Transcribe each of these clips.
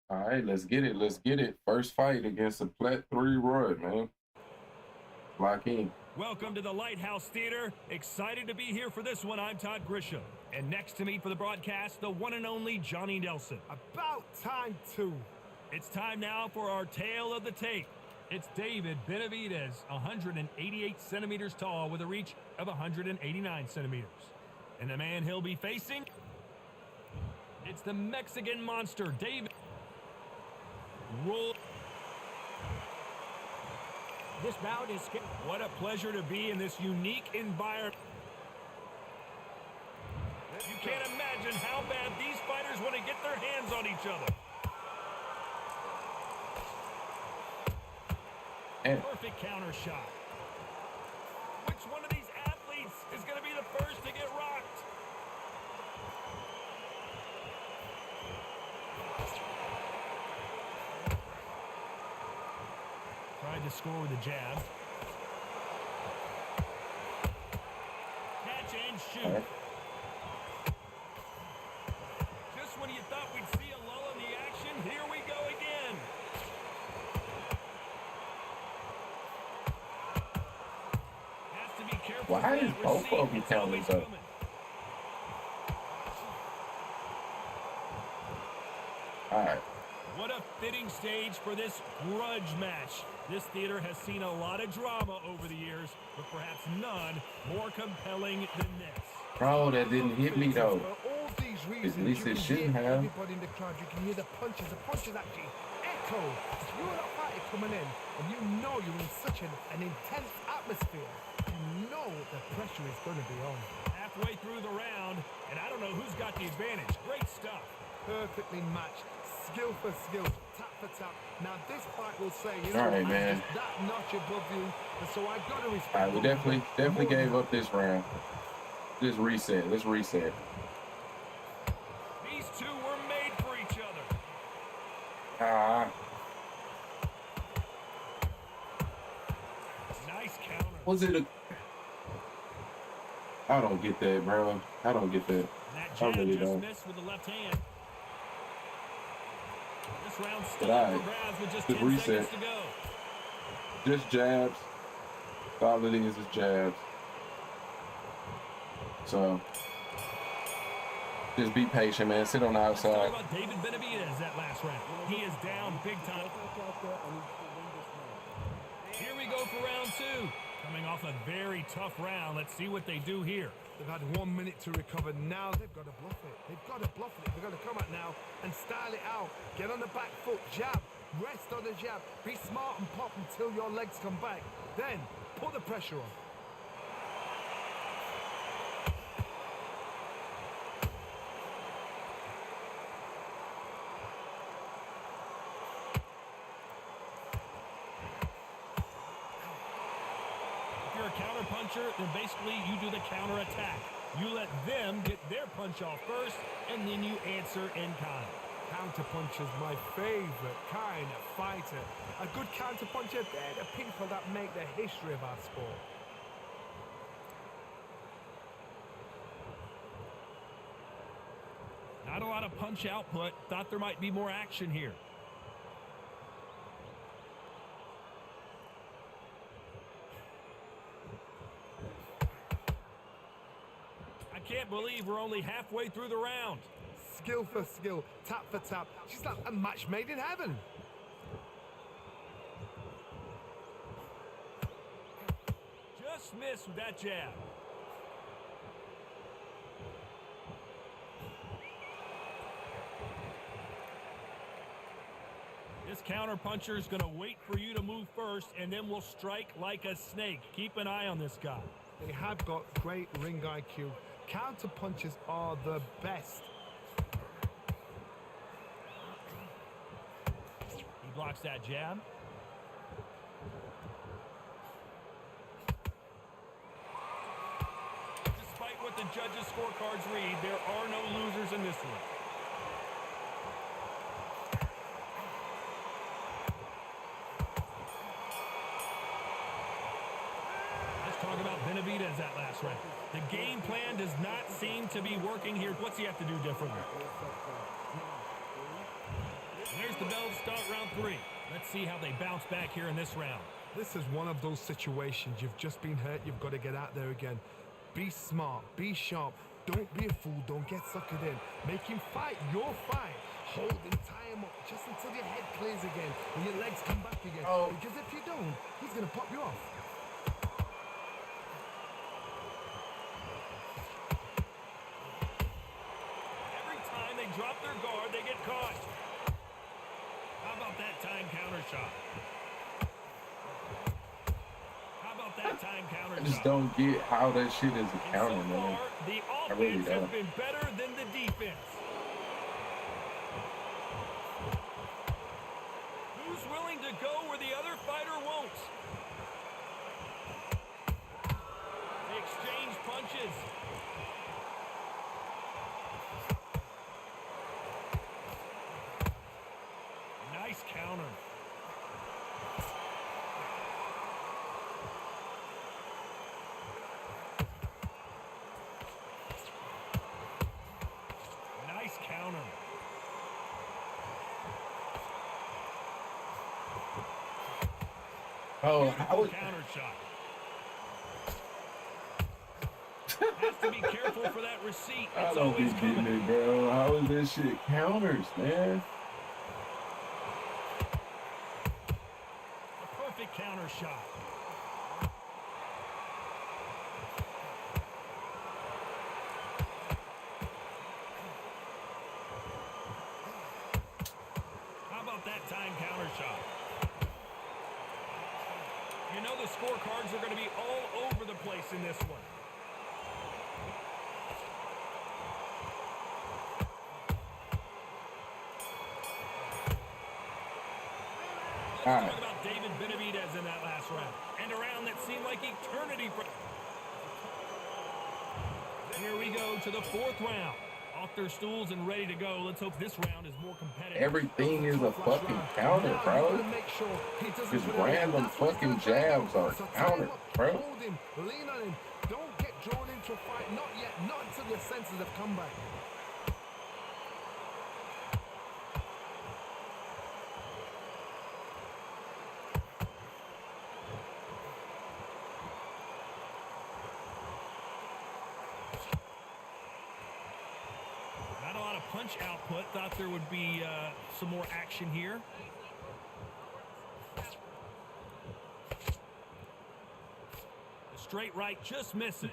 All right, let's get it. Let's get it. First fight against a Plat 3 Roy, man. Lock in. Welcome to the Lighthouse Theater. Excited to be here for this one. I'm Todd Grisham. And next to me for the broadcast, the one and only Johnny Nelson. About time, too. It's time now for our tale of the tape. It's David Benavidez, 188 centimeters tall with a reach of 189 centimeters. And the man he'll be facing, it's the Mexican monster, David. Roll. This bout is scary. What a pleasure to be in this unique environment. You can't imagine how bad these fighters want to get their hands on each other. And Perfect counter shot. Which one of these athletes is going to be the first to get rocked? Tried to score with a jab. Catch and shoot. Just when you thought we'd see a lull in the action, here we go again. Has to be careful. why is both of them counters up? All right. What a fitting stage for this grudge match. This theater has seen a lot of drama over the years, but perhaps none more compelling than this. Bro, that didn't hit me though. For all these At reasons, least you it can shouldn't hear have. everybody in the crowd. You can hear the punches. The punches actually echo. You're not fighting coming in, and you know you're in such an intense atmosphere. You know the pressure is going to be on. Halfway through the round, and I don't know who's got the advantage. Great stuff. Perfectly matched. Skill for skill, tap for tap. Now this fight will say, you know, All right, I'm man. just that notch above you, and so I got to respect. All right, we definitely more gave than up this round. Just reset. Let's reset. These two were made for each other. Ah, Nice counter. was it a? I don't get that, bro. I don't get that. That I jab really just don't. missed with the left hand. This round's But still all up for right, grabs with just just 10 seconds reset. to go. Just jabs. All it is jabs. So just be patient, man. Sit on the Let's talk outside. about David Benavidez that last round. He is down big time. Here we go for round two. Coming off a very tough round. Let's see what they do here. They've had 1 minute to recover. Now they've got to bluff it. They've got to bluff it. They've got to come out now and style it out. Get on the back foot, jab, rest on the jab. Be smart and pop until your legs come back. Then put the pressure on. If you're a counter puncher, then basically you do the counter attack. You let them get their punch off first, and then you answer in kind. Counter puncher's my favorite kind of fighter. A good counter puncher, they're the people that make the history of our sport. Not a lot of punch output. Thought there might be more action here. I can't believe we're only halfway through the round. Skill for skill, tap for tap. She's like a match made in heaven. Just missed with that jab. This counter puncher is going to wait for you to move first, and then will strike like a snake. Keep an eye on this guy. They have got great ring IQ. Counter punches are the best. He blocks that jab. Despite what the judges' scorecards read, there are no losers in this one. Let's talk about Benavidez that last round. The game plan does not seem to be working here. What's he have to do differently? And there's the bell to start round 3. Let's see how they bounce back here in this round. This is one of those situations. You've just been hurt. You've got to get out there again. Be smart. Be sharp. Don't be a fool. Don't get suckered in. Make him fight your fight. Hold him, tie him up just until your head clears again and your legs come back again. Oh. Because if you don't, he's going to pop you off. Every time they drop their guard, they get caught. How about that time counter shot? How about that time counter I shot? just don't get how that shit is a And counter, so man. far, the I really offense has don't. been better than the defense. Who's willing to go where the other fighter won't? They exchange punches. Nice counter. Nice counter. Oh, how would, Counter shot. Has to be careful for that receipt. I It's don't be always getting coming. it, bro. How is this shit counters, man? A perfect counter shot. How about that time counter shot? You know the scorecards are going to be all over the place in this one. All Let's right. talk about David Benavidez in that last round. And a round that seemed like eternity for... Here we go to the 4th round. Off their stools and ready to go. Let's hope this round is more competitive. Everything is a fucking counter, bro. Just random fucking jabs are counters, bro. Hold him, lean on him. Don't get drawn into a fight. Not yet. Not until your senses have come back. Not a lot of punch output. Thought there would be some more action here. The straight right just misses.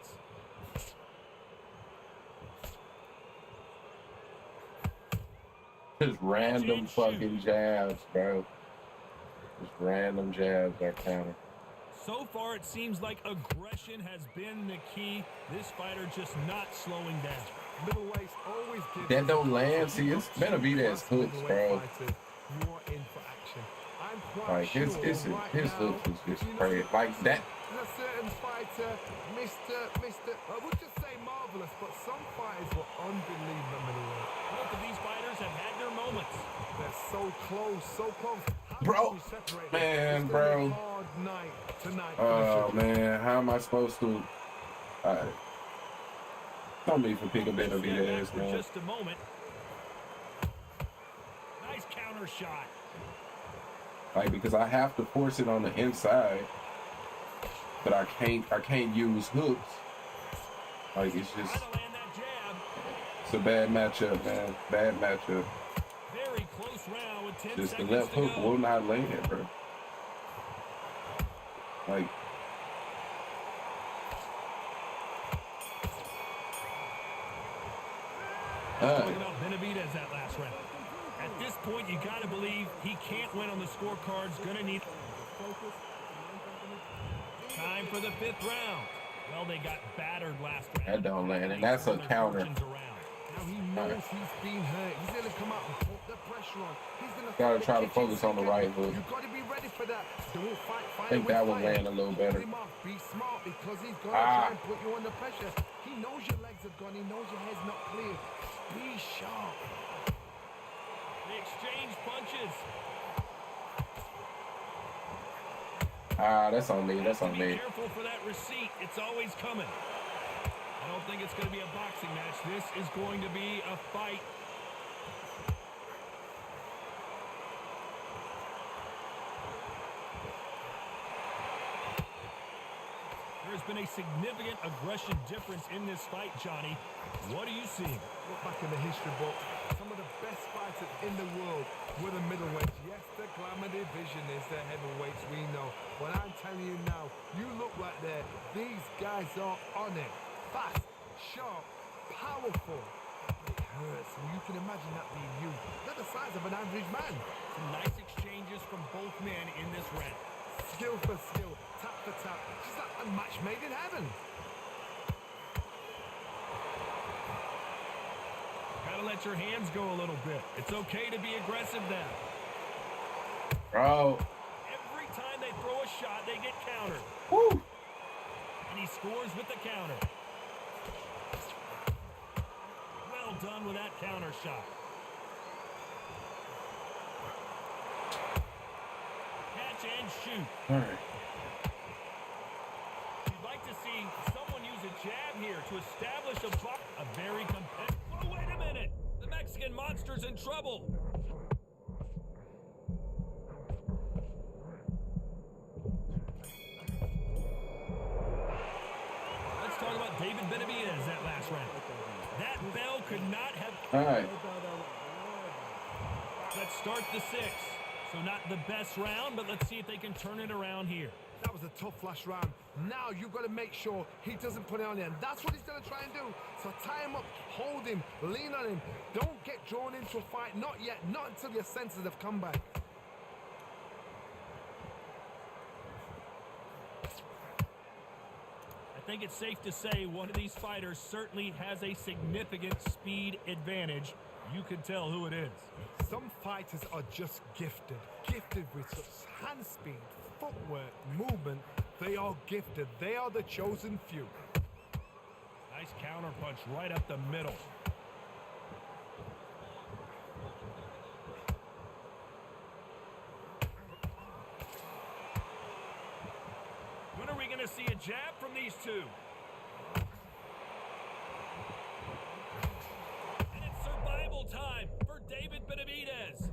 Just random fucking jabs, bro. Just random jabs are counter. So far, it seems like aggression has been the key. This fighter just not slowing down. Middleweights always give That don't land. See, it's Benavidez hooks, bro. You are in for action. I'm quite Like his sure his right his now, hooks is just you know, crazy. Like that. there's a certain fighter, Mr. I would just say marvelous, but some fighters were unbelievable middleweight. Both of these fighters have had their moments. They're so close, so close. How Bro, do you separate them? man, It's gonna be bro. a hard night tonight. Oh man, how am I supposed to? Don't be for picking Step back Benavidez, for man. just a moment. Nice counter shot. Like because I have to force it on the inside, but I can't use hooks. Like it's just Trying to land that jab. it's a bad matchup, man. Bad matchup. Very close round with 10 Just the seconds left to hook go. will not land, bro. Like Talking about Benavidez that last round. At this point, you got to believe he can't win on the scorecards. Going to need time for the 5th round. Well, they got battered last round. that don't land, and that's a counter. Now he knows he's been hurt. He's going to come out and put the pressure on. He's going to Gotta try to focus on the right hook. You've got to be ready for that. Don't fight I think that would land a little better. Be smart because he's going to try and put you under pressure. He knows your legs are gone. He knows your head's not clear. Be sharp. They exchange punches. That's on me. That's on Be me. careful for that receipt. It's always coming. I don't think it's going to be a boxing match. This is going to be a fight. been a significant aggression difference in this fight, Johnny. What are you seeing? Look back in the history book. Some of the best fighters in the world were the middleweights. Yes, the glamour division is the heavyweights, we know. But I'm telling you now, you look right there. These guys are on it. Fast, sharp, powerful. It hurts, and you can imagine that being you. They're the size of an average man. Some nice exchanges from both men in this round. Skill for skill, tap for tap. She's like a match made in heaven. Gotta let your hands go a little bit. It's okay to be aggressive now. Bro. Every time they throw a shot, they get countered. Woo. And he scores with the counter. Well done with that counter shot. Catch and shoot. All right. You'd like to see someone use a jab here to establish a very competitive... Oh, wait a minute! The Mexican monster's in trouble. Let's talk about David Benavidez that last round. That bell could not have... All right. Let's start the sixth. So not the best round, but let's see if they can turn it around here. That was a tough last round. Now you've got to make sure he doesn't put it on you, and that's what he's going to try and do. So tie him up, hold him, lean on him. Don't get drawn into a fight. Not yet. Not until your senses have come back. I think it's safe to say one of these fighters certainly has a significant speed advantage. You can tell who it is. Some fighters are just gifted. Gifted with such hand speed, footwork, movement. They are gifted. They are the chosen few. Nice counter punch right up the middle. When are we going to see a jab from these two? And it's survival time for David Benavidez.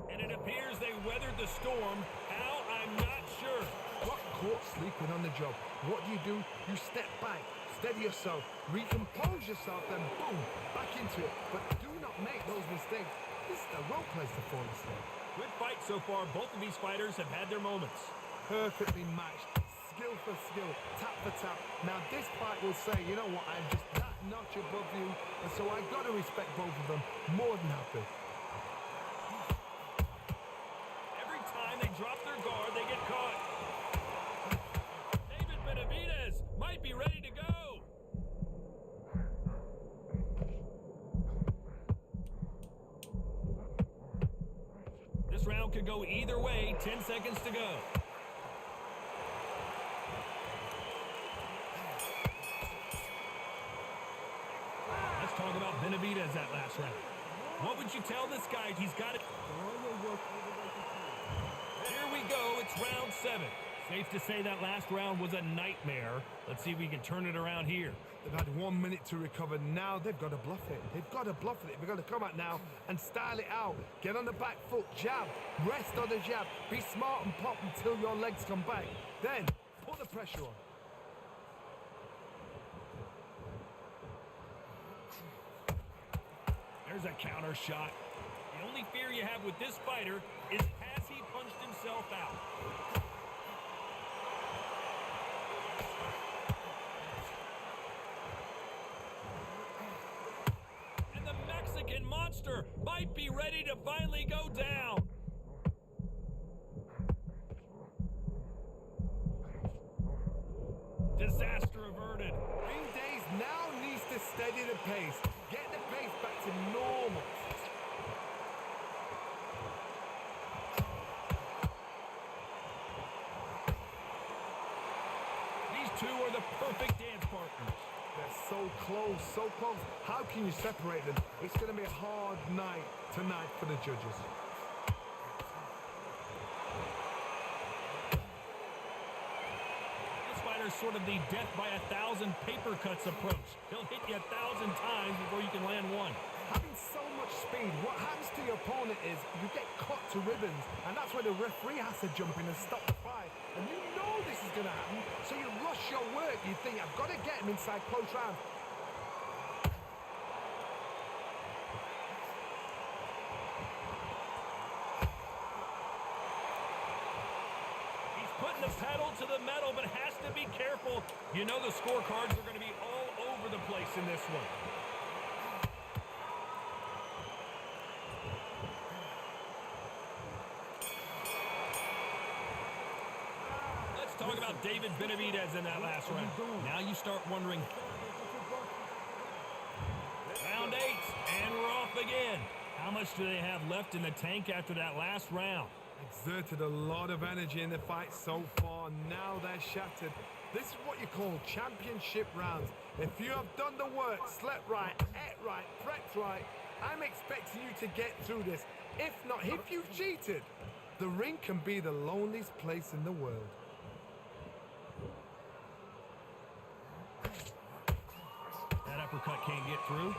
And it appears they weathered the storm. How? I'm not sure. Got caught sleeping on the job. What do? You step back, steady yourself, recompose yourself, then boom, back into it. But do not make those mistakes. This is the wrong place to fall asleep. Good fight so far. Both of these fighters have had their moments. Perfectly matched. Skill for skill, tap for tap. Now this fight will say, you know what, I'm just that notch above you, and so I got to respect both of them. More than happy. Every time they drop their guard, they get caught. David Benavidez might be ready to go. This round could go either way. 10 seconds to go. Let's talk about Benavidez that last round. What would you tell this guy? He's got it. Here we go. It's round 7. Safe to say that last round was a nightmare. Let's see if we can turn it around here. They've had 1 minute to recover. Now they've got to bluff it. They've got to bluff it. They've got to come out now and style it out. Get on the back foot, jab, rest on the jab. Be smart and pop until your legs come back. Then put the pressure on. There's a counter shot. The only fear you have with this fighter is has he punched himself out? And the Mexican monster might be ready to finally go down. Disaster averted. Green Days now needs to steady the pace. Get the pace back to normal. These two are the perfect dance partners. They're so close, so close. How can you separate them? It's going to be a hard night tonight for the judges. Sort of the death by 1,000 paper cuts approach. He'll hit you 1,000 times before you can land one. Having so much much speed, what happens to your opponent is you get cut to ribbons, and that's where the referee has to jump in and stop the fight. And you know this is going to happen, so you rush your work. You think, I've got to get him inside close round. He's putting the pedal to the metal, but has to be careful. You know the scorecards are going to be all over the place in this one. Talk about David Benavidez in that last round. Now you start wondering. Round 8, and we're off again. How much do they have left in the tank after that last round? Exerted a lot of energy in the fight so far. Now they're shattered. This is what you call championship rounds. If you have done the work, slept right, ate right, prepped right, I'm expecting you to get through this. If not, if you've cheated, the ring can be the loneliest place in the world. That uppercut can't get through.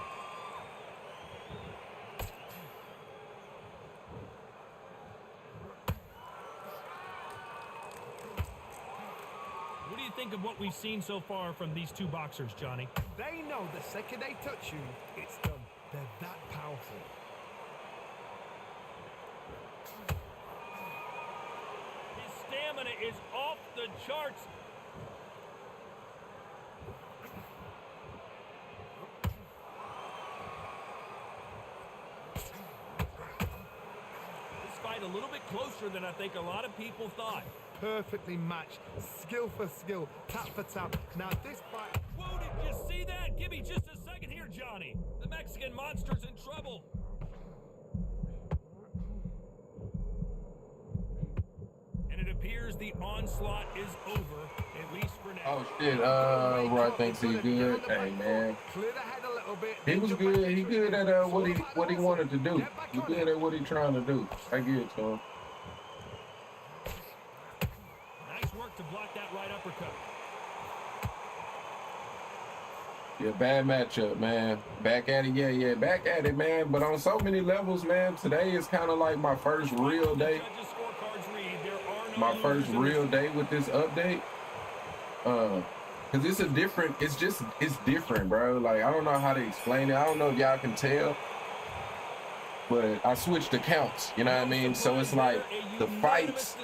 What do you think of what we've seen so far from these two boxers, Johnny? They know the second they touch you, it's done. They're that powerful. His stamina is off the charts. A little bit closer than I think a lot of people thought. Perfectly matched, skill for skill, tap for tap. Now this fight... Whoa, did you see that? Give me just a second here, Johnny. The Mexican monster's in trouble. And it appears the onslaught is over, at least for now. Oh shit, Roy thinks he's good. Hey man. He was good. He good at what he wanted to do. He good at what he trying to do. I give it to him. Nice work to block that right uppercut. Yeah, bad matchup, man. Back at it, yeah, back at it, man. But on so many levels, man. Today is kind of like my first real day. My first real day with this update. Cause it's different, bro. Like, I don't know how to explain it. I don't know if y'all can tell, but I switched accounts, you know what I mean? So it's like the fights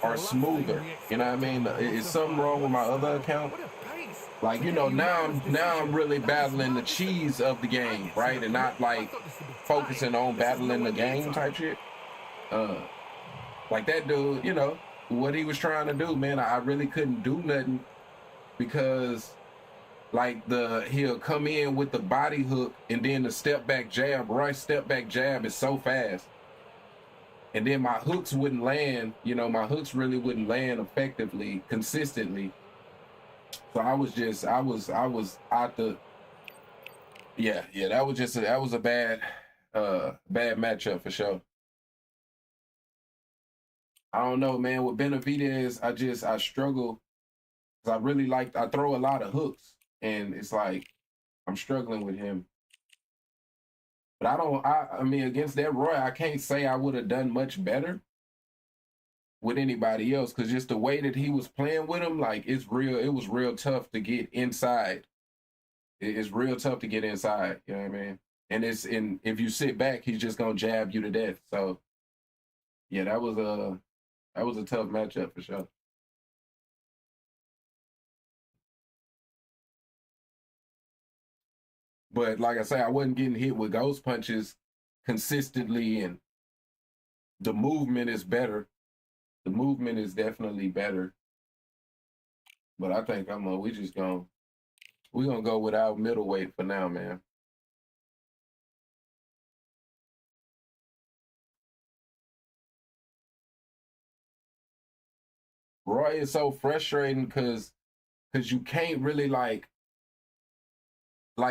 are smoother, you know what I mean? Is something wrong with my other account? Like, you know, now I'm really battling the cheese of the game, right? And not like focusing on battling the game type shit. Like that dude, you know, what he was trying to do, man, I really couldn't do nothing. Because like he'll come in with the body hook and then the step back jab. Roy's step back jab is so fast. And then my hooks wouldn't land, you know, my hooks really wouldn't land effectively, consistently. So I was out the, yeah, that was a bad matchup for sure. I don't know, man, with Benavidez, I struggle. I throw a lot of hooks, and it's like I'm struggling with him. But I mean, against that Roy, I can't say I would have done much better with anybody else, because just the way that he was playing with him, like it was real tough to get inside. It's real tough to get inside, you know what I mean? And if you sit back, he's just gonna jab you to death. So yeah, that was a tough matchup for sure. But like I say, I wasn't getting hit with ghost punches consistently, and the movement is better. The movement is definitely better. But I think we're gonna go without middleweight for now, man. Roy is so frustrating because you can't really like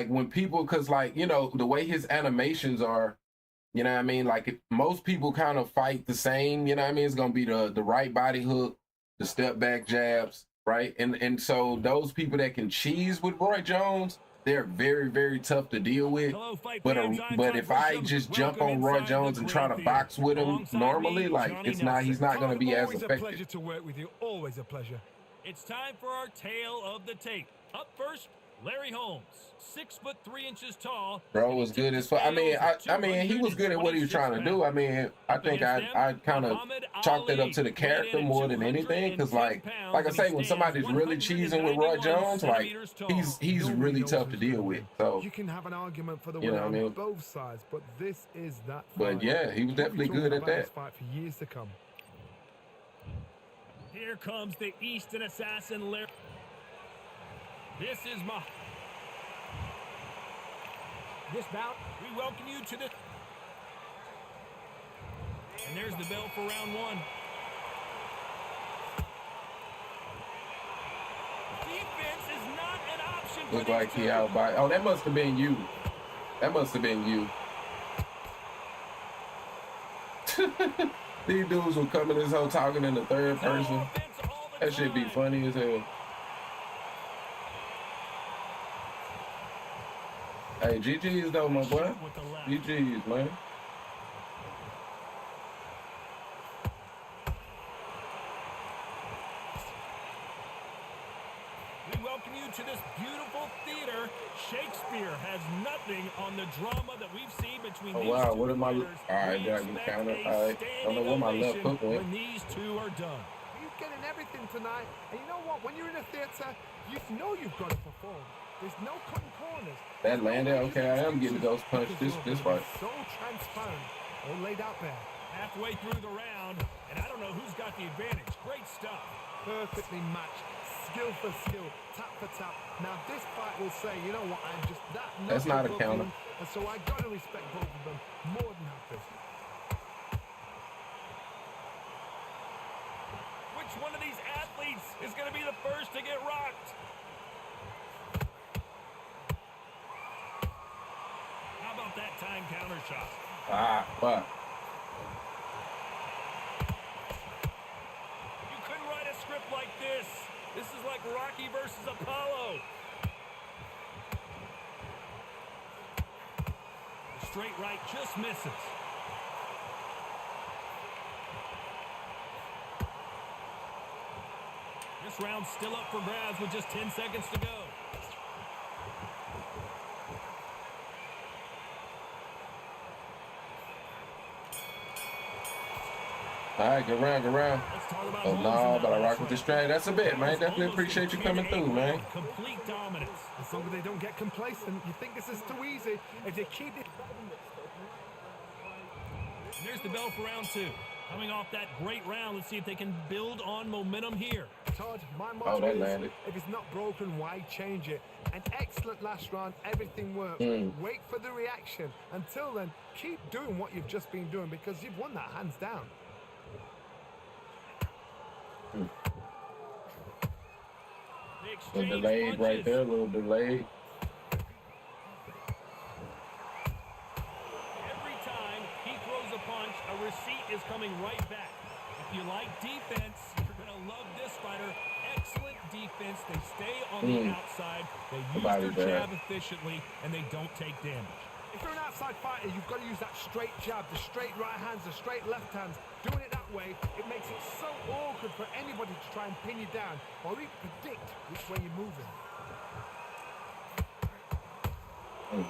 when people, because like, you know, the way his animations are, you know what I mean? Like most people kind of fight the same, you know what I mean? It's going to be the right body hook, the step back jabs, right? And so those people that can cheese with Roy Jones, they're very, very tough to deal with. Hello, fight But fans. but if I just jump on Roy Jones and try to box with him normally, like he's not going to be as effective. Always a pleasure to work with you. Always a pleasure. It's time for our tale of the tape. Up first, Larry Holmes, 6'3" tall. Bro was good as fuck. I mean, he was good at what he was trying to do. I mean, I think I kind of chalked it up to the character more than anything, because like I say, when somebody's really cheesing with Roy Jones, like he's really tough to deal with. So you can have an argument for the winner on both sides, but this is that fight. But yeah, he was definitely good at that. Fight for years to come. Here comes the Easton assassin, Larry. This is this bout. We welcome you to the. And there's the bell for round one. Defense is not an option. Look like he out by. Oh, that must have been you. That must have been you. These dudes will come in this hole talking in the third person. That shit be funny as hell. Hey, GG's though, my boy. GG's, man. We welcome you to this beautiful theater. Shakespeare has nothing on the drama that we've seen between these wow, two what am I? fighters. All right, I get counter. All right, don't know what my left hook went. When these two are done. You're getting everything tonight, and you know what? When you're in a theater, you know you've got to perform. There's no cutting corners. That landed. Okay, I am getting ghost punch this fight. So transparent, all laid out there. Halfway through the round, and I don't know who's got the advantage. Great stuff. Perfectly matched, skill for skill, tap for tap. Now this fight will say, you know what? I'm just that. That's not a counter. And so I got to respect both of them more than happy. Which one of these athletes is going to be the first to get rocked? How about that time counter shot? Fuck. You couldn't write a script like this. This is like Rocky versus Apollo. The straight right just misses. This round's still up for grabs with just 10 seconds to go. All right, get around, get around. Oh, no, but I rock with the straight. That's a bit, man. Definitely appreciate you coming through, man. Complete dominance. As long as they don't get complacent, you think this is too easy. If they keep it. There's the bell for round two. Coming off that great round, let's see if they can build on momentum here. Todd, my motto that is, landed. if it's not broken, why change it? An excellent last round, everything worked. Wait for the reaction. Until then, keep doing what you've just been doing because you've won that hands down. A little delayed right there, a little delayed. Every time he throws a punch, a receipt is coming right back. If you like defense, you're going to love this fighter. Excellent defense. They stay on the outside. They use their jab efficiently, and they don't take damage. If you're an outside fighter, you've got to use that straight jab, the straight right hands, the straight left hands. Doing it that way, it makes it so awkward for anybody to try and pin you down or even predict which way you're moving.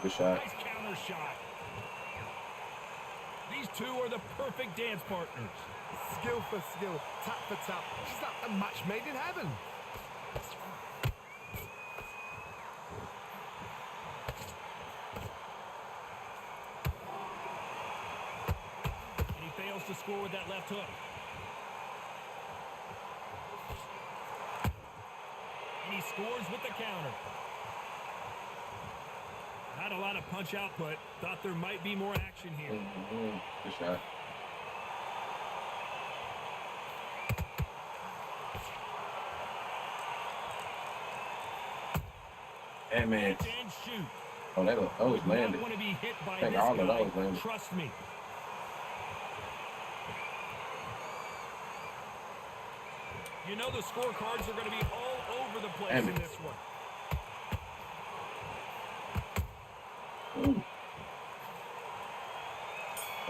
Good shot. Nice counter shot. These two are the perfect dance partners. Skill for skill, tap for tap. She's like a match made in heaven. To score with that left hook. And he scores with the counter. Not a lot of punch output. Thought there might be more action here. Good shot. Hey, man. Oh, that was landed. I think all of those landed. Trust me. You know the scorecards are going to be all over the place in this one.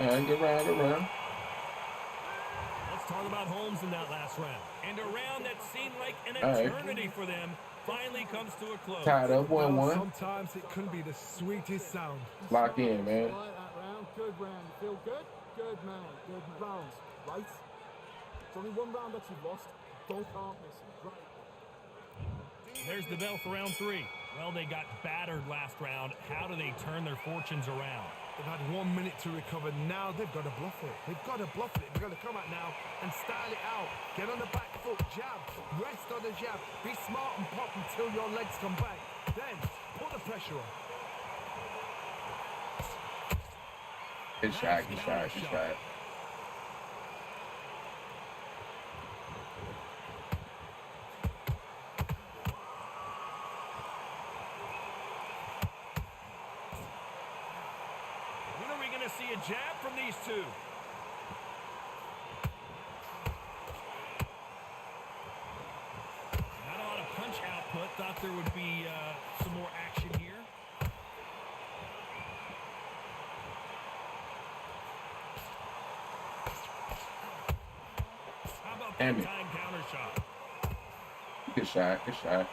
Get around, get around. Let's talk about Holmes in that last round. And a round that seemed like an eternity for them finally comes to a close. Tied up 1-1. Sometimes it can be the sweetest sound. Lock in, man. I like that round. Good round. Feel good? Good, man. Good round. Right? It's only one round that you've lost. Don't count missing. Right. There's the bell for round 3. Well, they got battered last round. How do they turn their fortunes around? They've had 1 minute to recover. Now they've got to bluff it. They've got to bluff it. They've got to come out now and style it out. Get on the back foot, jab, rest on the jab. Be smart and pop until your legs come back. Then put the pressure on. Good shot, good shot, good shot. See a jab from these two. Not a lot of punch output. Thought there would be some more action here. How about that time counter shot? Good shot, good shot.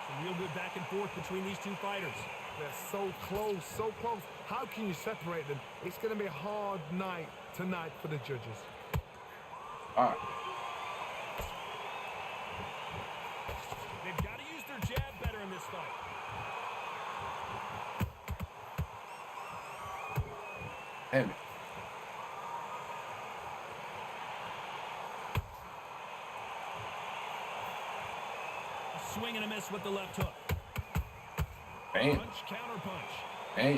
Some real good back and forth between these two fighters. They're so close, so close. How can you separate them? It's going to be a hard night tonight for the judges. All right. They've got to use their jab better in this fight. Damn it. A swing and a miss with the left hook. Bam. Punch, counter punch. Bam.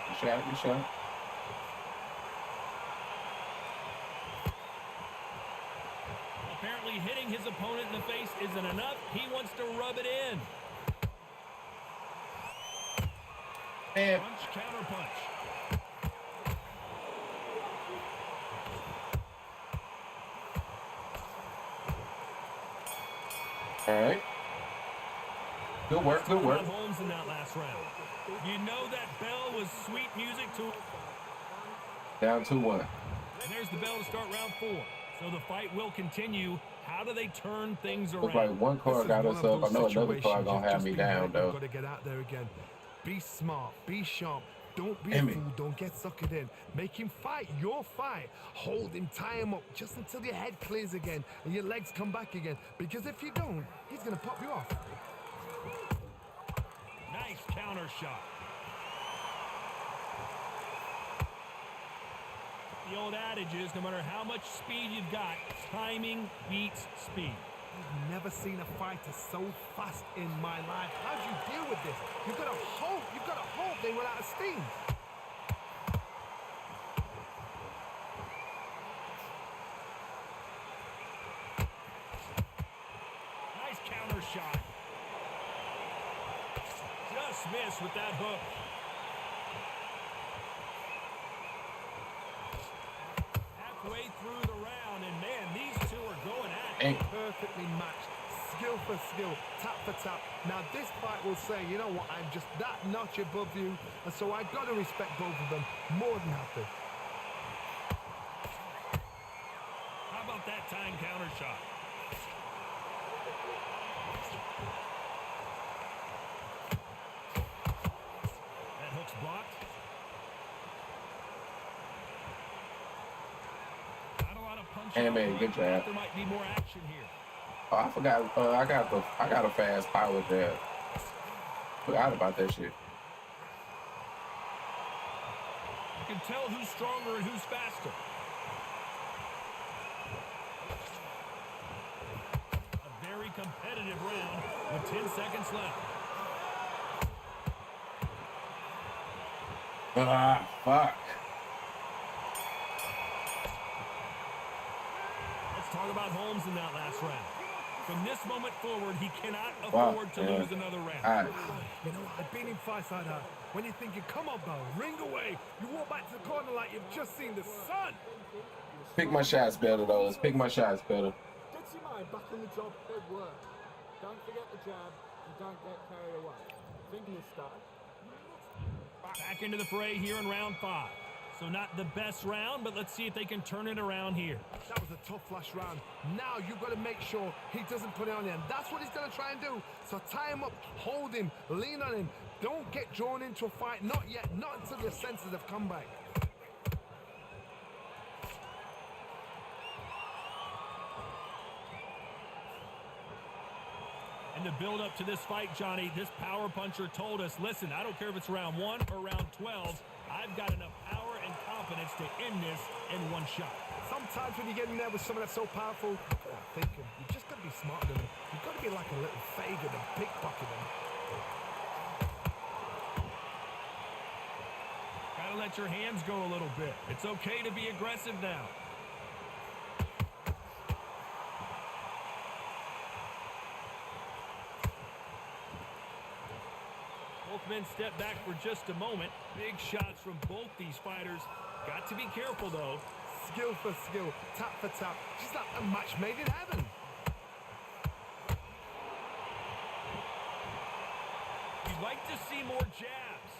Good shot, good shot. Apparently hitting his opponent in the face isn't enough. He wants to rub it in. Bam. Punch, counter punch. All right. Good work, good work. Holmes in that last round. You know that bell was sweet music to... Down 2-1. And there's the bell to start round 4. So the fight will continue. How do they turn things around? Looks like one car got us up. I know another car gonna have me down, though. You've got to get out there again. Be smart. Be sharp. Don't be a fool. Don't get suckered in. Make him fight your fight. Hold him, tie him up just until your head clears again and your legs come back again. Because if you don't, he's going to pop you off. Nice counter shot. The old adage is no matter how much speed you've got, timing beats speed. I've never seen a fighter so fast in my life. How do you deal with this? You've got to hope they run out of steam. Nice counter shot. Just missed with that hook. Halfway through the round, and man, these two are going at it. Perfectly matched, skill for skill, tap for tap. Now this fight will say, you know what, I'm just that notch above you, and so I've got to respect both of them more than happy. How about that time counter shot? That hook's blocked. Not a lot of punch. Hey man, good job. There might be more action here. Oh, I forgot. I got a fast power jab. Forgot about that shit. You can tell who's stronger and who's faster. A very competitive round with 10 seconds left. Ah, fuck. Let's talk about Holmes in that last round. From this moment forward, he cannot afford to lose another round. All right. You know what? I've been in fights like that. When you're thinking, come on, bro, ring away. You walk back to the corner like you've just seen the sun. Pick my shots better, though. Let's pick my shots better. Get your mind back on the job at work. Don't forget the jab and don't get carried away. Thinking of start. Back into the fray here in round 5. So not the best round, but let's see if they can turn it around here. That was a tough last round. Now you've got to make sure he doesn't put it on you. And that's what he's going to try and do. So tie him up, hold him, lean on him. Don't get drawn into a fight. Not yet. Not until your senses have come back. And the build up to this fight, Johnny, this power puncher told us, listen, I don't care if it's round 1 or round 12. I've got enough power and confidence to end this in one shot. Sometimes when you get in there with someone that's so powerful, you're thinking, you just got to be smarter than them. You've got to be like a little faggot and pickpocket them. Gotta let your hands go a little bit. It's okay to be aggressive now. Both men step back for just a moment. Big shots from both these fighters. Got to be careful, though. Skill for skill, tap for tap. Just like a match made in heaven. You'd like to see more jabs.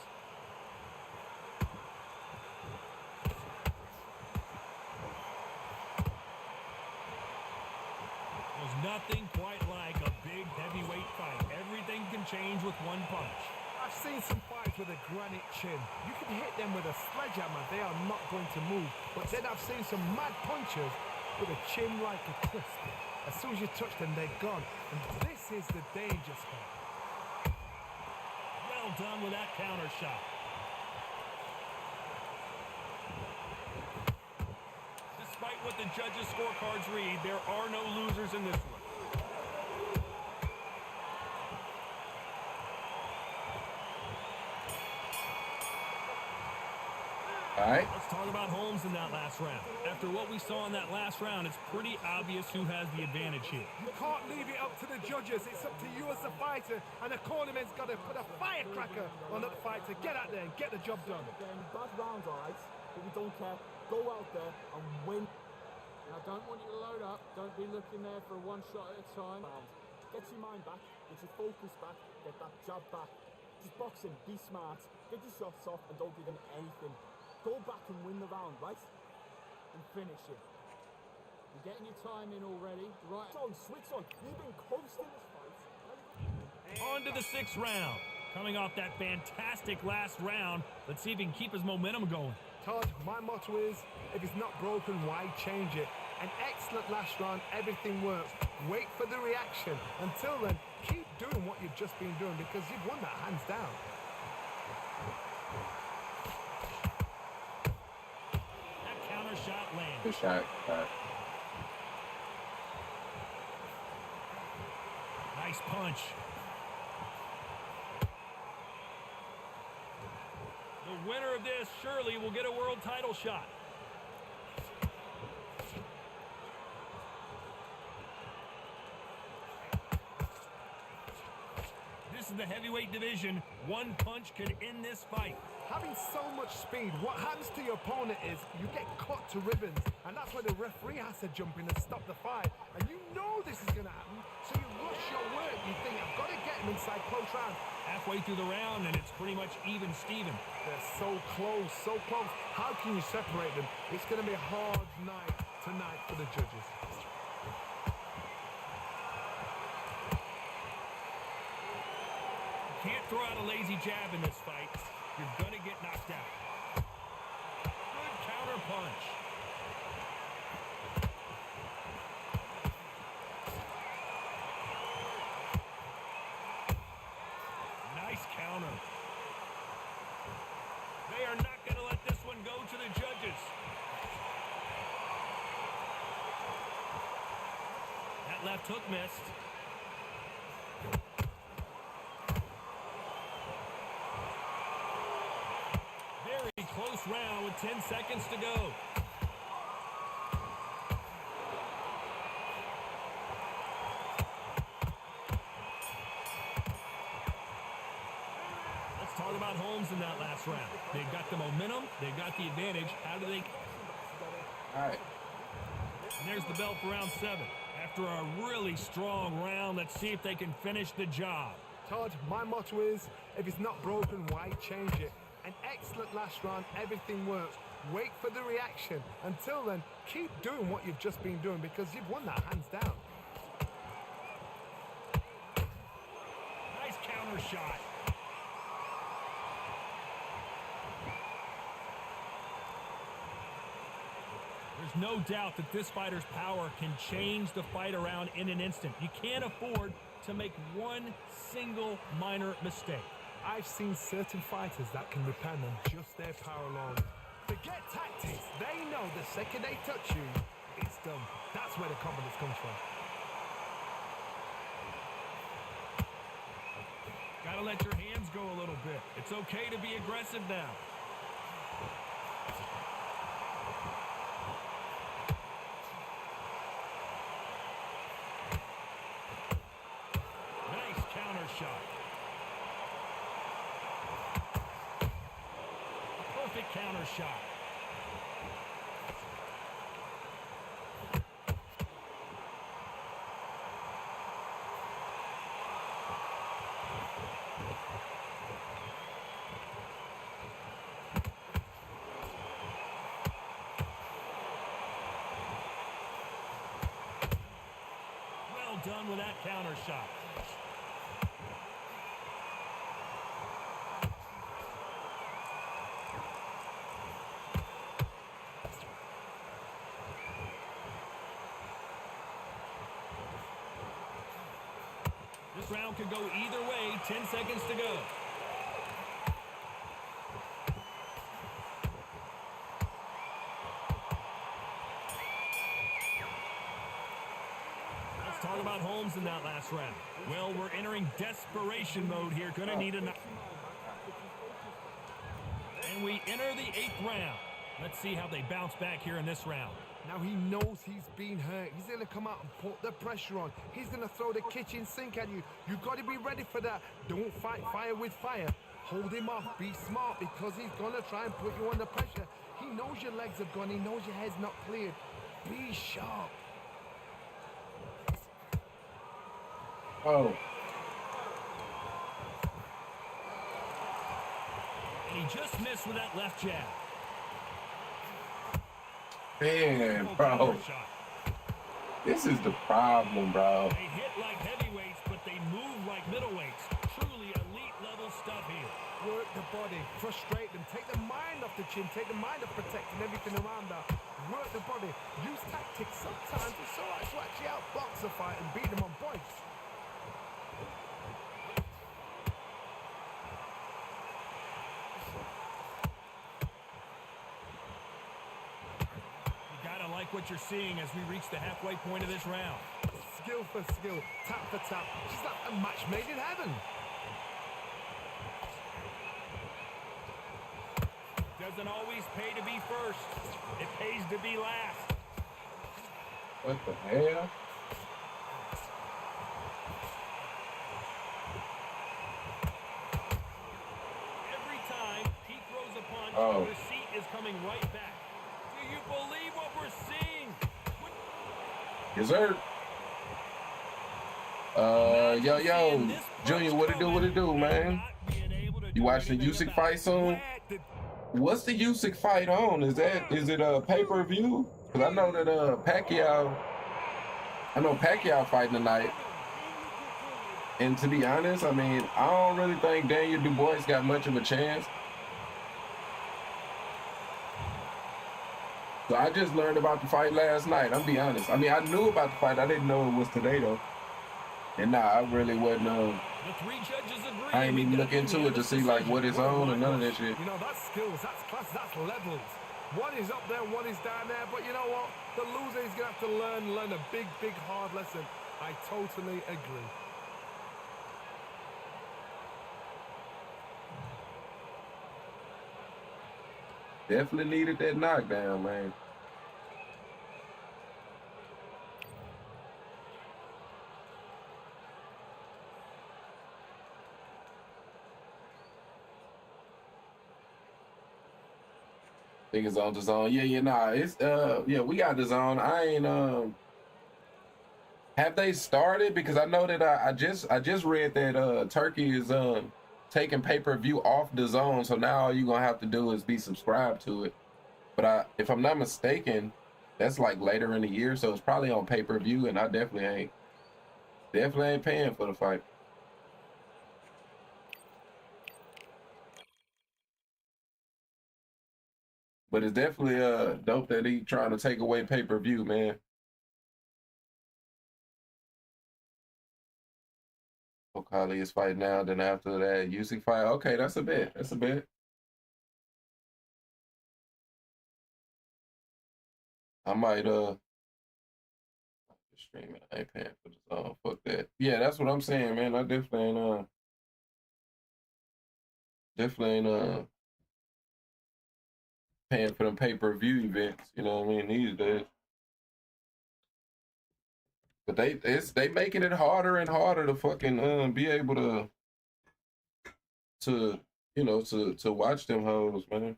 There's nothing quite like a big heavyweight fight. Everything can change with one punch. I've seen some fights with a granite chin. You can hit them with a sledgehammer, they are not going to move. But then I've seen some mad punchers with a chin like a crisp. As soon as you touch them, they're gone. And this is the danger spot. Well done with that counter shot. Despite what the judges' scorecards read, there are no losers in this one. All right. Let's talk about Holmes in that last round. After what we saw in that last round, it's pretty obvious who has the advantage here. You can't leave it up to the judges. It's up to you as a fighter. And the cornerman's got to put a firecracker on that fighter. Get out there and get the job done. Again, bad rounds, all right, but we don't care. Go out there and win. And I don't want you to load up. Don't be looking there for one shot at a time. Get your mind back. Get your focus back. Get that jab back. Just box him. Be smart. Get your shots off and don't give him anything. Go back and win the round, right? And finish it. You're getting your time in already. Right on, switch on. You've been coasting this fight. On to the 6th round. Coming off that fantastic last round, let's see if he can keep his momentum going. Todd, my motto is, if it's not broken, why change it? An excellent last round, everything works. Wait for the reaction. Until then, keep doing what you've just been doing because you've won that hands down. Shot lands. Good shot. Nice punch. The winner of this surely will get a world title shot. This is the heavyweight division. One punch could end this fight. Having so much speed, what happens to your opponent is you get cut to ribbons, and that's where the referee has to jump in and stop the fight. And you know this is going to happen, so you rush your work. You think, I've got to get him inside close round. Halfway through the round, and it's pretty much even Steven. They're so close, so close. How can you separate them? It's going to be a hard night tonight for the judges. Can't throw out a lazy jab in this fight. You're going to get knocked out. Good counter punch. Nice counter. They are not going to let this one go to the judges. That left hook missed. Close round with 10 seconds to go. Let's talk about Holmes in that last round. They've got the momentum. They've got the advantage. How do they... All right. And there's the bell for round 7. After a really strong round, let's see if they can finish the job. Todd, my motto is, if it's not broken, why change it? An excellent last round, everything works. Wait for the reaction. Until then, keep doing what you've just been doing because you've won that hands down. Nice counter shot. There's no doubt that this fighter's power can change the fight around in an instant. You can't afford to make one single minor mistake. I've seen certain fighters that can depend on just their power alone. Forget tactics. They know the second they touch you, it's done. That's where the confidence comes from. Gotta let your hands go a little bit. It's okay to be aggressive now. Nice counter shot. A perfect counter shot. Done with that counter shot. This round could go either way. 10 seconds to go. Talk about Holmes in that last round. Well, we're entering desperation mode here. Gonna need a... And we enter the 8th round. Let's see how they bounce back here in this round. Now he knows he's been hurt. He's going to come out and put the pressure on. He's going to throw the kitchen sink at you. You've got to be ready for that. Don't fight fire with fire. Hold him off. Be smart because he's going to try and put you under pressure. He knows your legs have gone. He knows your head's not cleared. Be sharp. Oh. And he just missed with that left jab. Man, bro. This is the problem, bro. They hit like heavyweights, but they move like middleweights. Truly elite level stuff here. Work the body, frustrate them, take the mind off the chin, take the mind off protecting everything around that. Work the body, use tactics. Sometimes it's all right to actually outbox a fight and beat them on points. What you're seeing as we reach the halfway point of this round. Skill for skill, tap for tap. She's like a match made in heaven. Doesn't always pay to be first. It pays to be last. What the hell? Every time he throws a punch, the receipt is coming right back. Do you believe what we're seeing? Yes, sir. Yo, Junior, what it do, man? You watching the Usyk fight soon? What's the Usyk fight on? Is it a pay-per-view? Because I know that Pacquiao fighting tonight. And to be honest, I mean, I don't really think Daniel Dubois got much of a chance. So I just learned about the fight last night. I'll be honest. I mean, I knew about the fight. I didn't know it was today, though. And nah, I really wasn't. The three judges agree. I ain't even look into it to see like what it's on and none of that shit. You know, that's skills, that's class, that's levels. One is up there, one is down there. But you know what? The loser is gonna have to learn a big, hard lesson. I totally agree. Definitely needed that knockdown, man. Think it's on the zone. Yeah, nah. It's yeah, we got the zone. I ain't have they started? Because I know that I just read that Turkey is taking pay-per-view off the zone, so now all you're gonna have to do is be subscribed to it. But if I'm not mistaken, that's like later in the year, so it's probably on pay-per-view, and I definitely ain't paying for the fight. But it's definitely dope that he trying to take away pay-per-view, man. O'Kali is fighting now, then after that, Usyk fight. Okay, that's a bit. That's a bit. I might stream it. I ain't paying for this. Fuck that. Yeah, that's what I'm saying, man. I definitely ain't paying for them pay-per-view events. You know what I mean? These days. But they making it harder and harder to fucking be able to to watch them hoes, man,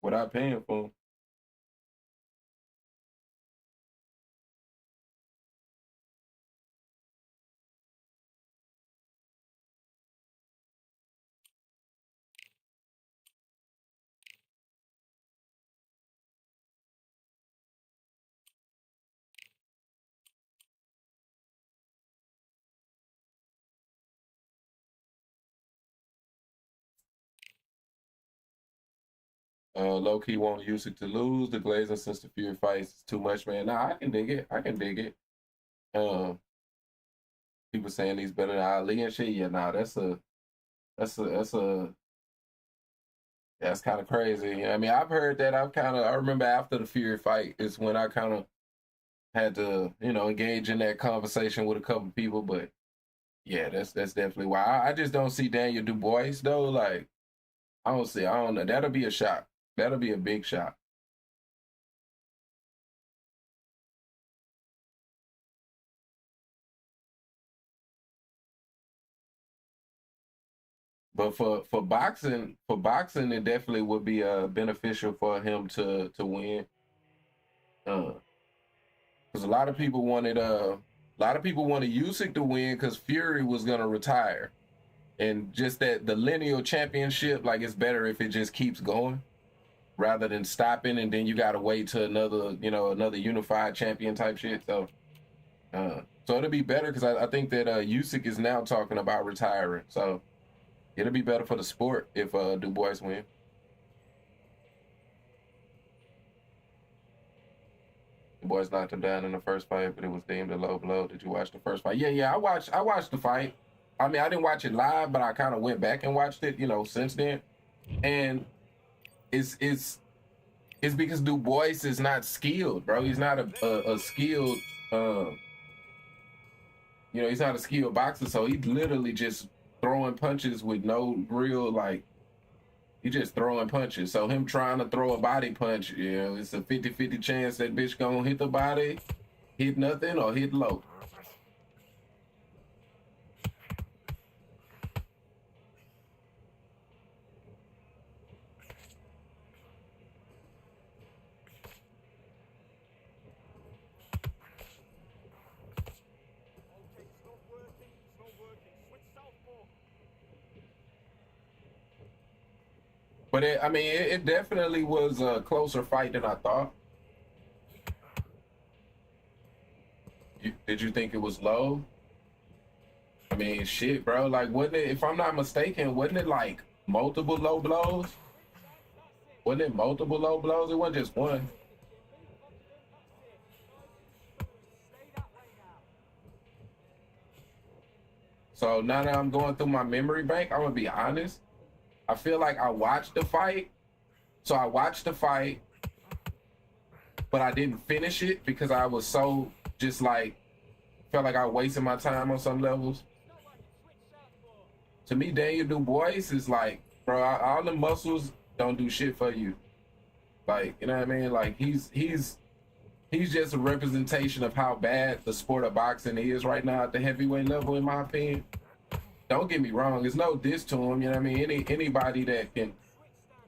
without paying for them. Low-key want Usyk to lose. The Glazing since the Fury fights is too much, man. Nah, I can dig it. I can dig it. People saying he's better than Ali and shit. Yeah, nah, that's kind of crazy. I mean, I've heard that. I remember after the Fury fight is when I kind of had to, engage in that conversation with a couple people. But yeah, that's definitely why. I just don't see Daniel Dubois though. Like, I don't know. That'll be a shock. That'll be a big shock. But for boxing, it definitely would be beneficial for him to win. Because a lot of people wanted Usyk to win because Fury was gonna retire, and just that the lineal championship, like, it's better if it just keeps going rather than stopping, and then you gotta wait to another unified champion type shit. So it'll be better because I think that Usyk is now talking about retiring. So it'll be better for the sport if Dubois win. Dubois knocked him down in the first fight, but it was deemed a low blow. Did you watch the first fight? Yeah, I watched the fight. I mean, I didn't watch it live, but I kind of went back and watched it, since then. And it's because Dubois is not skilled, bro. He's not a skilled, he's not a skilled boxer. So he's literally just throwing punches with no real, like, he's just throwing punches. So him trying to throw a body punch, it's a 50-50 chance that bitch gonna hit the body, hit nothing, or hit low. But it definitely was a closer fight than I thought. Did you think it was low? I mean, shit, bro. Like, wasn't it, if I'm not mistaken, wasn't it like multiple low blows? Wasn't it multiple low blows? It wasn't just one. So now that I'm going through my memory bank, I'm gonna be honest. I feel like I watched the fight. So I watched the fight, but I didn't finish it because I was so just like, felt like I wasted my time on some levels. To me, Daniel Dubois is like, bro, all the muscles don't do shit for you. Like, you know what I mean? Like, he's just a representation of how bad the sport of boxing is right now at the heavyweight level, in my opinion. Don't get me wrong, it's no diss to him, you know what I mean? Anybody that can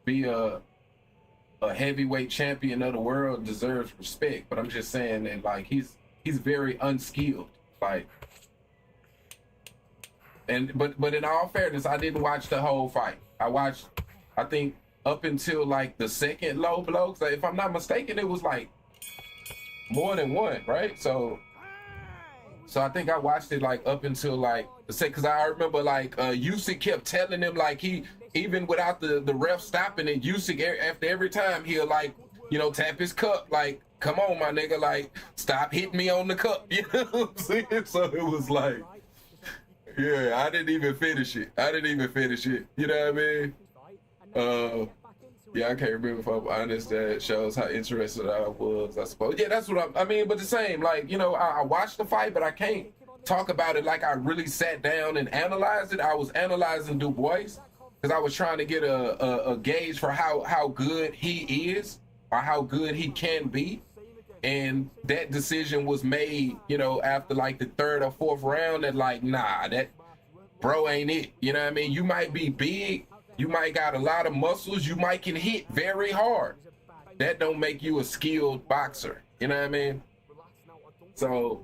be a heavyweight champion of the world deserves respect, but I'm just saying that, like, he's very unskilled. Like, but in all fairness, I didn't watch the whole fight. I think up until like the second low blow. So if I'm not mistaken, it was like more than one, right? So I think I watched it like up until like the second, because I remember like Usyk kept telling him like he, even without the ref stopping it, Usyk after every time he'll like, you know, tap his cup like, come on my nigga, like stop hitting me on the cup. You know what I'm saying? So it was like, yeah, I didn't even finish it. You know what I mean? Yeah, I can't remember if I'm honest. That shows how interested I was, I suppose. Yeah, that's what I mean. But the same, like, you know, I watched the fight, but I can't talk about it like I really sat down and analyzed it. I was analyzing Du Bois because I was trying to get a gauge for how good he is or how good he can be. And that decision was made, you know, after like the third or fourth round, that like, nah, that bro ain't it. You know what I mean? You might be big, you might got a lot of muscles, you might can hit very hard. That don't make you a skilled boxer. You know what I mean? So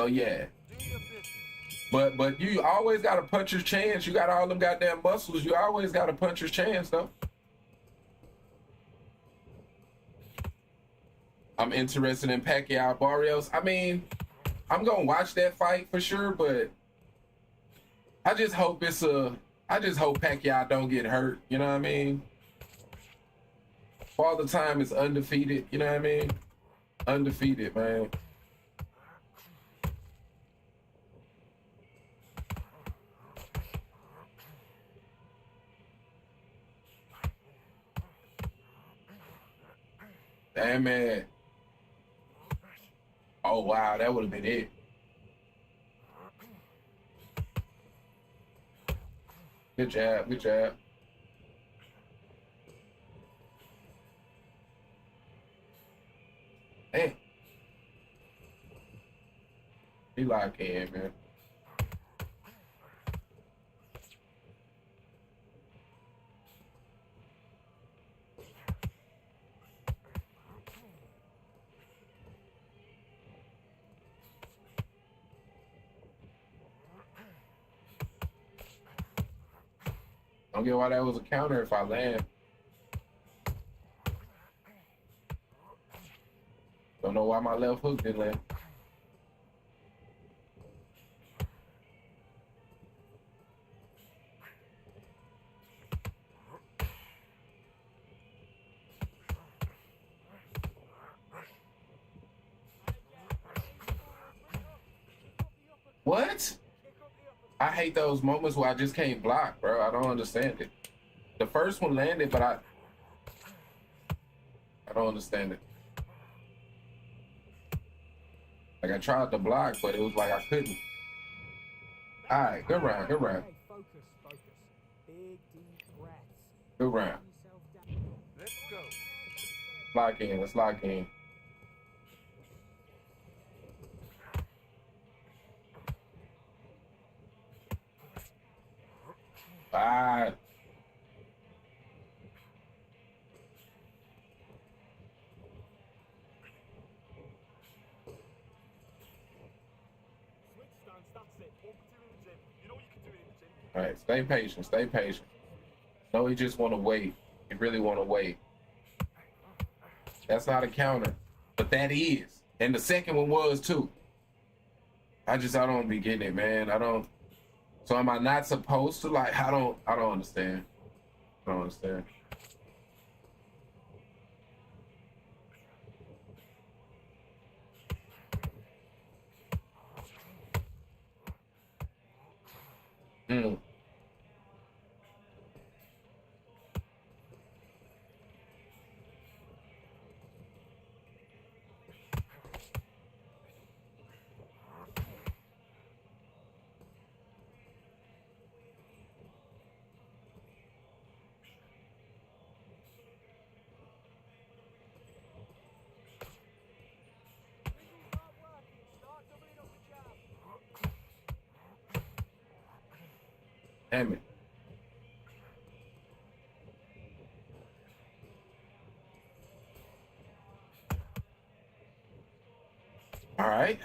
yeah. But you always got a puncher's chance. You got all them goddamn muscles. You always got a puncher's chance, though. I'm interested in Pacquiao Barrios. I mean, I'm gonna watch that fight for sure, but I just hope Pacquiao don't get hurt. You know what I mean? All the time is undefeated. You know what I mean? Undefeated, man. Damn man. Oh wow, that would have been it. Good job, good job. Hey. He locked in, man. Don't get why that was a counter if I land. Don't know why my left hook didn't land. What? I hate those moments where I just can't block, bro. I don't understand it. The first one landed, but I don't understand it. Like I tried to block, but it was like I couldn't. All right, good round, good round. Focus. Big deep breaths. Good round. Let's go. Lock in, let's lock in. Ah. Switch stance, that's it. What we do in the gym. You know what you can do in the gym. All right, stay patient, stay patient. No, he just want to wait. He really want to wait. That's not a counter, but that is. And the second one was too. I don't be getting it, man. I don't. So am I not supposed to like? I don't understand. I don't understand. Mm. Damn it. All right.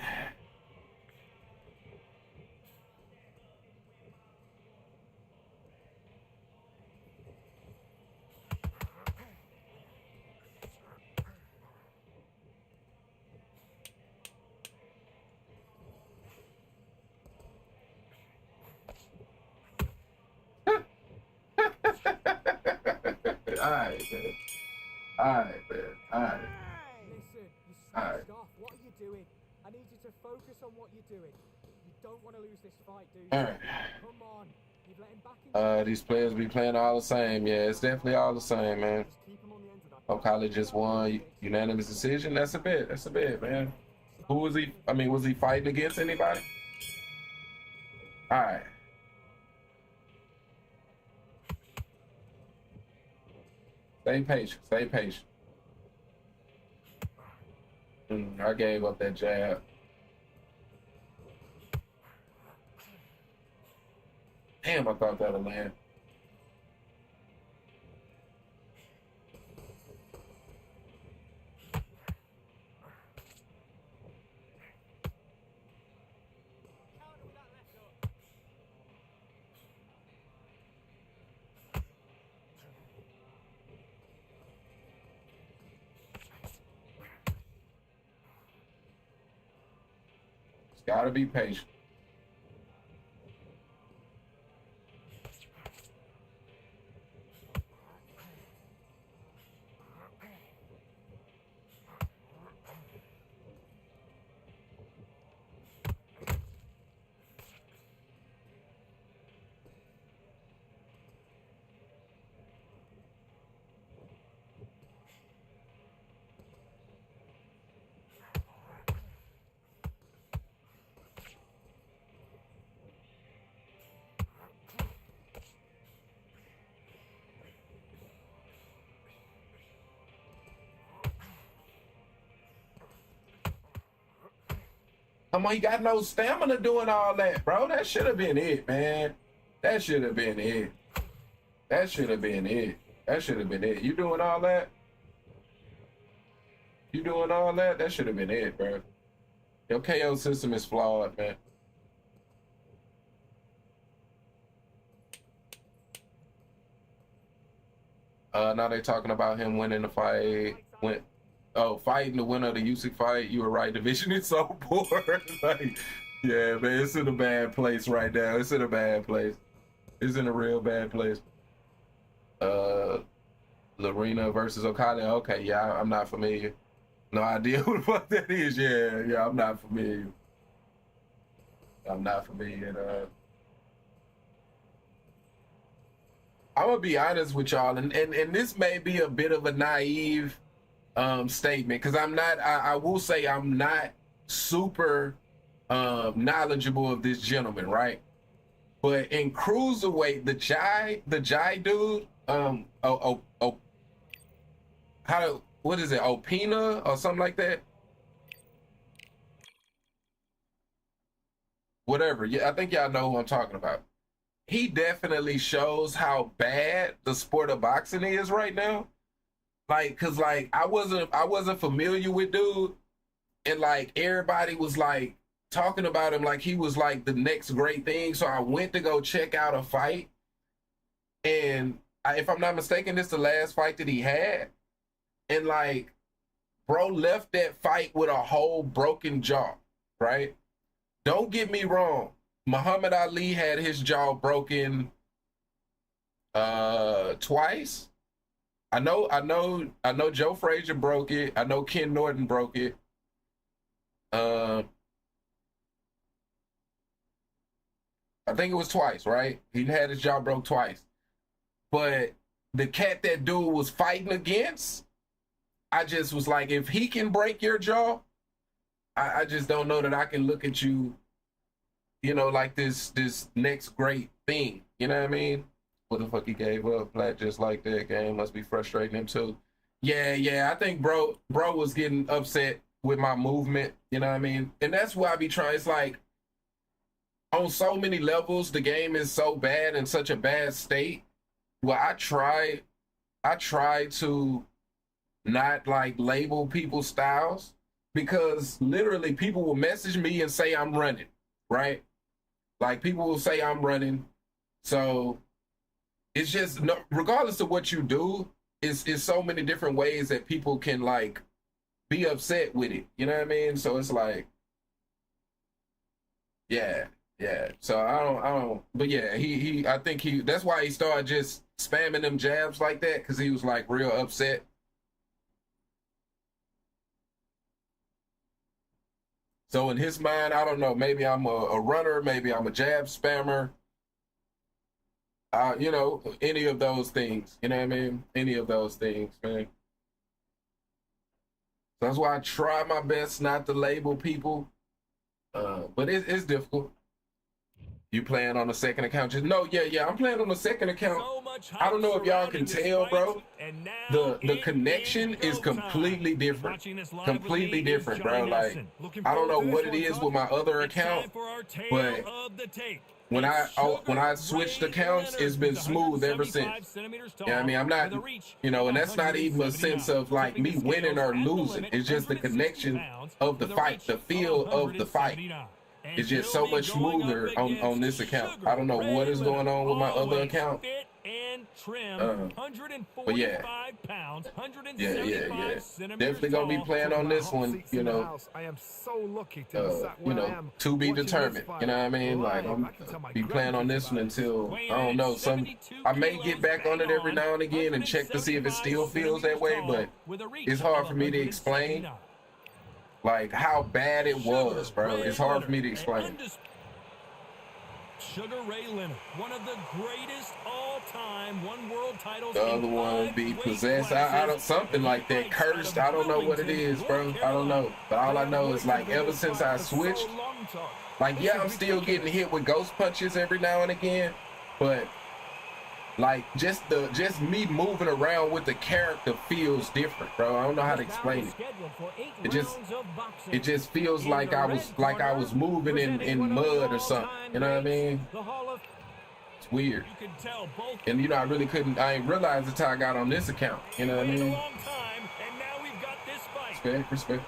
Alright, man. Alright, man. Alright. Listen, you Alright. switched off. What are you doing? I need you to focus on what you're doing. You don't want to lose this fight, do you? Alright. Come on. You've let him back in. These players be playing all the same. Yeah, it's definitely all the same, man. Just keep him on the end of that. O'Connell just won unanimous decision. That's a bit. That's a bit, man. Who was he? I mean, was he fighting against anybody? All right. Stay patient. Stay patient. I gave up that jab. Damn, I thought that would land. Gotta be patient. Come on, you got no stamina doing all that, bro. That should have been it, man. That should have been it. That should have been it. That should have been it. You doing all that? You doing all that? That should have been it, bro. Your KO system is flawed, man. Now they talking about him winning the fight. Fighting the winner of the Usyk fight. You were right. Division is so poor. Like, yeah, man, it's in a bad place right now. It's in a bad place. It's in a real bad place. Larina versus Okada. Okay, yeah, I'm not familiar. No idea who the fuck that is. Yeah, I'm not familiar. I'm not familiar. I'm gonna be honest with y'all, and this may be a bit of a naive statement, because I will say I'm not super knowledgeable of this gentleman, right? But in cruiserweight, the Jai dude, what is it, Opina or something like that? Whatever. Yeah, I think y'all know who I'm talking about. He definitely shows how bad the sport of boxing is right now. Like, cause like I wasn't familiar with dude, and like everybody was like talking about him like he was like the next great thing. So I went to go check out a fight, and if I'm not mistaken, this is the last fight that he had, and like, bro left that fight with a whole broken jaw. Right? Don't get me wrong. Muhammad Ali had his jaw broken twice. I know Joe Frazier broke it. I know Ken Norton broke it. I think it was twice, right? He had his jaw broke twice. But the cat that dude was fighting against, I just was like, if he can break your jaw, I just don't know that I can look at you, you know, like this next great thing. You know what I mean? What the fuck he gave up? Black just like that game must be frustrating him too. Yeah. I think bro was getting upset with my movement. You know what I mean? And that's why I be trying. It's like on so many levels, the game is so bad in such a bad state. Well, I try to not like label people's styles, because literally people will message me and say I'm running, right? Like people will say I'm running. So it's just, no, regardless of what you do, it's so many different ways that people can like be upset with it. You know what I mean? So it's like, yeah. So I don't. But yeah, I think that's why he started just spamming them jabs like that because he was like real upset. So in his mind, I don't know, maybe I'm a runner, maybe I'm a jab spammer. You know, any of those things, you know what I mean? Any of those things, man. That's why I try my best not to label people, but it's difficult. You playing on a second account? Just no, yeah, I'm playing on a second account. I don't know if y'all can tell, bro. The connection is completely different. Completely different, bro. Like, I don't know what it is with my other account, but when I switched accounts, it's been smooth ever since. Yeah, I mean, I'm not, you know, and that's not even a sense of like me winning or losing. It's just the connection of the fight, the feel of the fight. It's just so much smoother on this account. I don't know what is going on with my other account. But yeah. Definitely gonna be playing on this one, you know. You know, to be determined. You know what I mean? Like I'm be playing on this one until I don't know. I may get back on it every now and again and check to see if it still feels that way, but it's hard for me to explain. Like how bad it was, bro. It's hard for me to explain. Sugar Ray Leonard, one of the greatest all-time one world titles. The other one be possessed. I don't something like that. Cursed. I don't know what it is, bro. I don't know. But all I know is like ever since I switched, like yeah, I'm still getting hit with ghost punches every now and again, but like just me moving around with the character feels different, bro. I don't know how to explain it. It just feels like I was moving in mud or something. You know what I mean? It's weird. And you know, I ain't realized until I got on this account. You know what I mean? Respect.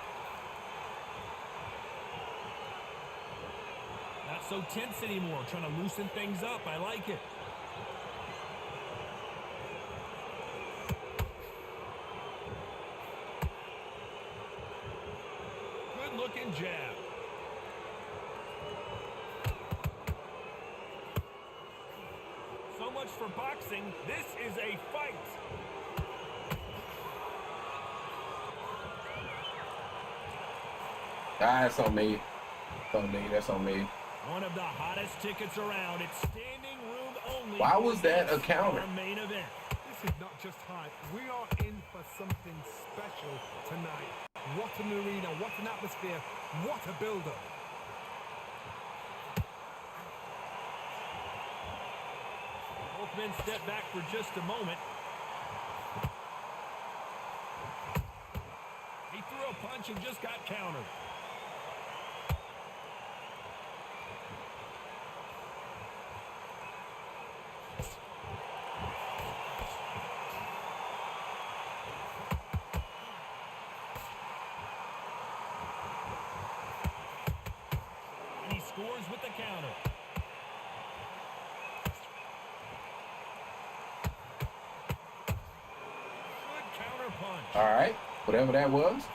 Not so tense anymore. Trying to loosen things up. I like it. Looking jab. So much for boxing. This is a fight. That's on me. That's on me. One of the hottest tickets around. It's standing room only. Why was that a counter? Main event. This is not just hype. We are in for something special tonight. What an arena, what an atmosphere, what a build-up. Both men step back for just a moment. He threw a punch and just got countered. Scores with the counter. Good counter punch. All right, whatever that was.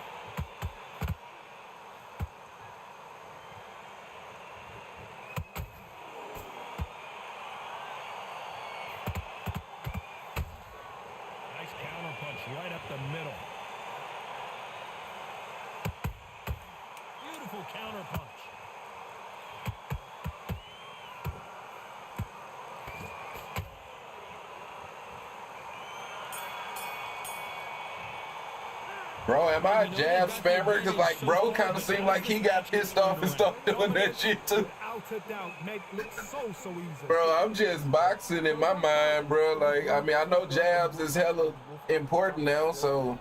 Nice counter punch right up the middle. Beautiful counter punch. Bro, am I a jab spammer? Because, like, bro kind of seemed like he got pissed off and started doing that shit, too. Bro, I'm just boxing in my mind, bro. Like, I mean, I know jabs is hella important now, so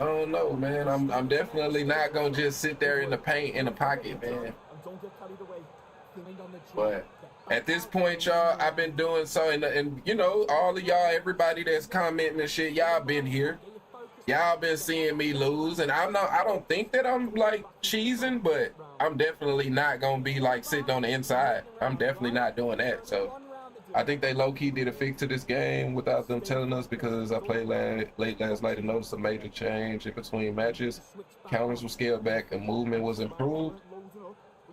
I don't know, man. I'm definitely not going to just sit there in the paint in the pocket, man. But at this point, y'all, I've been doing so, and you know, all of y'all, everybody that's commenting and shit, y'all been here. Y'all been seeing me lose, and I don't think that I'm like cheesing, but I'm definitely not gonna be like sitting on the inside. I'm definitely not doing that. So I think they low-key did a fix to this game without them telling us, because I played late last night and noticed a major change in between matches. Counters were scaled back and movement was improved.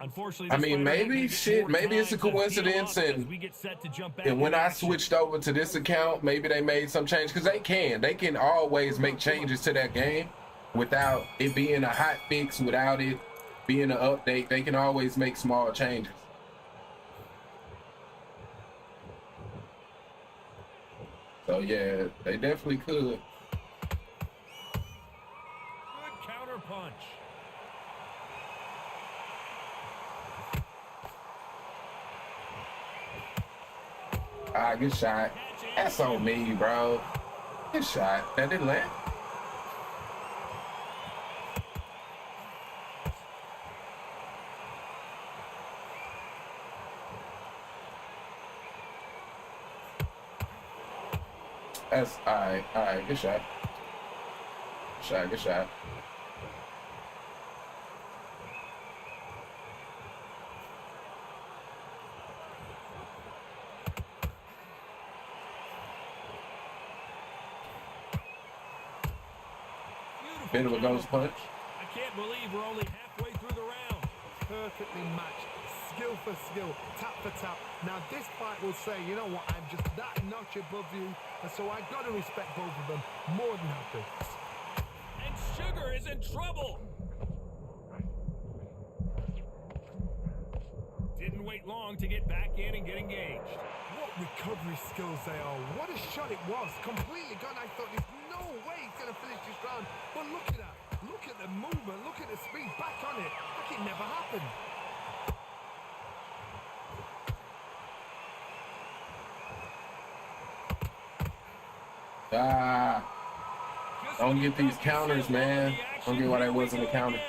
Unfortunately, I this mean, fighter maybe gets shit, more maybe it's a time to heal coincidence, up as and we get set to jump back when into I action. switched over to this account, maybe they made some change, because they can always make changes to that game without it being a hot fix, without it being an update. They can always make small changes. So yeah, they definitely could. Good counter punch. Ah, good shot. That's on me, bro. Good shot. That didn't land. That's all right. All right. Good shot. Good shot. Good shot. Bit of a ghost punch. I can't believe we're only halfway through the round. Perfectly matched, skill for skill, tap for tap. Now this fight will say, you know what, I'm just that notch above you, and so I've got to respect both of them more than happy. And Sugar is in trouble. Didn't wait long to get back in and get engaged. What recovery skills they are. What a shot it was. Completely gone. I thought there's no way he's going to finish this round. But look at that. Look at the movement. Look at the speed. Back on it. Like it never happened. Don't get these counters, man. Don't get why that wasn't a counter.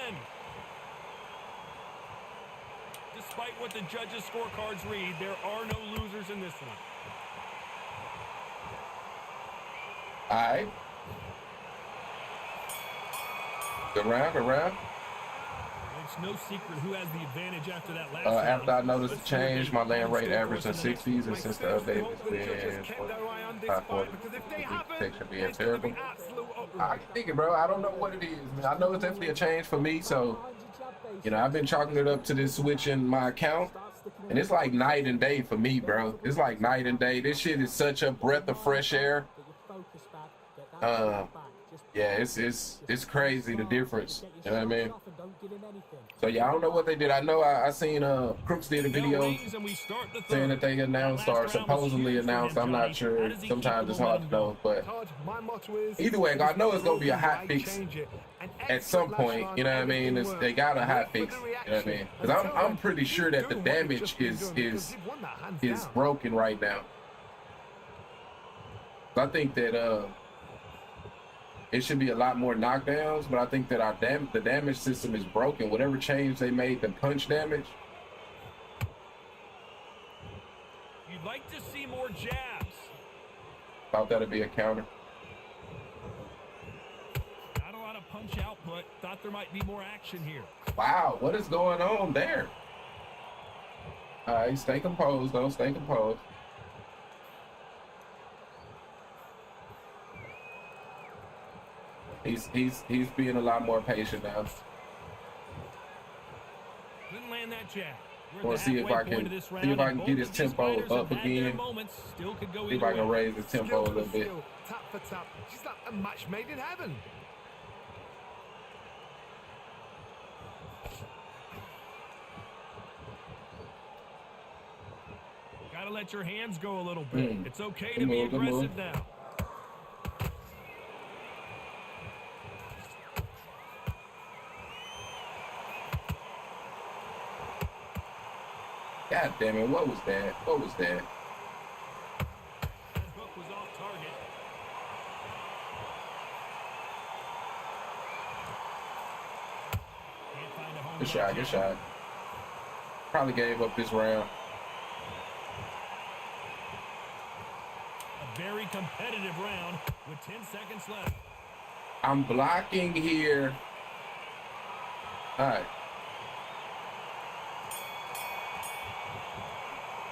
Despite what the judges' scorecards read, there are no losers in this one. All right. Good round, good round. It's no secret who has the advantage after that last After I round. noticed the change, my land rate averaged in 60s, and since the update has been protection being terrible. I can think it, bro. I don't know what it is, man. I know it's definitely a change for me, so you know, I've been chalking it up to this switch in my account, and it's like night and day for me, bro. It's like night and day. This shit is such a breath of fresh air. Yeah, it's crazy, the difference. You know what I mean? So yeah, I don't know what they did. I know I seen Crooks did a video saying that they announced or supposedly announced. I'm not sure. Sometimes it's hard to know, but either way, I know it's gonna be a hot fix at some point. You know what I mean? They got a hot fix. You know what I mean? Because I'm pretty sure that the damage is broken right now. I think that it should be a lot more knockdowns, but I think that the damage system is broken. Whatever change they made, the punch damage. You'd like to see more jabs. Thought that'd be a counter. Not a lot of punch output. Thought there might be more action here. Wow, what is going on there? All right, stay composed, though. Stay composed. He's being a lot more patient now. Didn't land that jab. Want to see if I can get his tempo up again. See if I can raise his tempo a little bit. Tap for tap. She's like a match made in heaven. Gotta let your hands go a little bit. It's okay to be aggressive now. God damn it, what was that? What was that? That hook was off target. Can't find a home Good shot, good shot. Probably gave up this round. A very competitive round with 10 seconds left. I'm blocking here. All right.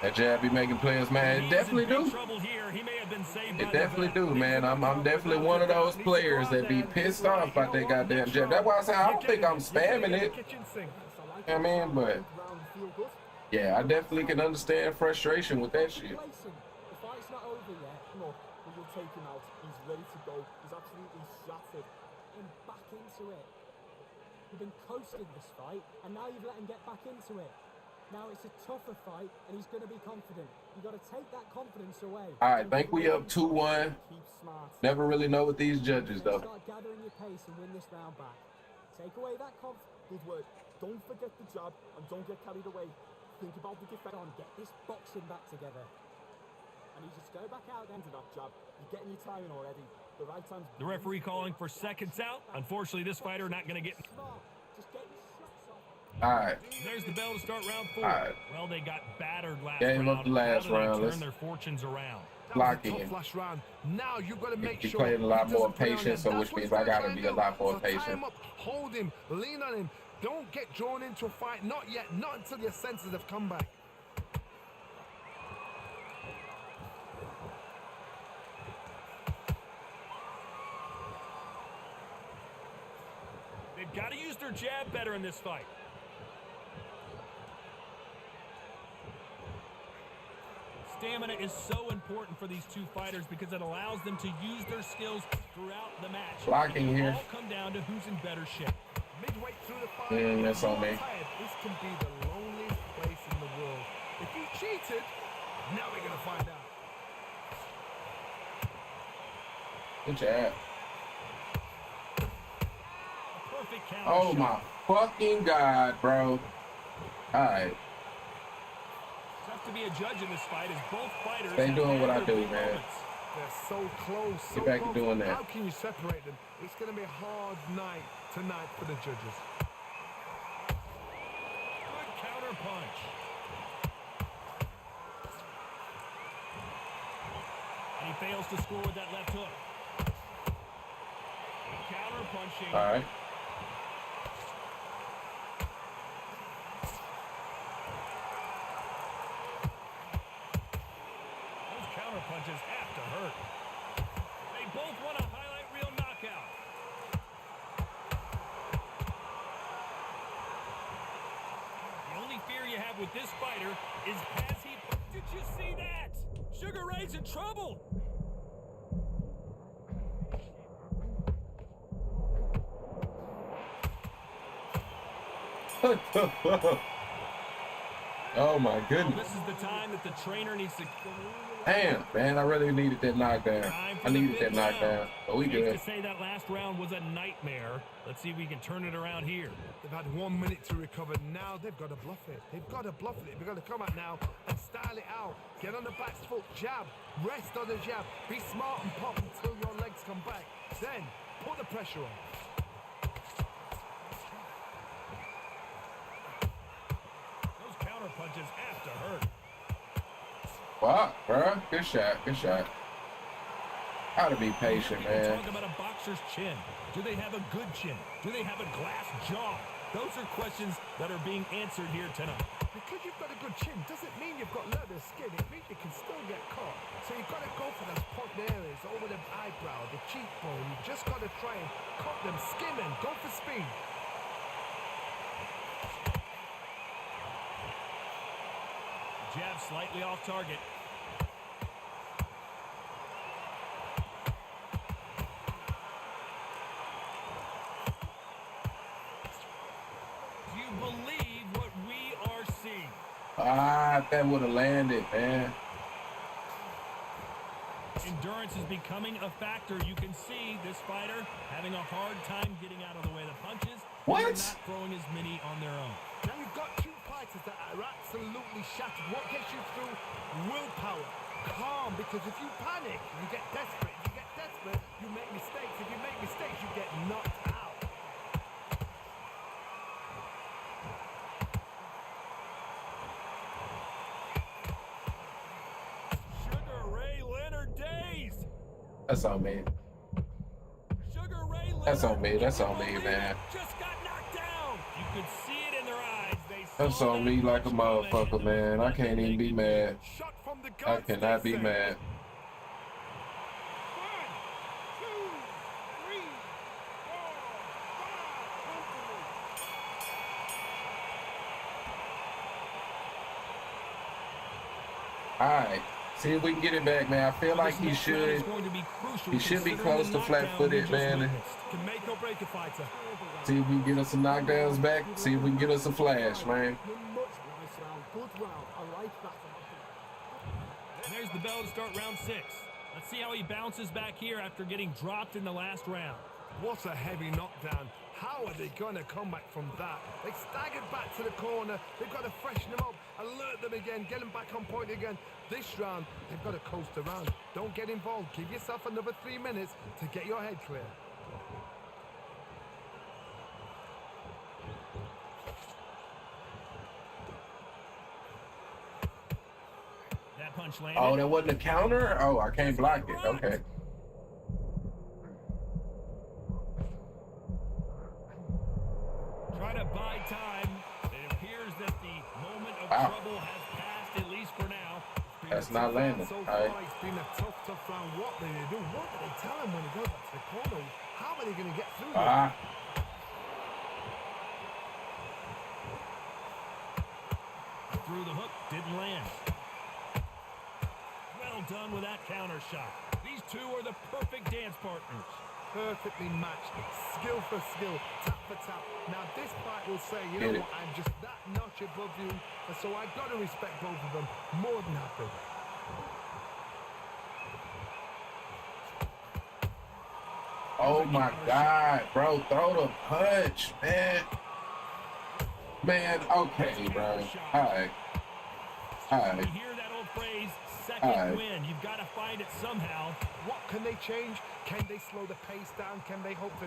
That jab be making players mad. It definitely do. It definitely do, man. I'm definitely one of those players that be pissed off about that goddamn jab. That's why I say I don't think I'm spamming it. like Yeah, it. man, Sound but good, round, feel good. yeah, I definitely can understand frustration with that shit. Complacent. The fight's not over yet. Look, when you'll take him out, he's ready to go. He's absolutely shattered. And back into it. You've been coasting this fight, and now you've let him get back into it. Now it's a tougher fight, and he's going to be confident. You've got to take that confidence away. All right, think we up 2-1. Keep smart. Never really know with these judges, Then though. start gathering your pace and win this round back. Take away that confidence. Good work. Don't forget the jab, and don't get carried away. Think about the defense. Get this boxing back together. And you just go back out into that jab. You're getting your timing already. The right time's... The referee calling for seconds out. Unfortunately, this fighter not going to get... Smart. Just get your shots off. All right. There's the bell to start round 4. All right. Well, they got battered last Game round. up the last How do they round. turn Let's their fortunes around? That was lock a tough in. last round. Now you've got to make He sure playing a lot he more doesn't play on patient, that. so That's which what means he's I gonna try gotta and be a do. lot more So tie patient. him up, hold him, lean on him. Don't get drawn into a fight. Not yet. Not until your senses have come back. They've got to use their jab better in this fight. Stamina is so important for these two fighters because it allows them to use their skills throughout the match. Blocking It'll here. all come down to who's in better shape. Midway through the fight, That's on me. tired. This can be the loneliest place in the world. If you cheated, now we're gonna find out. Good job. A perfect counter Oh shot. my fucking God, bro. All right. Tough to be a judge in this fight as both fighters They have doing what had I their do, big man. moments. They're so close. So Get back to close. doing that. How can you separate them? It's gonna be a hard night tonight for the judges. Good counter punch. And he fails to score with that left hook. Counter punching. All right. Those counter punches have to hurt. They both want a highlight reel knockout. The only fear you have with this fighter is has he... Did you see that? Sugar Ray's in trouble. Oh my Well, goodness. this is the time that the trainer needs to... Damn, man, I really needed that knockdown. I needed that knockdown. But we Safe good. to say that last round was a nightmare. Let's see if we can turn it around here. They've had 1 minute to recover. Now they've got to bluff it. They've got to bluff it. They've got to come out now and style it out. Get on the back foot, jab, rest on the jab. Be smart and pop until your legs come back. Then put the pressure on. Those counter punches have to hurt. Wow, bro. Good shot. Good shot. Gotta be patient, People man. talk about a boxer's chin. Do they have a good chin? Do they have a glass jaw? Those are questions that are being answered here tonight. Because you've got a good chin doesn't mean you've got leather skin. It means you can still get caught. So you've got to go for those popped areas over the eyebrow, the cheekbone. You've just got to try and cut them, skim them, go for speed. Jab slightly off target. Do you believe what we are seeing? Ah, that would have landed, man. Endurance is becoming a factor. You can see this fighter having a hard time getting out of the way of the punches. What? They're not throwing as many on their own. Now you've got two fighters that are absolutely shattered. What gets you through? Willpower. Calm, because if you panic, you get desperate. If you get desperate, you make mistakes. If you make mistakes, you get knocked out. Sugar Ray Leonard dazed. That's on me. Sugar Ray Leonard. That's on me. That's on me, believe man. Just got knocked down. You could see it in their eyes. They That's saw on that me like a punch coming. motherfucker, man. I can't even be mad. Shot from the I guns, cannot they be say. mad. 1, 2, 3, 4, 5. All right. See if we can get it back, man. I feel like he should. He should be close to flat-footed, man. Can make or break a fighter. See if we can get us some knockdowns back. See if we can get us a flash, man. Nice round, good round. I like that. And there's the bell to start round 6. Let's see how he bounces back here after getting dropped in the last round. What a heavy knockdown. How are they going to come back from that? They staggered back to the corner. They've got to freshen them up, alert them again, get them back on point again. This round, they've got to coast around. Don't get involved. Give yourself another 3 minutes to get your head clear. That punch landed. Oh, that wasn't a counter? Oh, I can't block it. Okay. Try to buy time. It appears that the moment of trouble has passed, at least for now. That's not landing. So All far, right. it's been a tough round. What do they do? What do they tell him when he goes back to the corner? How are they going to get through this? Through the hook, didn't land. Well done with that counter shot. These two are the perfect dance partners. Perfectly matched, skill for skill, tap for tap. Now this fight will say, you know what, I'm just that notch above you, and so I've got to respect both of them more than happy. Oh my God, bro, throw the punch, man. Man, okay, bro. All right. You hear that old phrase, second win. You've got to find it somehow. What can they change? Can they slow the pace down? Can they hope to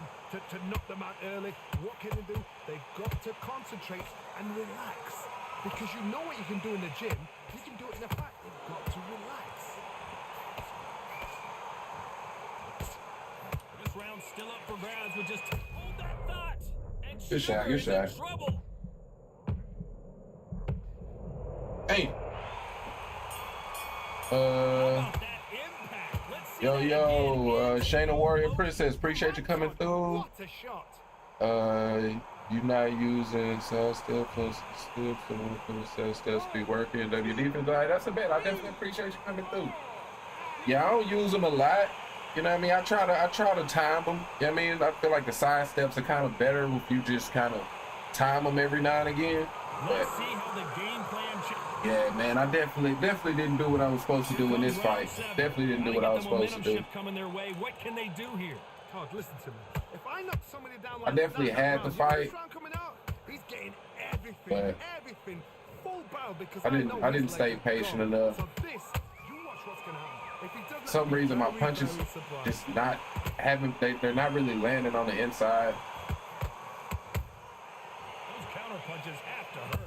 knock them out early? What can they do? They've got to concentrate and relax. Because you know what you can do in the gym. You can do it in the fight. They've got to relax. This round's still up for grabs with just hold that thought. And Good shot, good Sugar is shot. in trouble. Hey. How about that impact? Let's see that again. Shayna Warrior Princess, appreciate you coming through. What a shot. You not using side step plus side steps be working. W defense, that's a bet. I definitely appreciate you coming through. Yeah, I don't use them a lot. You know what I mean? I try to time them. You know what I mean? I feel like the side steps are kind of better if you just kind of time them every now and again. Let's see how the game plan yeah, man, I definitely didn't do what I was supposed to do in this fight. Definitely didn't do what I was supposed to do. Coming their way. What can they do here? God, listen to me. If I knock somebody down like I definitely had to fight. He's getting everything, everything full barrel because I didn't stay patient enough. So this, you watch what's gonna happen. If he does For some reason my punches just not having they're not really landing on the inside. Those counter punches have to hurt.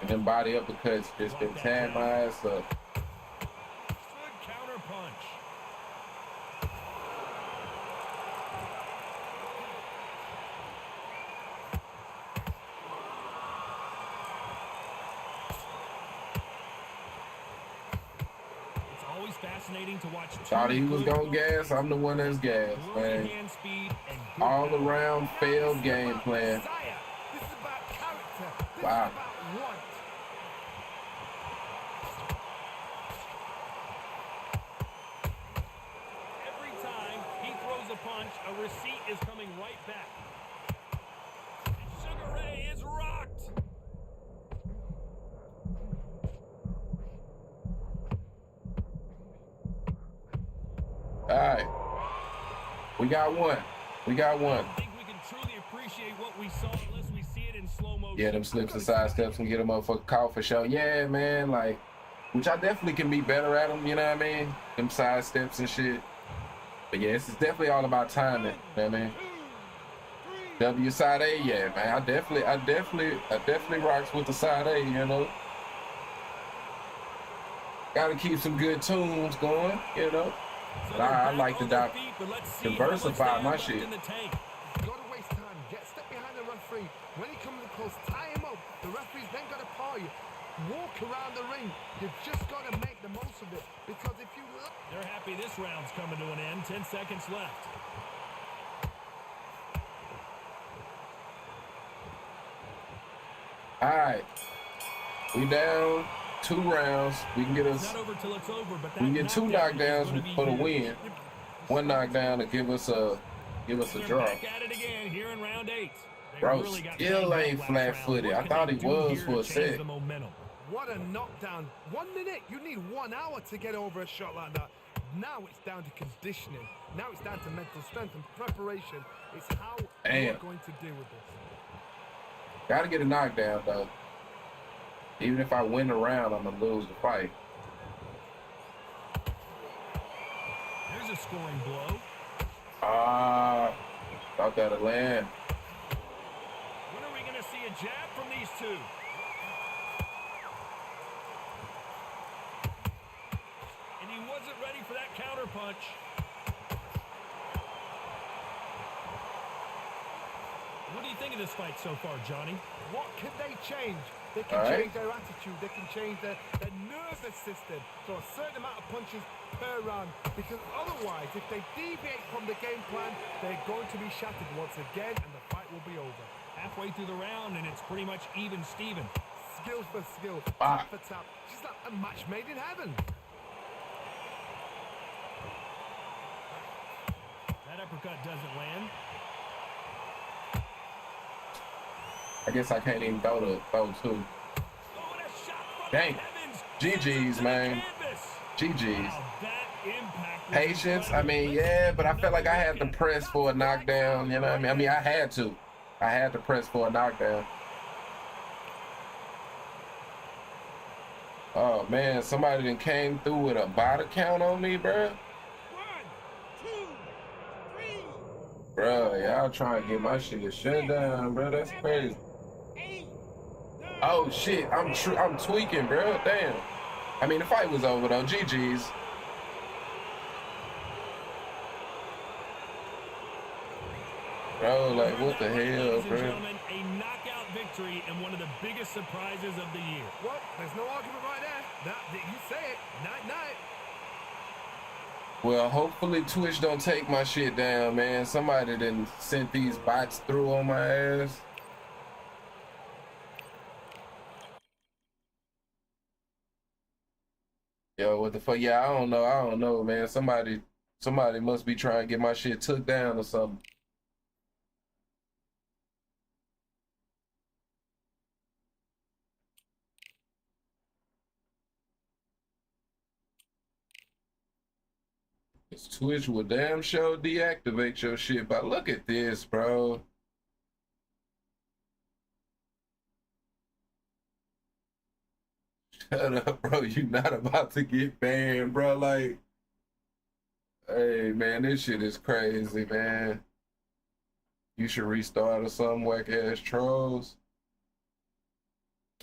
And then body uppercuts just been tearing my ass up. Good counter punch. It's always fascinating to watch. Thought he was gonna gas. I'm the one that's gas, man. All around failed game plan. This is about character. This Wow. is about want. Every time he throws a punch, a receipt is coming right back. And Sugar Ray is rocked. All right. We got one. We got one. I think we can truly appreciate what we saw unless we see it in slow motion. Yeah, them slips and side steps and get a motherfucker caught for sure. Yeah, man, like, which I definitely can be better at them, you know what I mean? Them side steps and shit. But yeah, it's definitely all about timing, you know what I mean? W side A, yeah, man. I definitely rocks with the side A, you know? Gotta keep some good tunes going, you know? But I like to diversify my shit. Gotta waste time. Step behind the referee. When he comes close, tie him up. The referee's then gotta paw you. Walk around the ring. You've just gotta make the most of it. Because if you look, they're happy this round's coming to an end. 10 seconds left. All right. We down 2 rounds. We can get It's us. not over till it's over, but We can that get 2 knockdown is gonna knockdowns be for the huge. win. 1 knockdown to give us a They're draw. back at it again here in round 8. They Bro, really got still banged up ain't last flat-footed. round. I What thought could he they do was here for to a change sec. the momentum? What a knockdown. 1 minute, you need 1 hour to get over a shot like that. Now it's down to conditioning. Now it's down to mental strength and preparation. It's how you're going to deal with this. Gotta get a knockdown, though. Even if I win the round, I'm gonna lose the fight. There's a scoring blow. Thought that'd land. When are we going to see a jab from these two? And he wasn't ready for that counter punch. What do you think of this fight so far, Johnny? What can they change? They can change their attitude. They can change their nervous system. So a certain amount of punches per round. Because otherwise, if they deviate from the game plan, they're going to be shattered once again and the fight will be over. Halfway through the round and it's pretty much even Steven. Skill for skill, tap for tap. She's like a match made in heaven. That uppercut doesn't land. I guess I can't even throw 2. Oh, and a shot from Dang. the heavens. GG's, man. GG's. Wow, that impact was Patience. I incredible. mean, yeah, but I felt like I had to press for a knockdown. You know what I mean? I had to. I had to press for a knockdown. Oh, man. Somebody done came through with a body count on me, bro. 1, 2, 3. Bro, y'all trying to get my shit shut down, bro. That's crazy. 8, 9. Oh, shit. I'm tweaking, bro. Damn. I mean, the fight was over, though. GG's. Bro, like, what the hell, Ladies and bro? gentlemen, a knockout victory and one of the biggest surprises of the year. Well, there's no argument right there. You say it. Night. Well, hopefully Twitch don't take my shit down, man. Somebody done sent these bots through on my ass. Yo, what the fuck? Yeah, I don't know, man. Somebody must be trying to get my shit took down or something. This Twitch will damn sure deactivate your shit, but look at this, bro. Shut up, bro. You not about to get banned, bro. Like, hey, man, this shit is crazy, man. You should restart or some whack-ass trolls.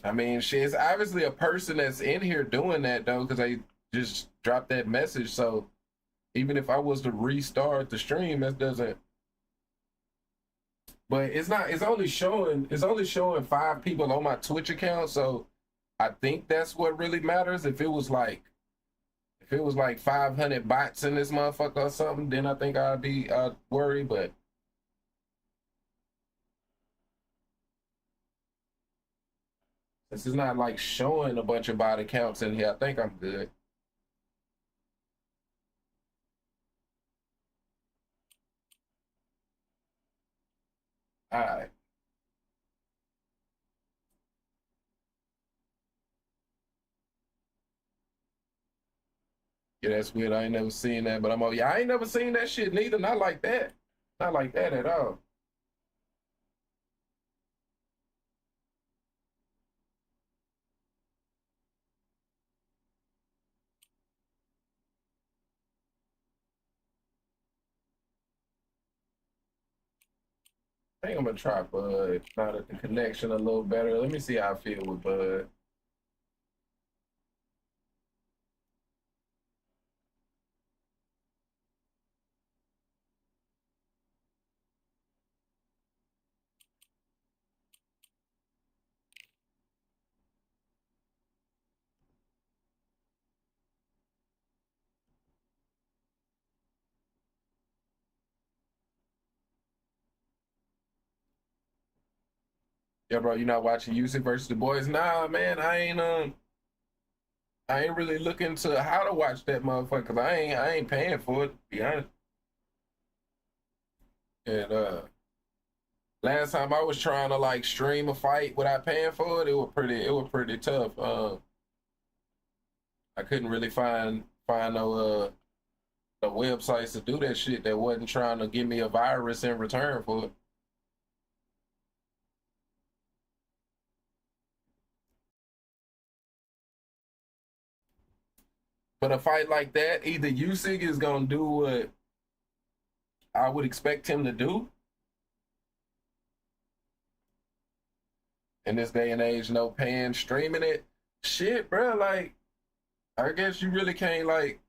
I mean, shit, it's obviously a person that's in here doing that, though, because they just dropped that message. So even if I was to restart the stream, that doesn't. But it's not. It's only showing 5 people on my Twitch account. So I think that's what really matters. If it was like 500 bots in this motherfucker or something, then I think I'd worry. But this is not like showing a bunch of bot accounts in here. I think I'm good. All right. Yeah, that's weird. I ain't never seen that, but I ain't never seen that shit neither. Not like that. Not like that at all. I think I'm gonna try Bud. Now that the connection a little better. Let me see how I feel with Bud. Yeah, bro, you not watching Usyk versus the boys? Nah, man, I ain't I ain't really looking to how to watch that motherfucker, 'cause I ain't paying for it, to be honest. And last time I was trying to like stream a fight without paying for it, it was pretty tough. I couldn't really find no the websites to do that shit that wasn't trying to give me a virus in return for it. But a fight like that, either Usyk is gonna do what I would expect him to do in this day and age, no paying, streaming it. Shit, bro, like, I guess you really can't, like,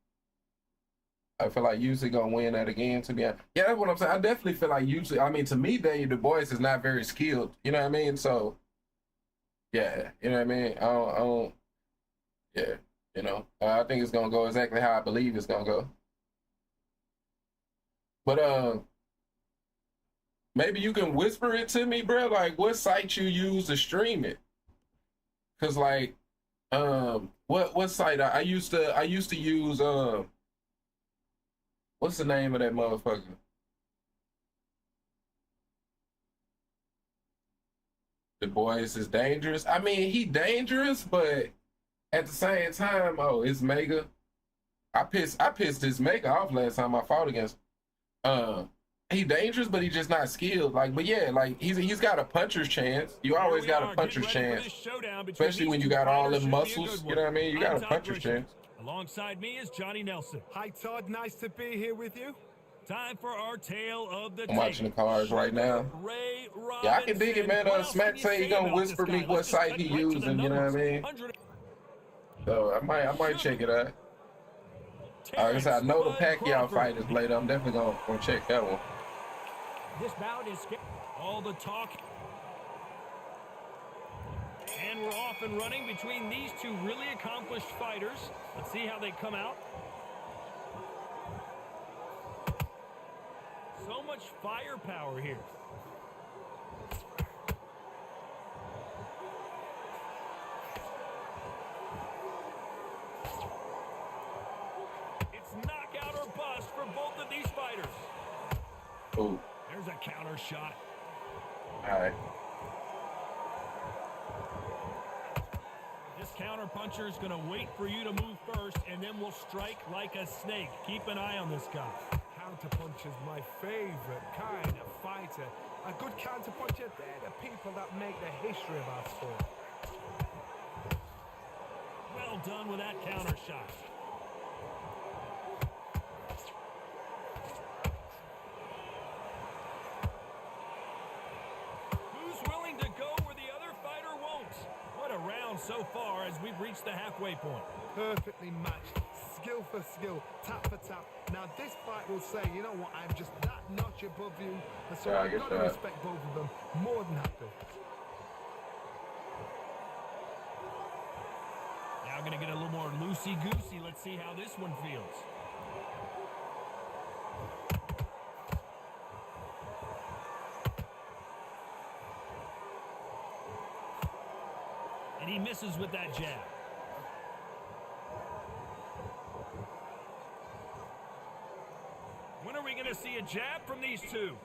I feel like Usyk gonna win that again, to be honest. Yeah, that's what I'm saying. I definitely feel like Usyk, I mean, to me, Daniel Dubois is not very skilled, you know what I mean? So, yeah, you know what I mean? I don't yeah, you know, I think it's gonna go exactly how I believe it's gonna go. But, maybe you can whisper it to me, bro, like, what site you use to stream it? Cause like, what site I used to use what's the name of that motherfucker? The boys is dangerous. I mean, he dangerous, but at the same time, oh, it's Mega. I pissed this Mega off last time I fought against him. He dangerous, but he just not skilled. Like, but yeah, like he's got a puncher's chance. You always got a puncher's chance, especially when you got all them muscles. You know what I mean? You got a puncher's chance. Alongside me is Johnny Nelson. Hi Todd, nice to be here with you. Time for our tale of the I'm watching the cards right now. Yeah, I can dig it, man. Smack say he gonna whisper me what site he using. You know what I mean? So I might check it out. Like I said, I know the Pacquiao fight is later. I'm definitely gonna check that one. This bout is all the talk. And we're off and running between these two really accomplished fighters. Let's see how they come out. So much firepower here. It's knockout or bust for both of these fighters. Ooh. There's a counter shot. All right. This counter puncher is going to wait for you to move first, and then will strike like a snake. Keep an eye on this guy. Counter puncher's my favorite kind of fighter. A good counter puncher, they're the people that make the history of our sport. Well done with that counter shot. So far as we've reached the halfway point. Perfectly matched, skill for skill, tap for tap. Now this fight will say, you know what, I'm just that notch above you, and so I've got to respect both of them. More than happy. Now going to get a little more loosey-goosey. Let's see how this one feels. And he misses with that jab. When are we going to see a jab from these two?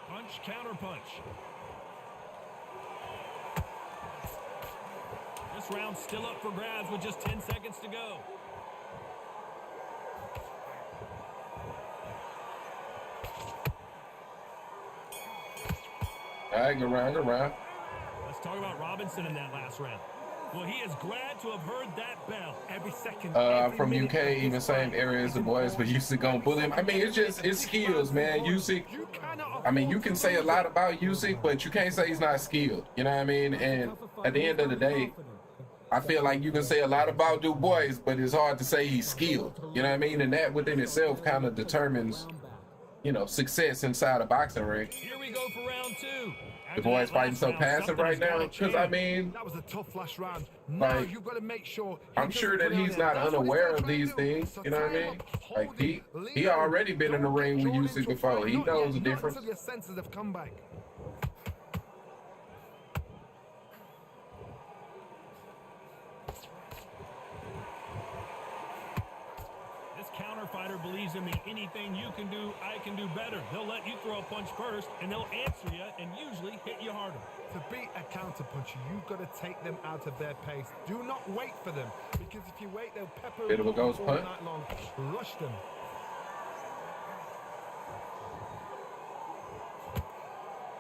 Punch, counter punch. This round's still up for grabs with just 10 seconds to go. All right, good round. Let's talk about Robinson in that last round. Well, he is glad to have heard that bell. Every second. From UK, even same area as the boys, but Usyk gonna bully him. I mean, it's skills, man. Usyk. I mean, you can say a lot about Usyk, but you can't say he's not skilled. You know what I mean? And at the end of the day, I feel like you can say a lot about Dubois, but it's hard to say he's skilled. You know what I mean? And that within itself kind of determines, you know, success inside a boxing ring. Here we go for round two. The boys fighting so passive right now, because I mean, that was a tough last round. Now like, you've got to make sure. I'm sure that he's not unaware of these things. You know what I mean? Like he already been in the ring with Usyk before. He knows the difference. Your senses have come back. believes in the anything you can do, I can do better. They'll let you throw a punch first, and they'll answer you and usually hit you harder. To beat a counterpuncher, you've got to take them out of their pace. Do not wait for them, because if you wait, they'll pepper Bit of a ghost all punch. night long. Rush them.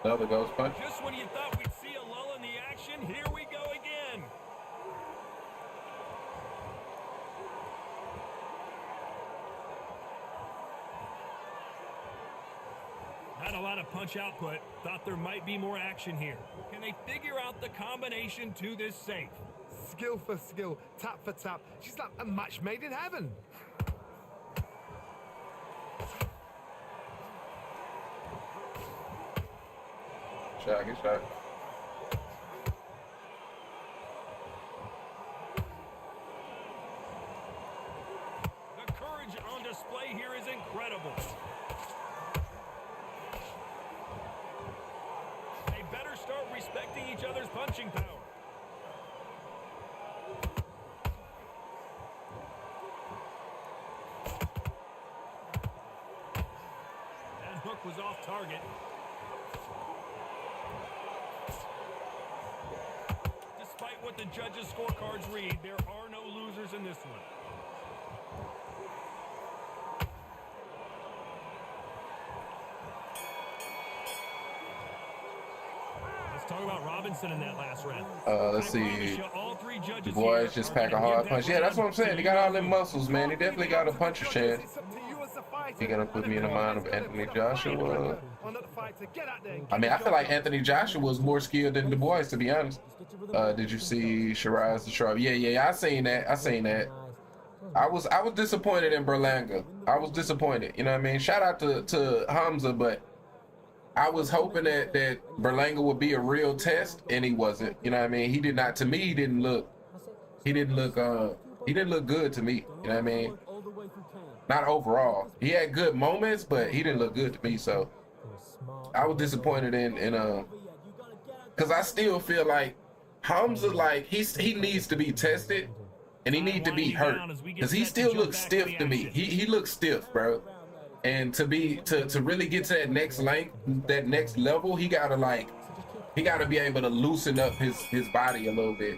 Another ghost punch. Just when you thought we'd see a lull in the action, here we go again. Not a lot of punch output. Thought there might be more action here. Can they figure out the combination to this safe? Skill for skill, tap for tap. She's like a match made in heaven. Shot, good shot. The courage on display here is incredible. They better start respecting each other's punching power. That hook was off target. Despite what the judges' scorecards read, there are no losers in this one. Let's talk about Robinson in that last round. Let's I promise see. you, all three judges The boys here just are pack a gonna hard give punch. that Yeah, that's what I'm round saying. to He got all them you. muscles, man. He definitely got a puncher's chance. It's up to you as a fighter. He gonna put me in the mind of Anthony Joshua. On the fighter, get out there and I mean, I feel like Anthony Joshua was more skilled than Du Bois, to be honest. Just get your rhythm back. Did you see Shiraz the Sharp? Yeah, I seen that. I seen that. I was disappointed in Berlanga. I was disappointed. You know what I mean? Shout out to Hamza, but I was hoping that Berlanga would be a real test, and he wasn't. You know what I mean? He did not. To me, he didn't look good to me. You know what I mean? All the way through camp. Not overall. He had good moments, but he didn't look good to me. So I was disappointed in because I still feel like Hamza, like he needs to be tested and he needs to be hurt because he still looks stiff to me. He looks stiff, bro. And to really get to that next length, that next level, he gotta be able to loosen up his body a little bit.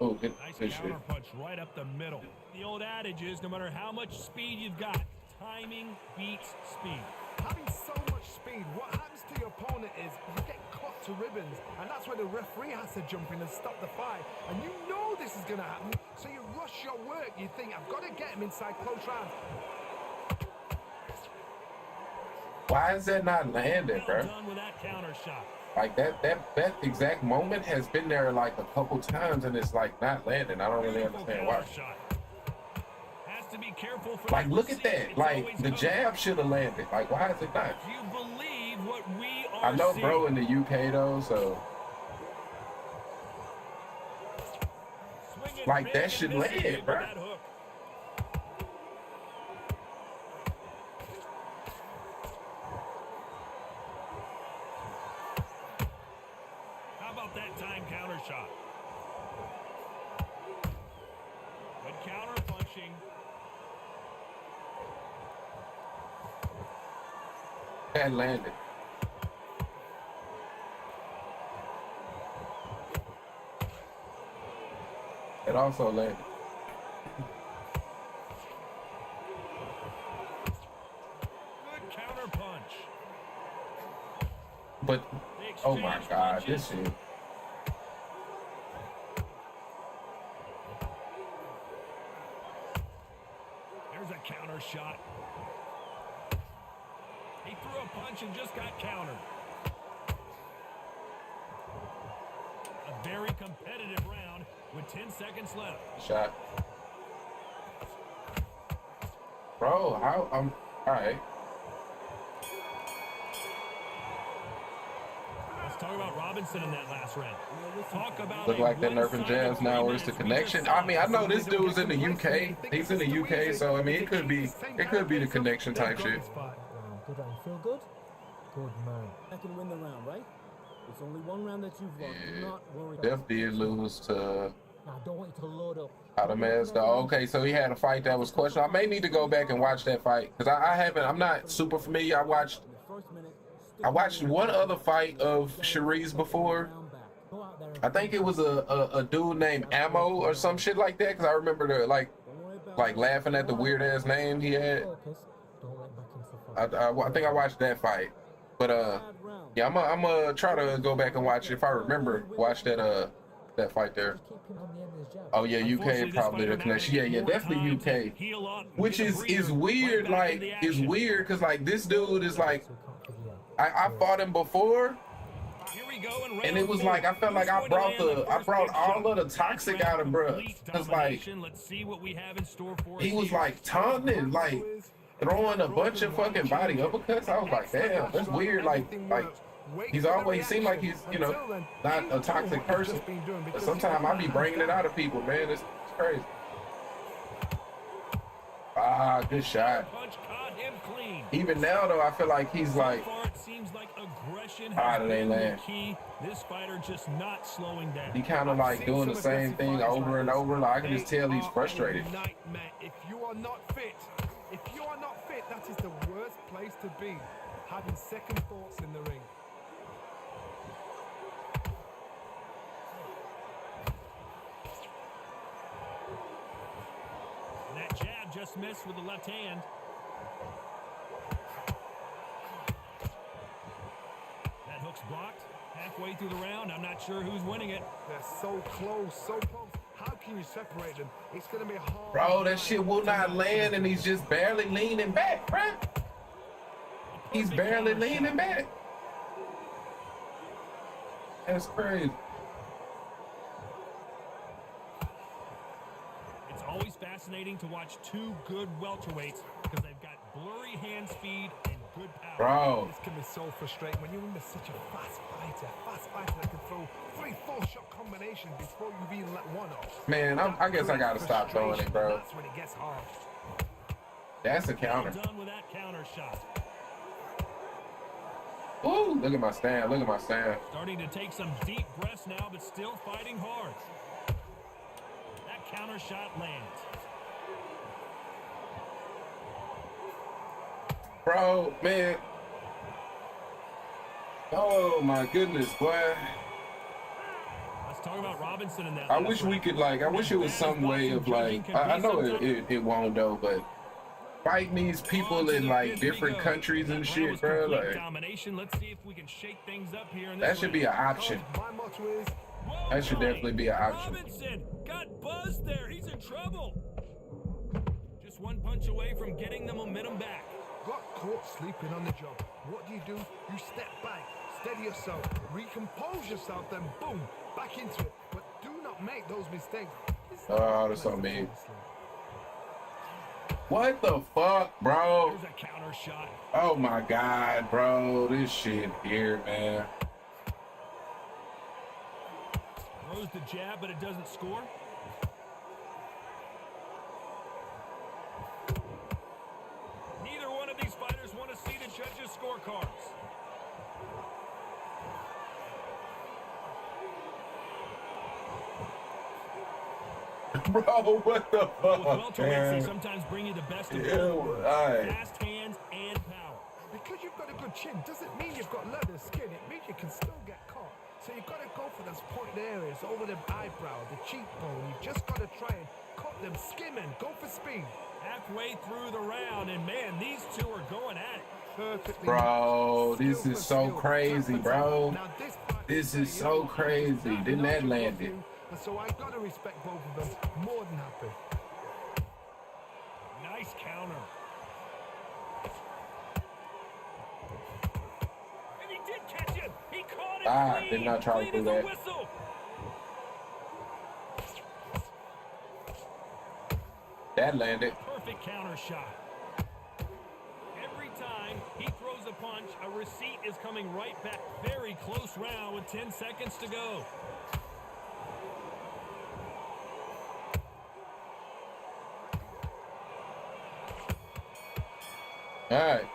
Oh, good Nice shit. counter punch right up the middle. The old adage is no matter how much speed you've got, timing beats speed. Having so much speed, what happens to your opponent is you get cut to ribbons, and that's where the referee has to jump in and stop the fight. And you know this is going to happen, so you rush your work. You think, I've got to get him inside close round. Why is that not landing, bro? Well done with that counter shot. Like that exact moment has been there like a couple times and it's like not landing. I don't really understand why. Has to be careful for Like, the look at receipt. that. It's Like always the open. jab should have landed. Like, why is it not? Do you believe what we are I know seeing? bro in the UK though, so Swinging like, big that and should missing land, with bro. that hook. How about that time counter shot? Good counter punching. that landed. It also landed. Good counter punch. But They oh my exchange god, punches. this shit. There's a counter shot. He threw a punch and just got countered. A very competitive round with 10 seconds left. Shot. Bro, how alright. Let's talk about Robinson in that last round. Talk about Look a like they're nerfing one-sided jabs now. 3 Where's the minutes. connection? I mean, I know this dude's in the UK. He's in the UK, so I mean, it could be the connection type shit. Good round. Feel good? Good man. I can win the round, right? It's only one round that you've won. Do Yeah. not worry. Def did lose to Now, I don't want you to load up. Out of Mazda. Okay, so he had a fight that was questionable. I may need to go back and watch that fight because I haven't. I'm not super familiar. I watched one other fight of Sharice before. I think it was a dude named Ammo or some shit like that because I remember the like laughing at the weird ass name he had. I think I watched that fight, but yeah, I'm gonna try to go back and watch, if I remember, watch that fight there. Oh yeah, UK probably the connection. Yeah, definitely UK. Which is weird. Like, it's weird because like this dude is like, I fought him before, and it was like I felt like I brought all of the toxic out of bruh. Cause like he was like taunting, like throwing a bunch of fucking body uppercuts. I was like, damn, that's weird. Like he's always seemed like he's, you know, not a toxic person. But sometimes I be bringing it out of people, man. It's crazy. Ah, good shot. Even now, though, I feel like he's like, it ain't land. This fighter just not slowing down. He kind of like doing the same thing over and over. Like I can just tell he's frustrated. If you are not fit, that is the worst place to be. Having second thoughts in the ring. That jab just missed with the left hand. That hook's blocked. Halfway through the round, I'm not sure who's winning it. They're so close, so close. How can you separate them? It's going to be hard. Bro, that shit will not land, and he's just barely leaning back, bro. He's barely leaning back. That's crazy. It's always fascinating to watch two good welterweights because they've got blurry hand speed and good power. Bro. This can be so frustrating when you're under such a fast fighter that can throw 3-4 shot combinations before you've even let one off. Man, I guess I gotta stop throwing it, bro. That's when it gets hard. That's a counter. Well done with that counter shot. Ooh, look at my stand. Look at my stand. Starting to take some deep breaths now, but still fighting hard. That counter shot lands. Bro, man. Oh my goodness, boy. Let's talk about Robinson in that. I wish we could, like, I wish it was some way of like, I know it won't though, but fighting these people in like different countries and shit, bro. Like, let's see if we can shake things up here. That should be an option. That should definitely be an option. Robinson got buzzed there. He's in trouble. Just one punch away from getting the momentum back. Got caught sleeping on the job. What do? You step back, steady yourself, recompose yourself, then boom, back into it. But do not make those mistakes. Oh, that's so mean. What the fuck, bro? There's a counter shot. Oh my God, bro. This shit here, man. Throws the jab, but it doesn't score. Neither one of these fighters want to see the judges' scorecards. Bro, what the fuck, They sometimes bring you the best of both. Fast hands and power. Because you've got a good chin doesn't mean you've got leather skin. It means you can still get caught. So you've got to go for those pointed areas over the eyebrow, the cheekbone. You've just got to try and cut them, skimming, go for speed. Halfway through the round, and man, these two are going at it. Perfectly. Bro, this is so crazy, bro. This is so crazy. Didn't that land it? And so I gotta respect both of them. More than happy. Nice counter. And he did catch it. He caught it. Did not try to do that. Whistle. That landed. Perfect counter shot. Every time he throws a punch, a receipt is coming right back. Very close round with 10 seconds to go. All right.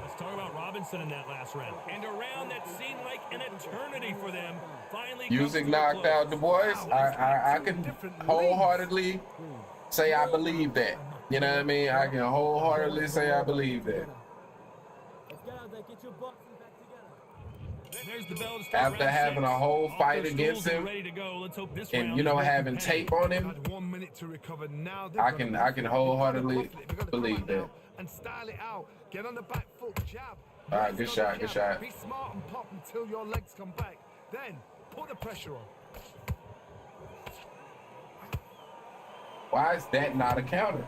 Let's talk about Robinson in that last round. And a round that seemed like an eternity for them finally Music knocked out the boys. I can wholeheartedly say I believe that. You know what I mean? I can wholeheartedly say I believe that. Let's get out there, get your boxing back together. There's the bell to start After round having 6. a whole Off fight their against stools and him, ready to go. Let's hope this and round you know is more having competitive. tape on him, Had 1 minute to recover. Now I can wholeheartedly believe that. And style it out. Get on the back foot, jab. All right, Rest good on shot, the good jab. shot. Be smart and pop until your legs come back. Then put the pressure on. Why is that not a counter?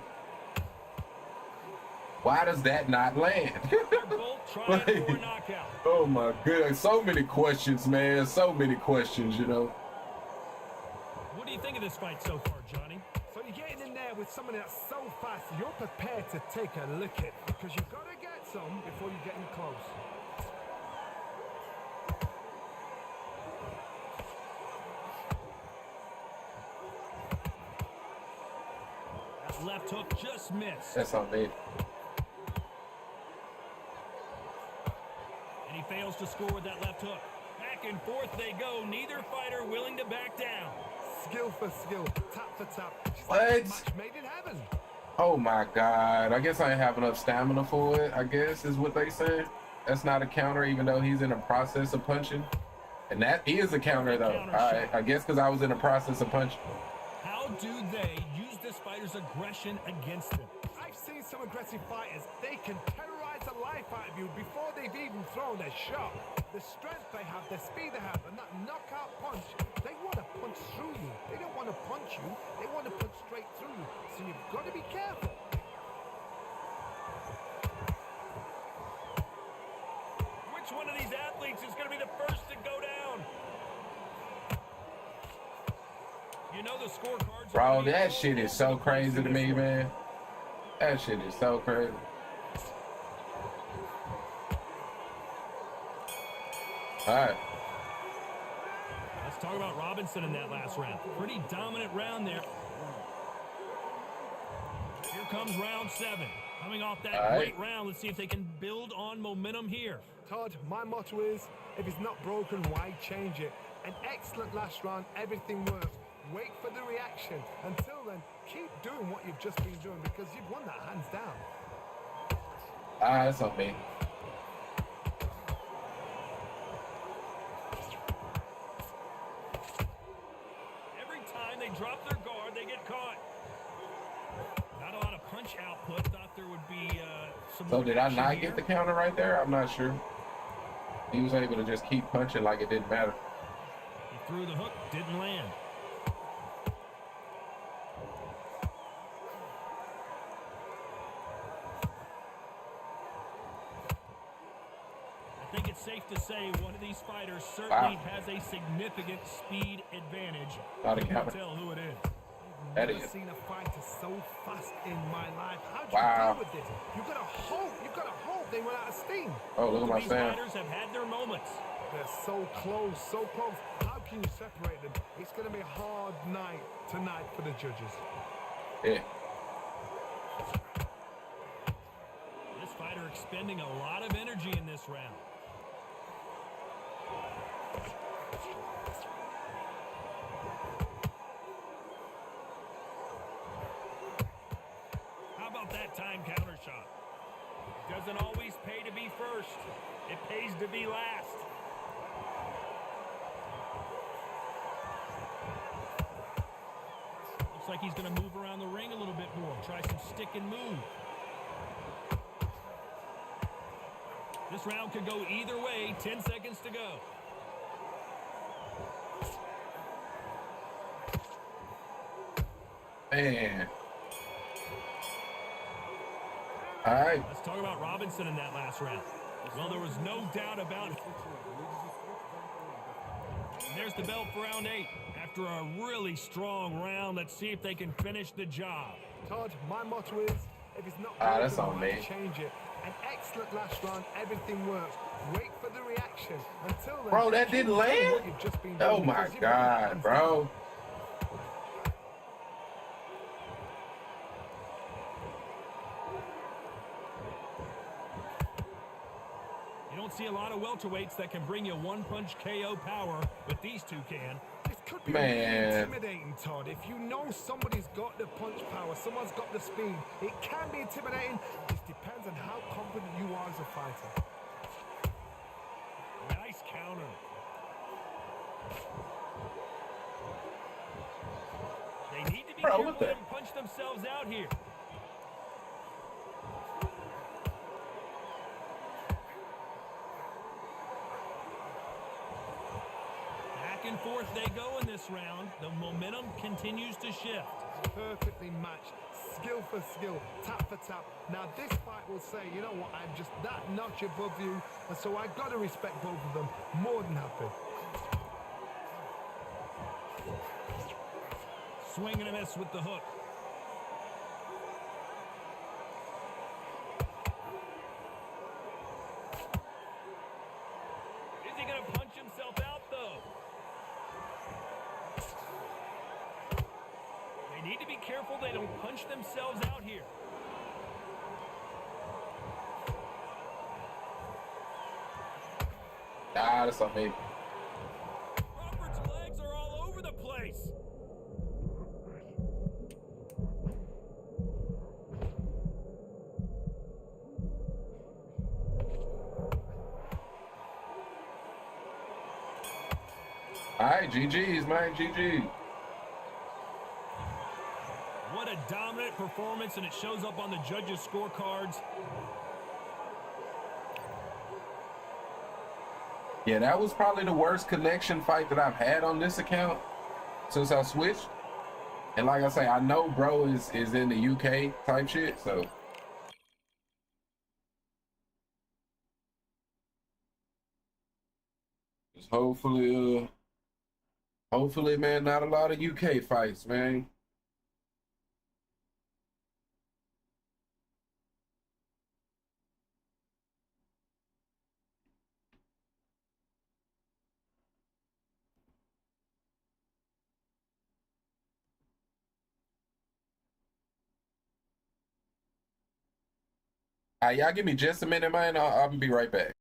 Why does that not land? They're both trying for a knockout. Oh my goodness, so many questions, man. So many questions, you know. What do you think of this fight so far, Johnny? So you're getting in there with someone that's so fast, you're prepared to take a lick it because you've got to get some before you get in close. That left hook just missed. That's on me. And he fails to score with that left hook. Back and forth they go. Neither fighter willing to back down. Skill for skill, tap for tap. She's What? like a match made in heaven. Oh my God. I guess I ain't have enough stamina for it, I guess is what they say. That's not a counter, even though he's in the process of punching. And that is a counter, though. All right, I guess because I was in the process of punching. How do they use this fighter's aggression against them? I've seen some aggressive fighters. They can terrorize the life out of you before they've even thrown their shot. The strength they have, the speed they have, and that knockout punch, they want to punch through you. They don't want to punch you. They want to punch straight through you. So you've got to be careful. Which one of these athletes is going to be the first to go down? You know the scorecards. Bro, that shit is so crazy to me, man. That shit is so crazy. All right. Let's talk about Robinson in that last round. Pretty dominant round there. Here comes round 7. Coming off that great round, let's see if they can build on momentum here. Todd, my motto is, if it's not broken, why change it? An excellent last round, everything works. Wait for the reaction. Until then, keep doing what you've just been doing because you've won that hands down. That's on me. Every time they drop their guard, they get caught. Not a lot of punch output. Thought there would be some. So did I not here. get the counter right there? I'm not sure. He was able to just keep punching like it didn't matter. He threw the hook, didn't land. I think it's safe to say one of these fighters certainly has a significant speed advantage. Not a You can counter. tell who it is. That I've is. seen a fighter so fast in my life. How do you Wow. deal with this? You've got to hope they run out of steam. Oh, look at my These Sam. fighters have had their moments. They're so close, so close. How can you separate them? It's going to be a hard night tonight for the judges. Yeah. This fighter expending a lot of energy in this round. How about that time counter shot? It doesn't always pay to be first. It pays to be last. Looks like he's going to move around the ring a little bit more. Try some stick and move. This round could go either way. 10 seconds to go. Man. All right. Let's talk about Robinson in that last round. Well, there was no doubt about it. And there's the belt for round 8. After a really strong round, let's see if they can finish the job. Todd, my motto is, if it's not that's broken, on why me. change it. An excellent last round, everything works. Wait for the reaction. Until then, Bro, that didn't keep doing land? what you've just been Oh doing my because you've won that God, hands bro. down. don't see a lot of welterweights that can bring you one-punch KO power, but these two can. This could be Man. really intimidating, Todd. If you know somebody's got the punch power, someone's got the speed, it can be intimidating. It depends on how confident you are as a fighter. Nice counter. They need to be Bro, careful what they the- don't punch themselves out here. Back and forth they go in this round. The momentum continues to shift. Perfectly matched, skill for skill, tap for tap. Now this fight will say, you know what, I'm just that notch above you, and so I got to respect both of them. More than happy. Swing and a miss with the hook. Is he going to punch himself out, though? They need to be careful they don't punch themselves out here. Ah, that's on me. Crawford's legs are all over the place. All right, GG's, man, GG. What a dominant performance, and it shows up on the judges' scorecards. Yeah, that was probably the worst connection fight that I've had on this account since I switched. And like I say, I know bro is in the UK type shit, so. Just hopefully, man, not a lot of UK fights, man. All right, y'all give me just a minute, man. I'll be right back.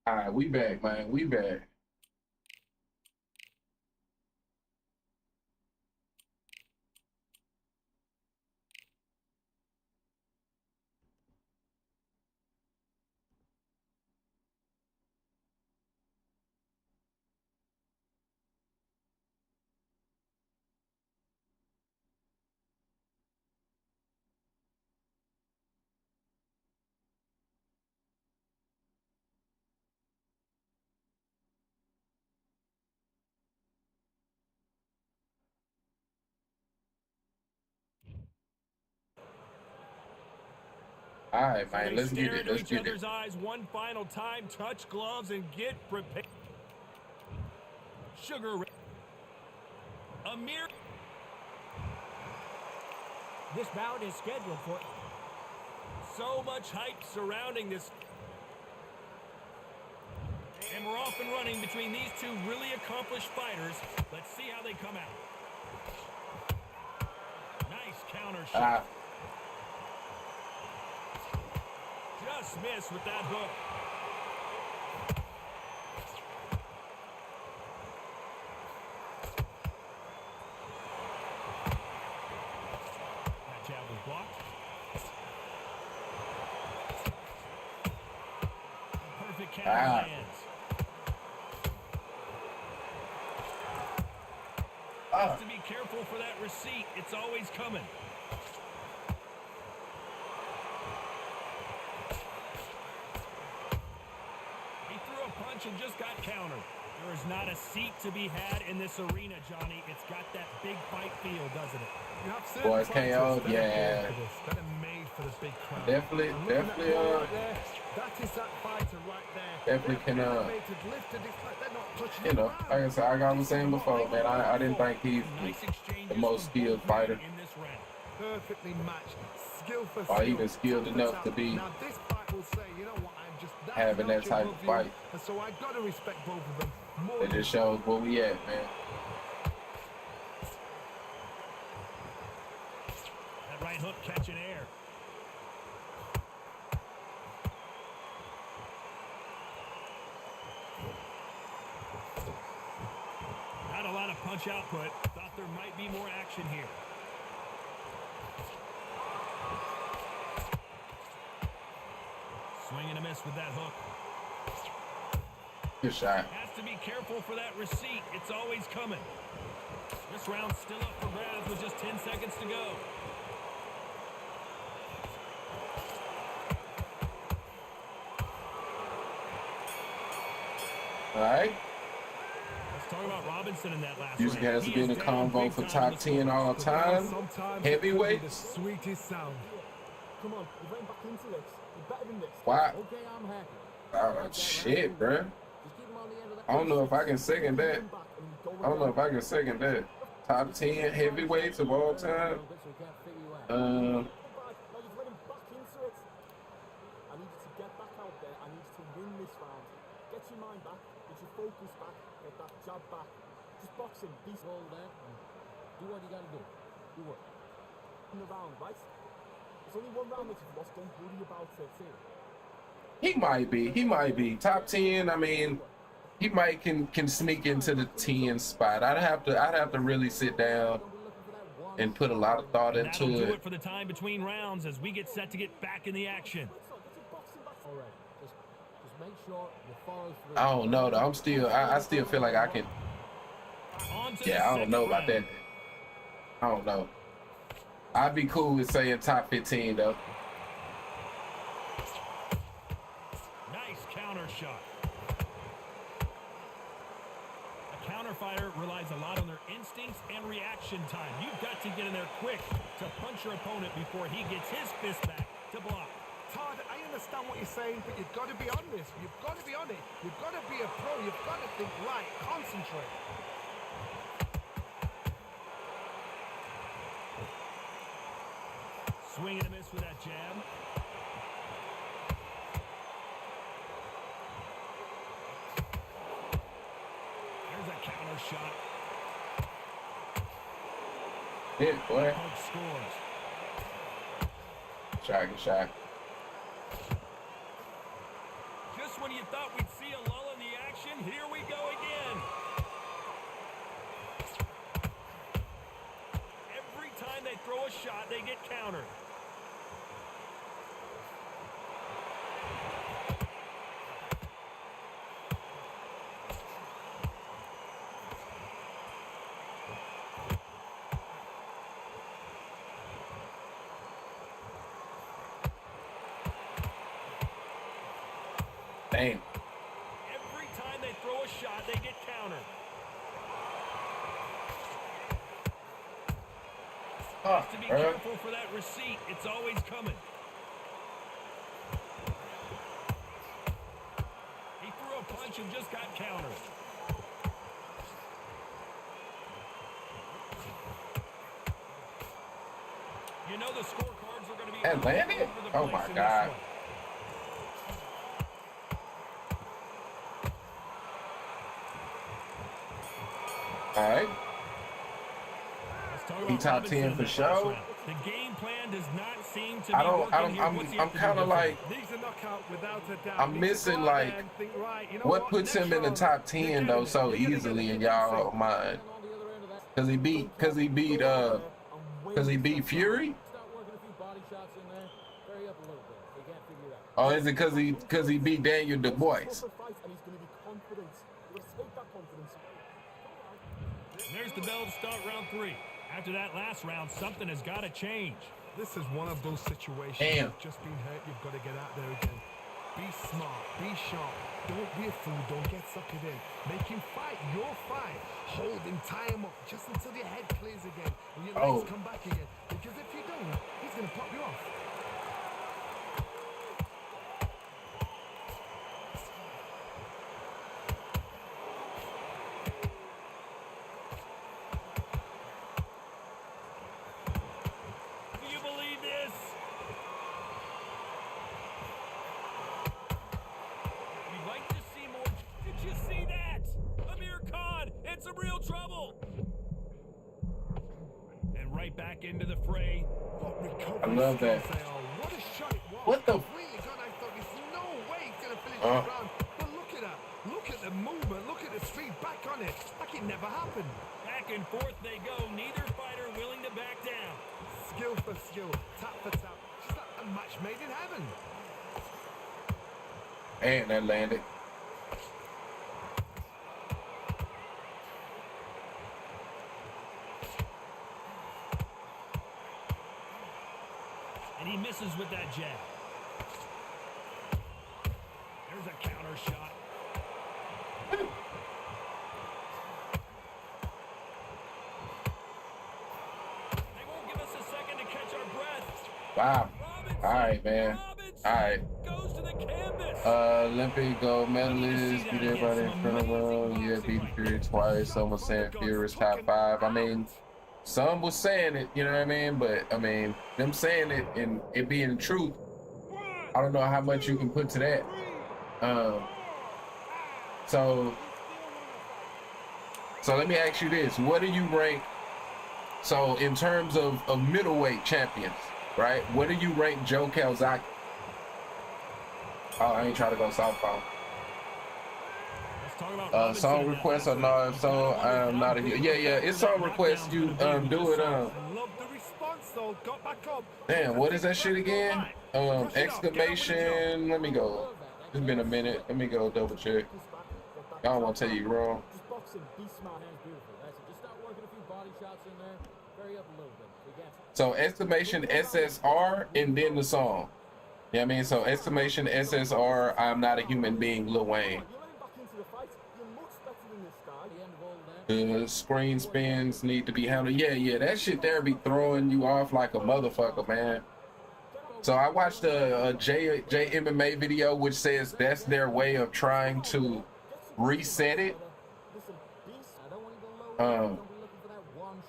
All right, we back, man. We back. All right, So man. they Let's get stare it. into Let's each get it. other's eyes one final time, touch gloves, and get prepared. Sugar Ray. Amir. This bout is scheduled for. So much hype surrounding this. And we're off and running between these two really accomplished fighters. Let's see how they come out. Nice counter shot. Just missed with that hook. That jab was blocked. Perfect counter lands. Has to be careful for that receipt. It's always coming. He threw a punch and just got countered. There is not a seat to be had in this arena, Johnny. It's got that big fight feel, doesn't it? You have certain Boys KO, fighters yeah. that are made for the big crowd. Definitely, And looking at definitely, Thru right there, that is that fighter right there. definitely can, They're made to lift and deflect. They're not touching you the know, ground. like I said, like I was saying before, man, I didn't think he's Nice exchanges the most from skilled both men fighter, in this round. Perfectly matched, skill for or skill, even skilled talent for enough to talent. be Now this fight will say, you know what, I'm just that having that notch type above of you, fight. and so I got to respect both of them more. It just shows where we at, man. That right hook catching air. Not a lot of punch output. Thought there might be more action here. Swing and a miss with that hook. Good shot. Has to be careful for that receipt. It's always coming. This round's still up for grabs with just 10 seconds to go. All right. Let's talk about Robinson in that last Music round. has to be in the He is combo down for big time top in the 10 all time. Sometimes the Heavyweights. sweetest sound. Come on, you're getting back into this. You're better than this. Wow. Okay, I'm happy. Oh, shit, bruh. Just keep him on the end of the I don't know if I can second that. I don't know if I can second that. Top 10 heavyweights of all time. Now you've let him back into it. I need you to get back out there. I need you to win this round. Get your mind back. Get your focus back. Get that jab back. Just box him. Be slow there. Do what you gotta do. Do what? In the round, right? It's only one round that you've lost. Don't worry about it. He might be. He might be. Top 10, I mean, he might can sneak into the 10 spot. I'd have to really sit down and put a lot of thought And that'll into do it. it for the time between rounds as we get set to get back in the action. All right. Just make sure you follow through. I don't know though. I still feel like I can. On to the Yeah, I don't know second about that. round. I don't know. I'd be cool with saying top 15 though. Nice counter shot. A counter fighter relies a lot on their instincts and reaction time. You've got to get in there quick to punch your opponent before he gets his fist back to block. Todd, I understand what you're saying, but you've got to be on this. You've got to be on it. You've got to be a pro. You've got to think right. Concentrate. Swing and a miss with that jab. There's a counter shot. Hit, boy. Hook scores. Shot, good shot. Just when you thought we'd see a shot, they get countered. Damn. Every time they throw a shot, they get countered. Has to be careful for that receipt. It's always coming. He threw a punch and just got countered. You know the scorecards are going to be all Atlantic? over the place Oh my in God. this one. All right. Let's talk He about top Robinson 10 in for that sure. last round. The game plan does not seem to be I don't. working here. What's he have I'm to do kind of differently? like. Needs a knockout without a doubt. I'm missing like what puts him in the top 10 though so easily in y'all mind. Cause he beat Fury. Or is it cause he beat Daniel Du Bois? There's the bell to start round 3. After that last round, something has got to change. This is one of those situations. Damn. You've just been hurt. You've got to get out there again. Be smart. Be sharp. Don't be a fool. Don't get suckered in. Make him fight your fight. Hold him. Tie him up just until your head clears again and your legs come back again. Because if you don't, he's going to pop you off. Do you believe this? We'd like to see more. Did you see that? Amir Khan in some real trouble. And right back into the fray. What recovery I love that. skills they are. What a shot it was. What the? Completely gone. I thought there's no way he's going to finish the round. But look at that. Look at the movement. Look at the speed. Back on it. Like it never happened. Back and forth they go. Neither fighter willing to back down. Skill for skill. Tap for tap. Just like a match made in heaven. And that landed. And he misses with that jab. There's a counter shot. They won't give us a second to catch our breath. Wow. Robinson, All right, man. Robinson All right. goes to the canvas. Olympic gold medalist, beat everybody in front of him. Yeah, beat Fury twice. Some was saying Fury's top 5. I mean, some was saying it, you know what I mean? But I mean, them saying it and it being the truth, I don't know how much you can put to that. So let me ask you this: what do you rank? So in terms of middleweight champions, right? What do you rank Joe Calzaghe? Oh, I ain't trying to go southpaw. Let's talk about Robinson Song in that request or last no? round. If so, I'm not a. Yeah. It's song request. You do it. Love the response though. Got back up. Damn, what is that shit again? Exclamation. Let me go. It's been a minute. Let me go double check. I don't want to tell you wrong. Just boxing, be smart, hands beautiful. That's it. Just start working a few body shots in there. Vary up a little bit. We get it. So exclamation SSR and then the song. Yeah, I mean, so exclamation SSR. I'm not a human being. Lil Wayne. You're letting back into the fight. You're much better than this guy. The end of all that. The screen spins need to be handled. Yeah, that shit there be throwing you off like a motherfucker, man. So I watched a J MMA video which says that's their way of trying to reset it.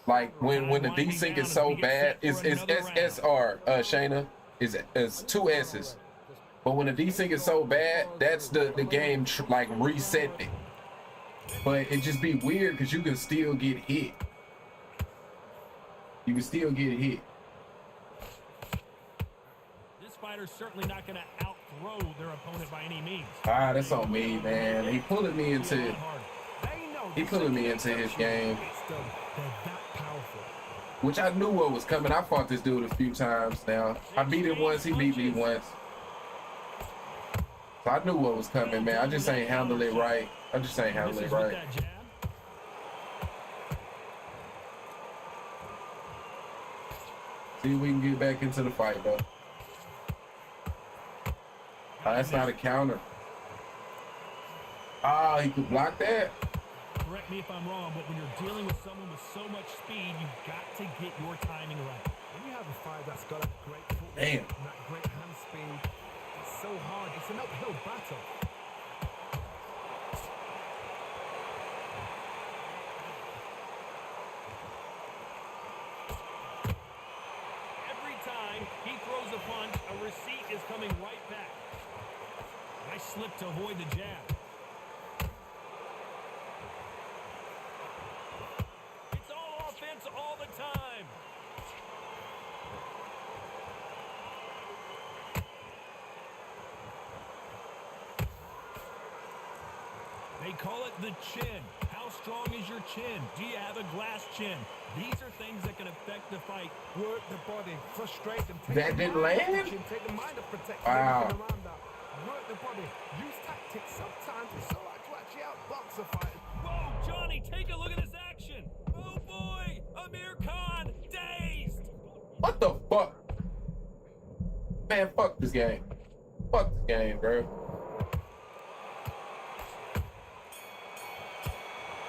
Like when the desync is so bad, it's SSR, Shayna, is 2 S's. But when the desync is so bad, that's the game like resetting it. But it just be weird because you can still get hit. You can still get hit. This fighter's certainly not going to outthrow their opponent by any means. Ah, that's on me, man. He pulling me into his game. which I knew what was coming. I fought this dude a few times now. I beat him once, he beat me once. So I knew what was coming, man. I just ain't handle it right. I just ain't handle it right. See if we can get back into the fight, though. Oh, that's not a counter. Ah, he could block that. Correct me if I'm wrong, but when you're dealing with someone with so much speed, you've got to get your timing right. When you have a fight that's got a great footwork, damn, and that great hand speed, it's so hard. It's an uphill battle. Every time he throws a punch, a receipt is coming right back. Nice slip to avoid the jab. It's all offense all the time. They call it the chin. How strong is your chin? Do you have a glass chin? These are things that can affect the fight. Work the body, frustrate them. That didn't land? Take the mind of protection. Wow. Work the body. Use tactics. Sometimes it's so hard to actually outbox a fighter. Whoa, Johnny, take a look at this action. Oh boy, Amir Khan dazed. What the fuck? Man, fuck this game. Fuck this game, bro.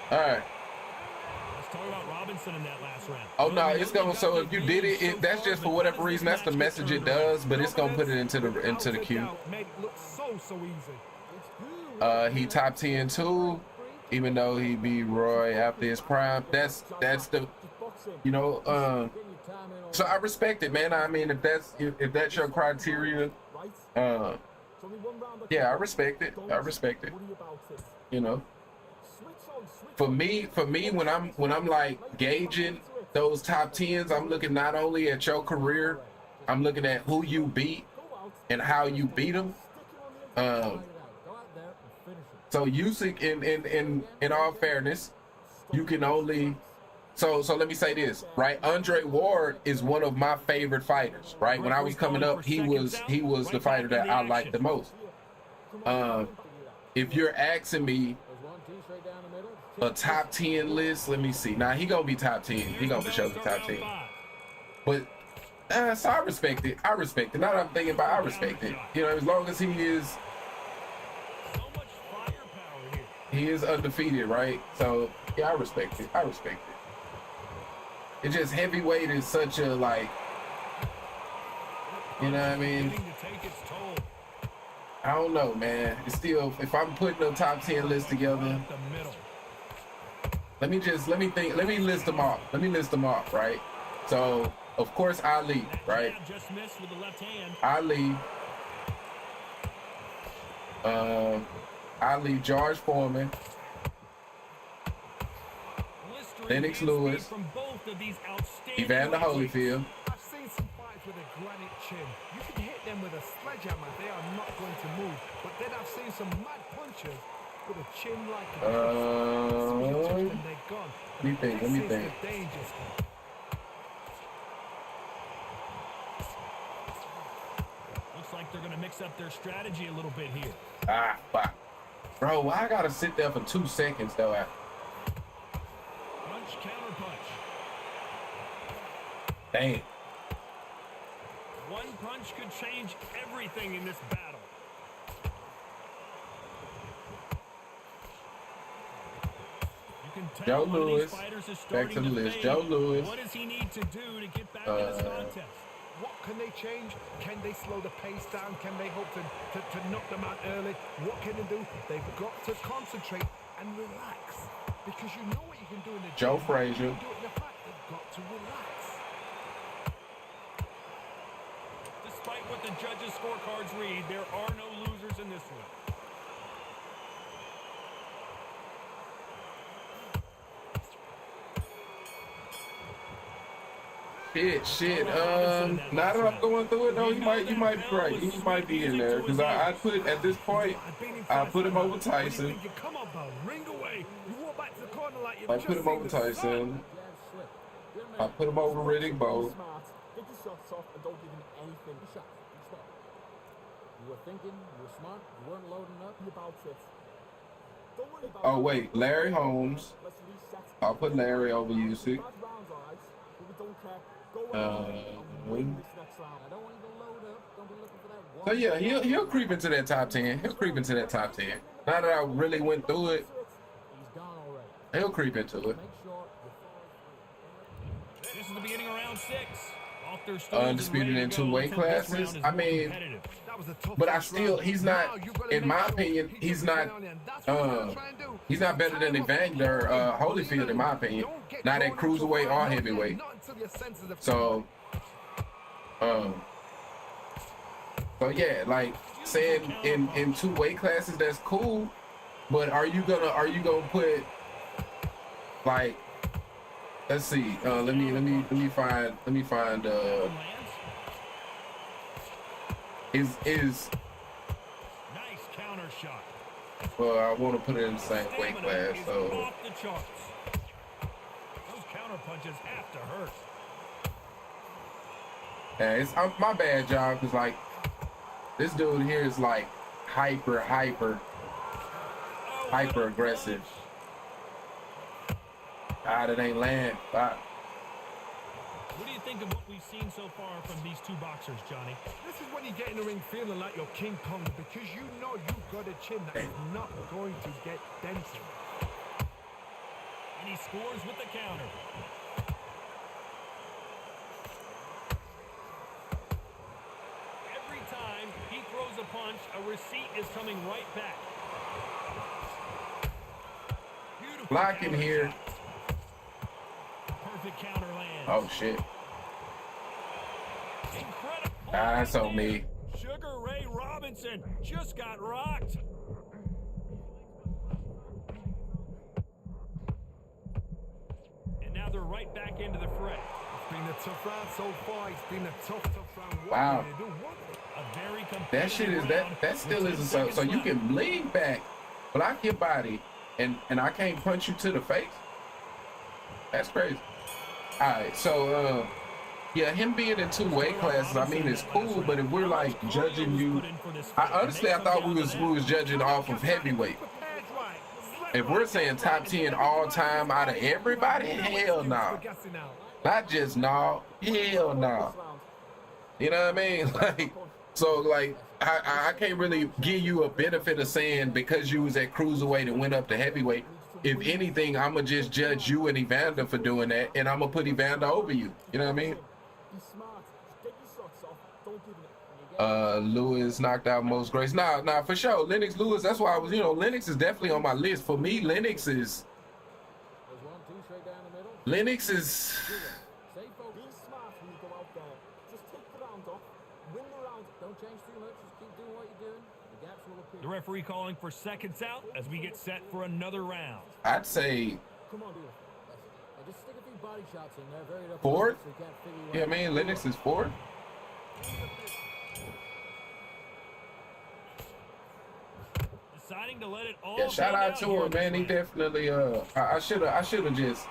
All right. Let's talk about Robinson in that last round. Oh no, it's gonna. So if you did it, that's just for whatever reason. That's the message it does, but it's gonna put it into the queue. Made it look so easy. He top 10 too, even though he beat Roy after his prime. That's the, you know. So I respect it, man. I mean, if that's your criteria, yeah, I respect it. I respect it. You know. For me, when I'm like gauging those top 10s, I'm looking not only at your career, I'm looking at who you beat and how you beat them. So Usyk, in all fairness, you can only. So let me say this, right? Andre Ward is one of my favorite fighters, right? When I was coming up, he was the fighter that I liked the most. If you're asking me a top 10 list, let me see. Now he gonna be top 10. He gonna for sure be top 10. But so I respect it. I respect it. Now that I'm thinking about it, I respect it. You know, as long as he is undefeated, right? So yeah, I respect it. I respect it. It's just heavyweight is such a like, you know what I mean? I don't know, man. It's still, if I'm putting a top 10 list together, let me list them off. Let me list them off, right? So, of course, Ali, right? Ali, George Foreman, Lennox Lewis, Evander Holyfield. I've seen some fights with a granite chin. You can hit them with a sledgehammer, they are not going to move. But then I've seen some mad punchers with a chin like a and they're gone. Let me think. Looks like they're going to mix up their strategy a little bit here. Ah, fuck. Bro, why I gotta sit there for 2 seconds, though? Punch, counter punch. Damn. One punch could change everything in this battle. You can tell Joe Lewis. Back to the list. Joe Lewis. What does he need to do to get back in this contest? What can they change? Can they slow the pace down? Can they hope to knock them out early? What can they do? They've got to concentrate and relax. Because you know what you can do in the Joe gym. Frazier. You can do it in the fight. They've got to relax. Despite what the judges' scorecards read, there are no losers in this one. Shit. Now that I'm going through it, though, you might be right. He might be in there because I put at this point, I put him over Tyson. I put him over Tyson. I put him over Riddick Be Bowe. smart. Get your shots off and don't give him anything. Be sharp. Be smart. You were thinking, you were smart, you weren't loading up. Be about it. Don't worry about Oh wait, Larry Holmes. Let's reset. I'll put Larry over Usyk. Bad rounds, alright. But we don't care. Go out and win this next round. I don't want you to load up. Don't be looking for that one. So yeah, he'll creep into that top 10. He'll creep into that top 10. Now that I really went through it, He's gone already. he'll creep into it. Make sure you follow through. This is the beginning of round 6. Off their stools and Undisputed ready in to two go weight until this classes. round is I more mean, competitive. That was a tough but I first still, round. he's Now not, you gotta in make my sure opinion, he he's gets not, the penalty, and that's what we're trying to do. he's not better than Evander Holyfield, in my opinion. Not at cruiserweight or heavyweight. Not until your senses have So, so yeah, like saying in two weight classes, that's cool. But are you gonna put like, let's see, let me find is Nice counter shot. well, I want to put it in the same weight Stamina class. is So off the charts. Those counter punches have to hurt. yeah, it's my bad, y'all, because like this dude here is like hyper aggressive. It ain't land. What do you think of what we've seen so far from these two boxers, Johnny? This is when you get in the ring feeling like you're King Kong, because you know you've got a chin that is not going to get dented. And he scores with the counter. Every time he throws a punch, a receipt is coming right back. Beautiful Blocking counter here. shot. Perfect counter lands. Oh shit. Incredible. That's on me. Sugar Ray Robinson just got rocked. And now they're right back into the fray. It's been a tough round so far. It's been a tough round. What Wow. do they do? What? A very competitive That shit is round that still with isn't 10 so. seconds So you left. can lean back, block your body, and I can't punch you to the face. That's crazy. All right, so yeah, him being in two weight classes, I mean, it's cool. But if we're like judging you, I thought we was judging off of heavyweight. If we're saying top 10 all time out of everybody, hell no. Not just no, hell no. You know what I mean? Like, so like I can't really give you a benefit of saying because you was at cruiserweight and went up to heavyweight. If anything, I'ma just judge you and Evander for doing that, and I'ma put Evander over you. You know what I mean? Be smart. Get your shots off. Don't give it. Lewis knocked out most greats. Nah, for sure. Lennox Lewis, that's why I was, Lennox is definitely on my list. For me, Lennox is There's 1, 2 straight down the middle. Lennox is Stay focused. Be smart when you go out there. Just take the round off. Win the round. Don't change too much. Just keep doing what you're doing. The gaps will appear. The referee calling for seconds out as we get set for another round. I'd say Come on, dude. And just stick a few body shots in there. Very up fourth. so you can't figure you Yeah, out. man, Lennox is fourth. Deciding to let it all Yeah, shout go out down to here him, in man. He this round. definitely I should have just,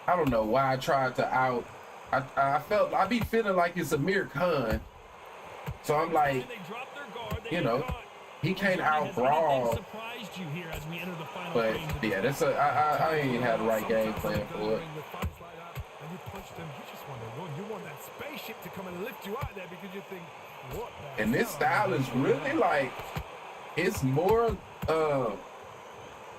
I don't know why I tried to out. I felt I be feeling like it's Amir Khan. So I'm like, They drop their guard, they you get know, caught. he can't Johnny, out has anything brawl. surprised you here as we enter the final But frames of yeah, this that's I ain't had the right game plan for it. With fights like that, and you punch them, you just want to run. You want that spaceship to come and lift you out there because you think, what the And this hell? style is really like, it's more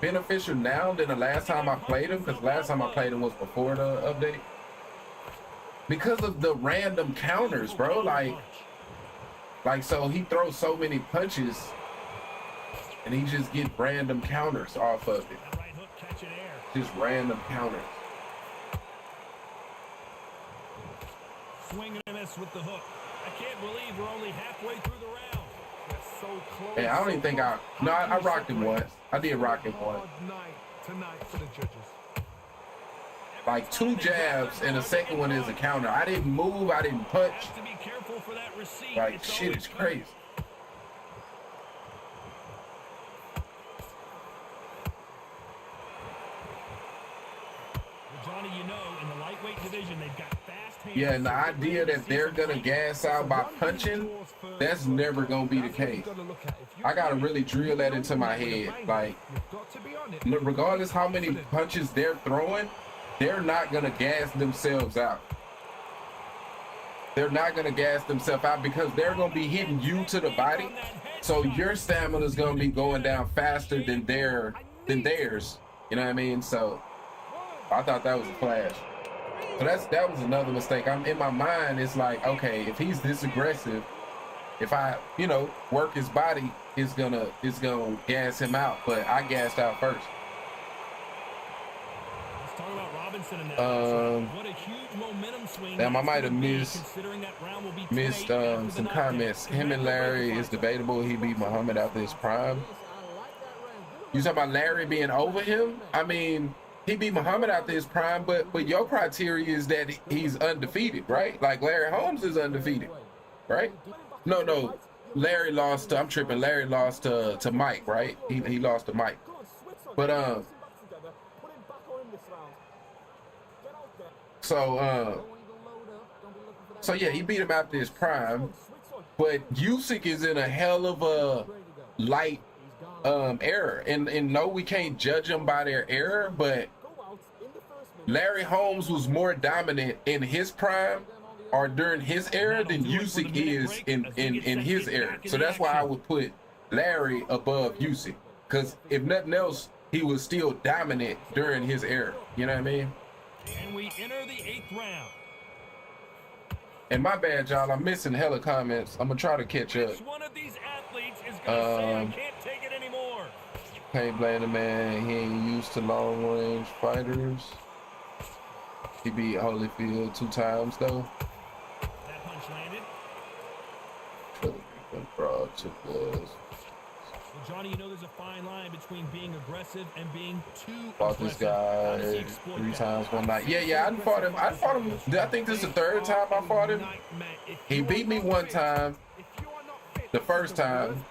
beneficial now than the last time I played him, because last time I played him was before the update. Because of the random counters, bro. Like so he throws so many punches and he just get random counters off of it. That right hook catching air. Just random counters. Swing and a miss with the hook. I can't believe we're only halfway through the round. They're so close. And I don't even think I rocked him once. I did rock him once. Hard night tonight for the judges. Like 2 jabs and the second one is a counter. I didn't move, I didn't punch. Have to be careful for that receipt. Like It's shit, always it's coming. crazy. Well, Johnny, you know, in the lightweight division. They've got fast hands. Yeah, and the idea that they're gonna gas out by punching, that's never gonna be the case. I gotta really drill that into my head. Like, regardless how many punches they're throwing, they're not gonna gas themselves out. They're not gonna gas themselves out because they're gonna be hitting you to the body. So your stamina is gonna be going down faster than theirs. You know what I mean? So I thought that was a flash. So that was another mistake. I'm in my mind. It's like, okay, if he's this aggressive, if I, work his body, it's gonna gas him out. But I gassed out first. Let's talk about Robinson in that. What a huge momentum swing. Damn, I might have missed some comments. Him and Larry is debatable. He beat Muhammad after his prime. You talking about Larry being over him? I mean, he beat Muhammad after his prime, but your criteria is that he's undefeated, right? Like Larry Holmes is undefeated, right? No. Larry lost to, I'm tripping. Larry lost to Mike, right? He lost to Mike. But so yeah, he beat him after his prime. But Usyk is in a hell of a light error, and no, we can't judge them by their error, but Larry Holmes was more dominant in his prime or during his era than Usyk is in his era. So that's why I would put Larry above Usyk, because if nothing else, he was still dominant during his era. You know what I mean? And we enter the 8th round. And my bad, y'all, I'm missing hella comments. I'm gonna try to catch up. Which one of these athletes is gonna say I can't take it anymore? Can't blame the man. He ain't used to long range fighters. He beat Holyfield 2 times though. That punch landed. Broad to blows. Well, Johnny, you know there's a fine line between being aggressive and being too Fought this guy 3 times one night. Yeah, I fought him. I think this is the 3rd time I fought him. He beat me 1 time. The first time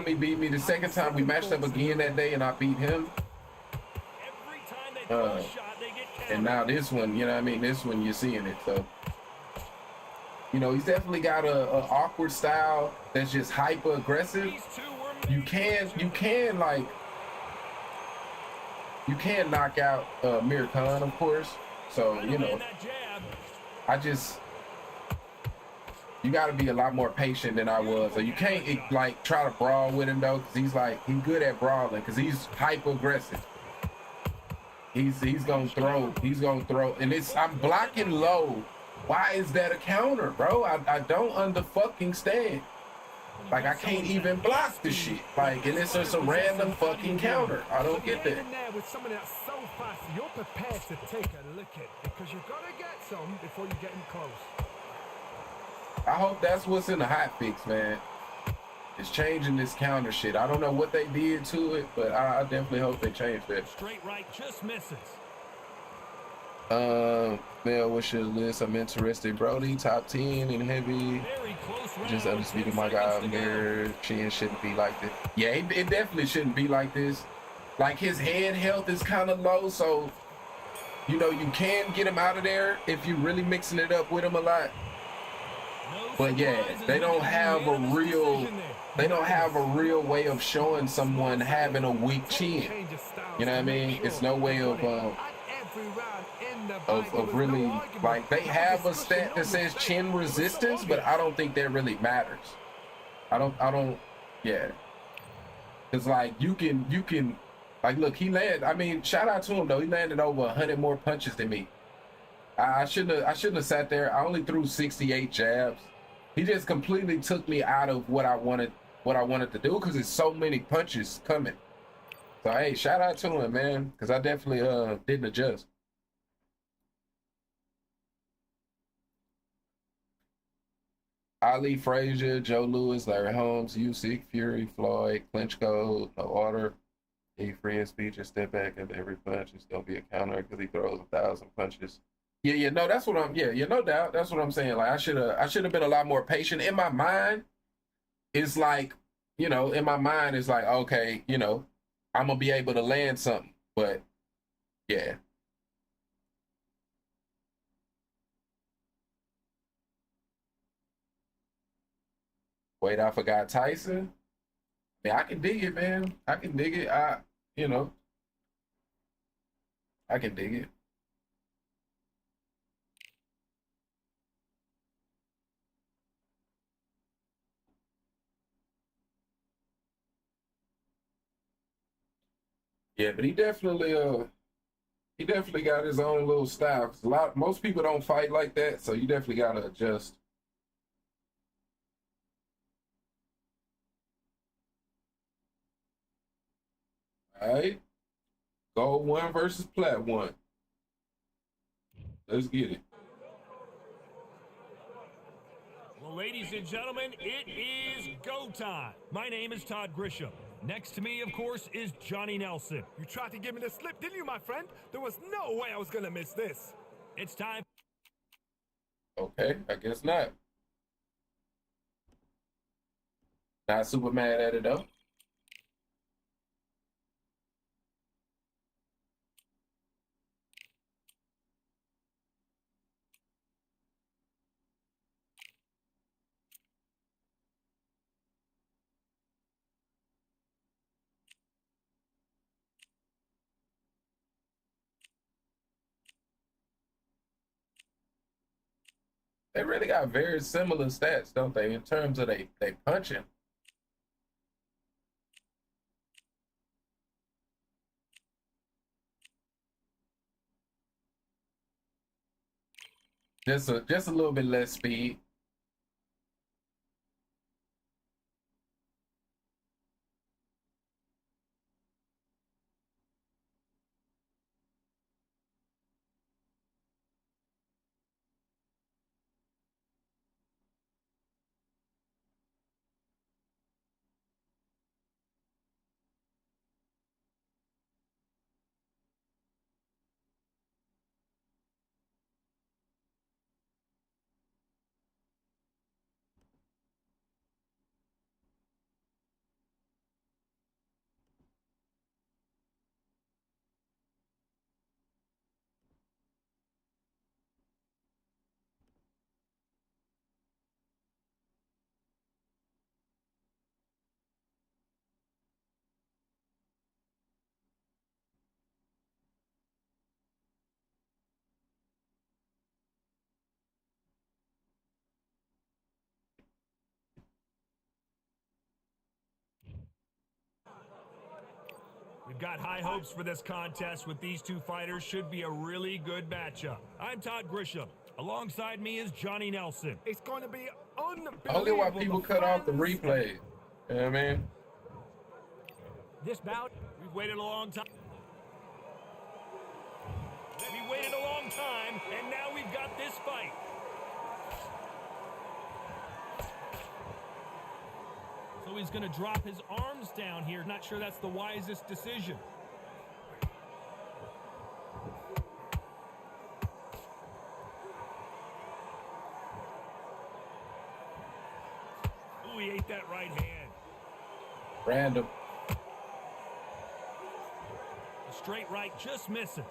he beat me. The second time we matched up again that day and I beat him. And now this one, you know what I mean? This one you're seeing it. So, he's definitely got a awkward style that's just hyper aggressive. You can knock out Mir Khan, of course. So, you got to be a lot more patient than I was. So you can't try to brawl with him though, because he's good at brawling, because he's hyper aggressive. He's gonna throw, and I'm blocking low. Why is that a counter, bro? I don't stand. I can't even block the shit. And it's just a random fucking counter. I don't get that. With someone that's so fast, you're prepared to take a look at, because you've got to get some before you get in close. I hope that's what's in the hot fix, man. It's changing this counter shit. I don't know what they did to it, but I definitely hope they change that. Straight right just misses. Man, what's your list? I'm interested. Brody, top 10 in heavy. Just undisputed, my guy. Mir Chin shouldn't be like this. Yeah, it definitely shouldn't be like this. His head health is kind of low, so you can get him out of there if you're really mixing it up with him a lot. But yeah, they don't have a real way of showing someone having a weak chin. You know what I mean? It's no way of really, they have a stat that says chin resistance, but I don't think that really matters. I don't, yeah. It's you can, look, he landed, shout out to him though. He landed over 100 more punches than me. I shouldn't have sat there. I only threw 68 jabs. He just completely took me out of what I wanted to do, because there's so many punches coming. So hey, shout out to him, man, because I definitely didn't adjust. Ali, Frazier, Joe Louis, Larry Holmes, Usyk, Fury, Floyd, Klitschko, no order. He free in speech and step back at every punch. It's gonna be a counter because he throws 1,000 punches. Yeah, no, that's what I'm. Yeah, no doubt. That's what I'm saying. I should have been a lot more patient. In my mind, it's okay, I'm gonna be able to land something. But yeah, Wait, I forgot Tyson. Yeah, I can dig it, man. I can dig it. You know, I can dig it. Yeah, but he definitely got his own little style. 'Cause most people don't fight like that, so you definitely gotta adjust. All right, gold one versus plat one. Let's get it. Well, ladies and gentlemen, it is go time. My name is Todd Grisham. Next to me, of course, is Johnny Nelson. You tried to give me the slip, didn't you, my friend? There was no way I was going to miss this. It's time. Okay, I guess not. Not super mad at it though. They really got very similar stats, don't they, in terms of they punching. Just a little bit less speed. We've got high hopes for this contest with these two fighters. Should be a really good matchup. I'm Todd Grisham. Alongside me is Johnny Nelson. It's going to be unbelievable. Only why people cut off the replay. You know what I mean? This bout, we've waited a long time. We waited a long time, and now we've got this fight. So he's going to drop his arms down here. Not sure that's the wisest decision. Ooh, he ate that right hand. Random. The straight right just misses.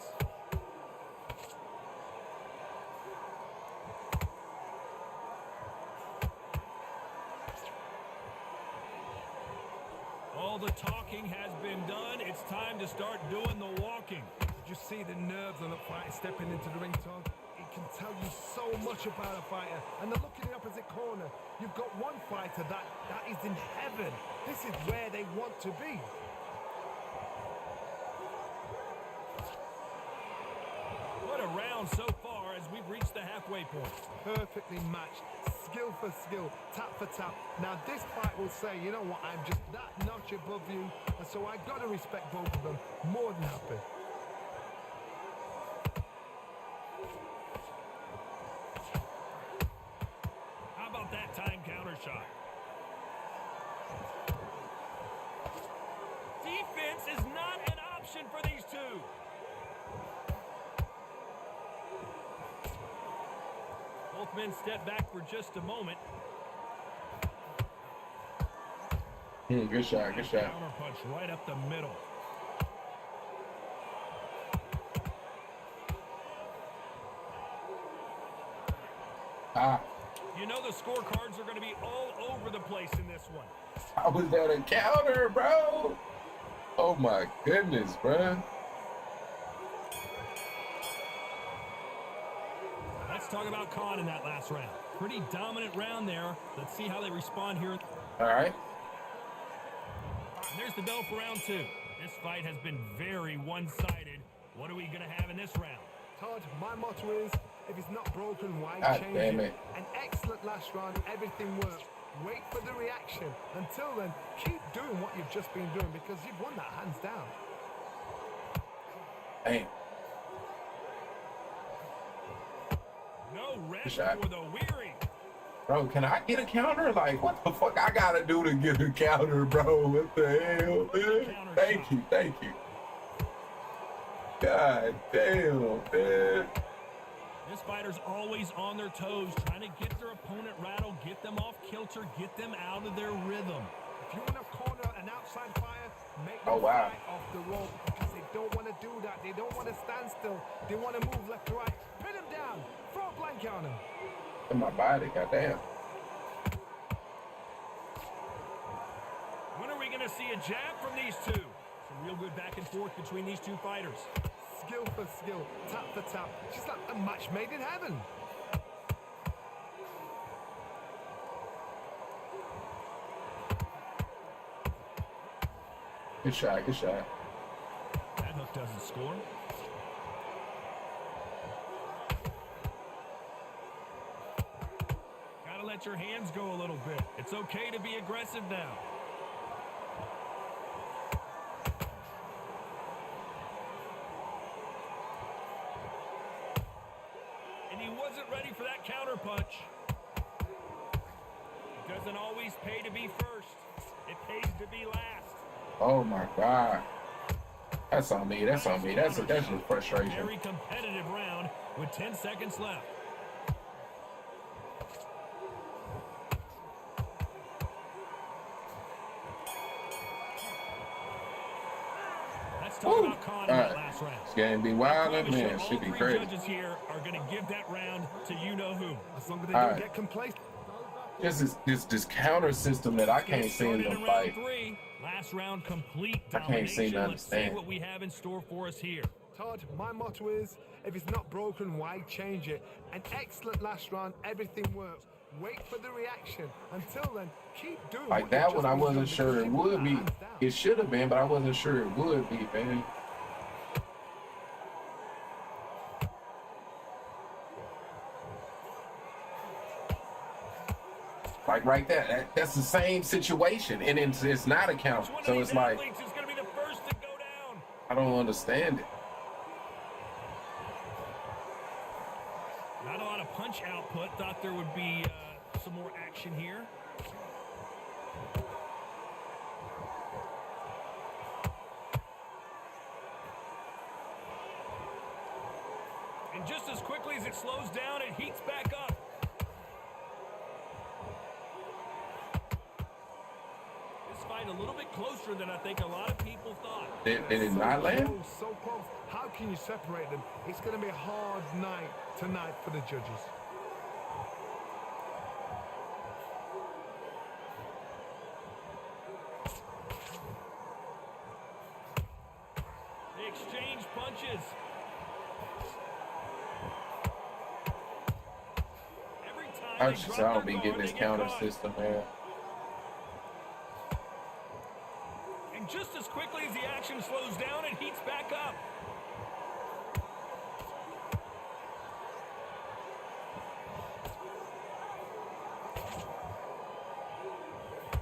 All the talking has been done. It's time to start doing the walking. Did you see the nerves on the fighter stepping into the ring, Tom? It can tell you so much about a fighter. And the look in the opposite corner. You've got one fighter that is in heaven. This is where they want to be. What a round so far as we've reached the halfway point. Perfectly matched. Skill for skill, tap for tap. Now this fight will say, you know what, I'm just that notch above you, and so I gotta respect both of them. More than happy. How about that time counter shot? Defense is not an option for these two. Both men step back for just a moment. Good shot, good shot. Counter punch right up the middle. Ah, You know the scorecards are going to be all over the place in this one. How was that a counter, bro? Oh my goodness, bro. Let's talk about Khan in that last round. Pretty dominant round there. Let's see how they respond here. All right. And there's the bell for round 2. This fight has been very one-sided. What are we going to have in this round? Todd, my motto is, if it's not broken, why God change damn it? it. An excellent last round, everything worked. Wait for the reaction. Until then, keep doing what you've just been doing because you've won that hands down. Damn. No rest Shot. for the weary. Bro, can I get a counter? Like, what the fuck I gotta do to get a counter, bro? What the hell, man? Thank you, thank you. God damn, man. This fighter's always on their toes, trying to get their opponent rattled, get them off kilter, get them out of their rhythm. If you want to corner an outside fire, make them Oh, wow. fight off the rope because they don't want to do that. They don't want to stand still. They want to move left to right. Pin them down. Throw a blanket on them. In my body, goddamn. When are we going to see a jab from these two? Some real good back and forth between these two fighters. Skill for skill, tap for tap. Just like a match made in heaven. Good shot, good shot. That hook doesn't score. Gotta let your hands go a little bit. It's okay to be aggressive now. And he wasn't ready for that counter punch. It doesn't always pay to be first. It pays to be last. Oh my God. That's on me, that's on me. That's just frustration. Very competitive round with 10 seconds left. Let's talk about Khan in that last round. This game be wild, man. Should be all three crazy. judges here are going to give that round to you-know-who. As long as they All don't right. get complacent. This counter system that I can't seem to in round fight. 3. Last round, complete I can't domination. seem to Let's see understand. what we have in store for us here. Todd, my motto is, if it's not broken, why change it? An excellent last round, everything works. Wait for the reaction. Until then, keep doing Like what that you've one, I just been wasn't doing sure because it you've won would that be. hands down. It should have been, but I wasn't sure it would be, man. Like right there, that's the same situation, and it's not a count. So it's like, Is going to be the first to go down. I don't understand it. Not a lot of punch output. Thought there would be some more action here. And just as quickly as it slows down, it heats back up. This fight a little bit closer than I think a lot of people thought. Did it not land? So close. How can you separate them? It's going to be a hard night tonight for the judges. They exchange punches. Every time I they just drop I don't their be guard, getting this they get counter caught. system, man. And just as quickly as the action slows down, it heats back up.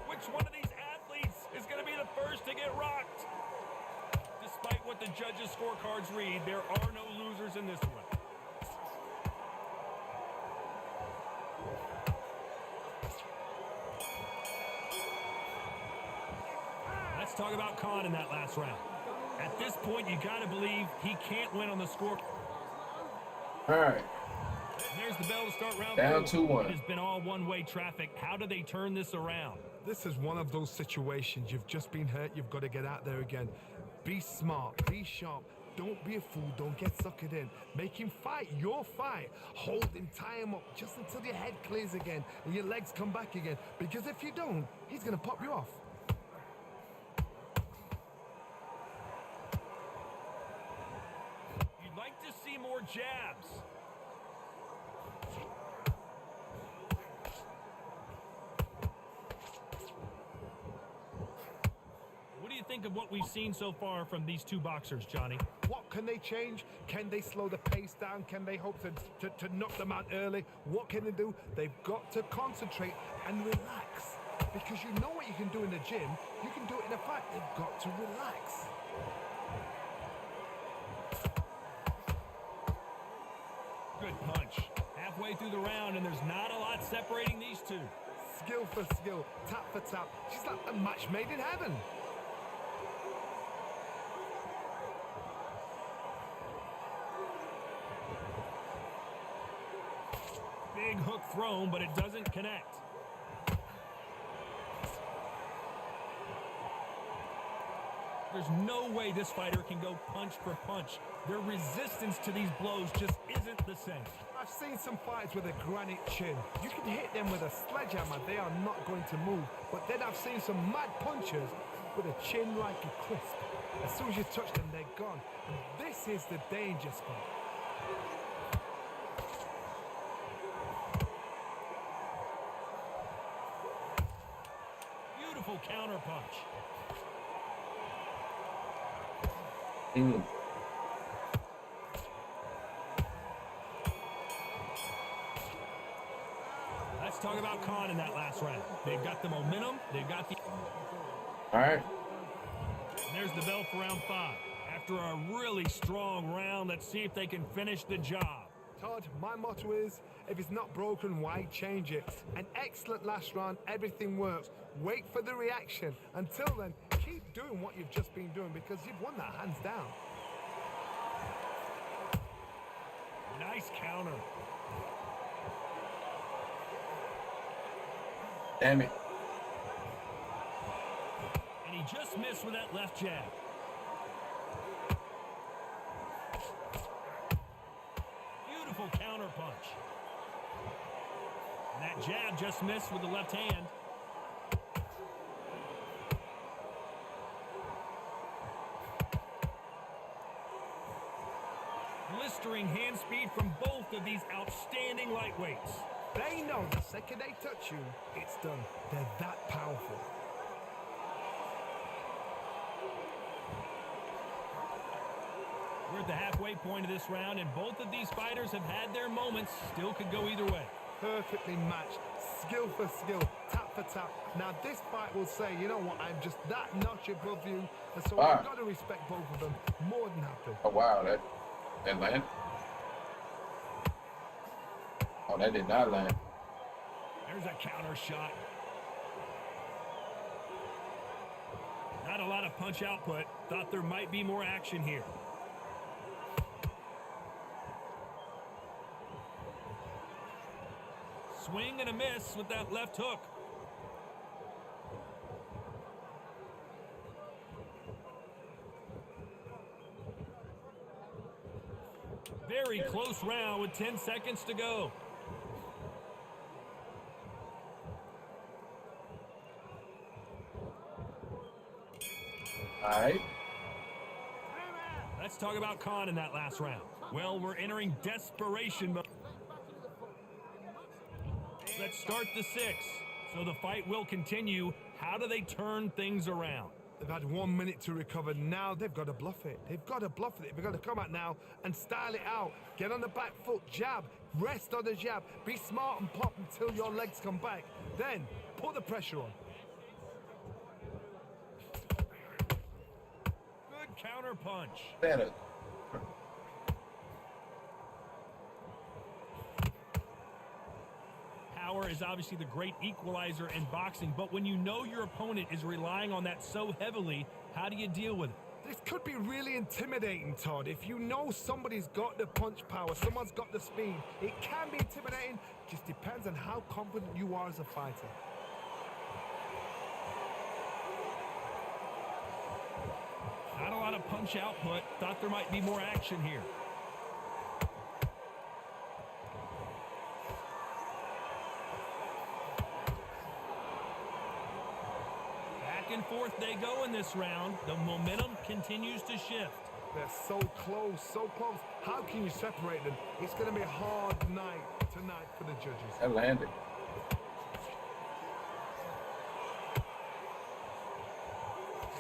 Which one of these athletes is going to be the first to get rocked? Despite what the judges' scorecards read, there are no losers in this one. Let's talk about Khan in that last round. At this point, you got to believe he can't win on the score. All right, And there's the bell to start round down 2. 2-1. It has been all one-way traffic. How do they turn this around? This is one of those situations. You've just been hurt. You've got to get out there again. Be smart. Be sharp. Don't be a fool, don't get suckered in. Make him fight your fight. Hold him, tie him up just until your head clears again and your legs come back again. Because if you don't, he's gonna pop you off. You'd like to see more jabs. What do you think of what we've seen so far from these two boxers, Johnny? What can they change? Can they slow the pace down? Can they hope to knock them out early? What can they do? They've got to concentrate and relax. Because you know what you can do in the gym, you can do it in a fight. They've got to relax. Good punch. Halfway through the round, and there's not a lot separating these two. Skill for skill, tap for tap. She's like a match made in heaven. Big hook thrown, but it doesn't connect. There's no way this fighter can go punch for punch. Their resistance to these blows just isn't the same. I've seen some fights with a granite chin. You can hit them with a sledgehammer, they are not going to move. But then I've seen some mad punchers with a chin like a crisp. As soon as you touch them, they're gone. And this is the danger spot. Beautiful counter punch. Let's talk about Khan in that last round. They've got the momentum. They've got the... All right. And there's the bell for round 5. After a really strong round, let's see if they can finish the job. Todd, my motto is, if it's not broken, why change it? An excellent last round, everything works. Wait for the reaction. Until then, keep doing what you've just been doing because you've won that hands down. Nice counter. Damn it. And he just missed with that left jab. Beautiful counter punch. And that jab just missed with the left hand. Blistering hand speed from both of these outstanding lightweights. They know the second they touch you, it's done. They're that powerful. We're at the halfway point of this round, and both of these fighters have had their moments. Still could go either way. Perfectly matched, skill for skill, tap for tap. Now this fight will say, you know what, I'm just that notch above you, and so I've got to respect both of them. More than happy. Oh, wow. That land. Oh, that did not land. There's a counter shot. Not a lot of punch output. Thought there might be more action here. Swing and a miss with that left hook. Very close round with 10 seconds to go. All right. Let's talk about Khan in that last round. Well, we're entering desperation mode. Let's start the 6. So the fight will continue. How do they turn things around? They've had 1 minute to recover. Now they've got to bluff it. They've got to bluff it. They've got to come out now and style it out. Get on the back foot, jab, rest on the jab. Be smart and pop until your legs come back. Then put the pressure on. Good counter punch. Better. Power is obviously the great equalizer in boxing, but when you know your opponent is relying on that so heavily, how do you deal with it? This could be really intimidating, Todd. If you know somebody's got the punch power, someone's got the speed, it can be intimidating. Just depends on how confident you are as a fighter. Not a lot of punch output. Thought there might be more action here. Back and forth they go in this round. The momentum continues to shift. They're so close, so close. How can you separate them? It's going to be a hard night tonight for the judges. That landed.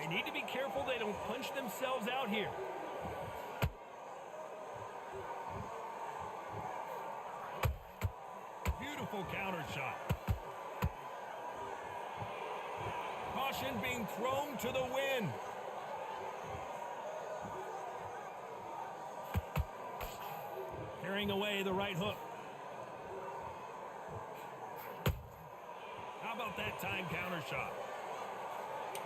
They need to be careful they don't punch themselves out here. Beautiful counter shot. Caution being thrown to the wind. Carrying away the right hook. How about that time counter shot?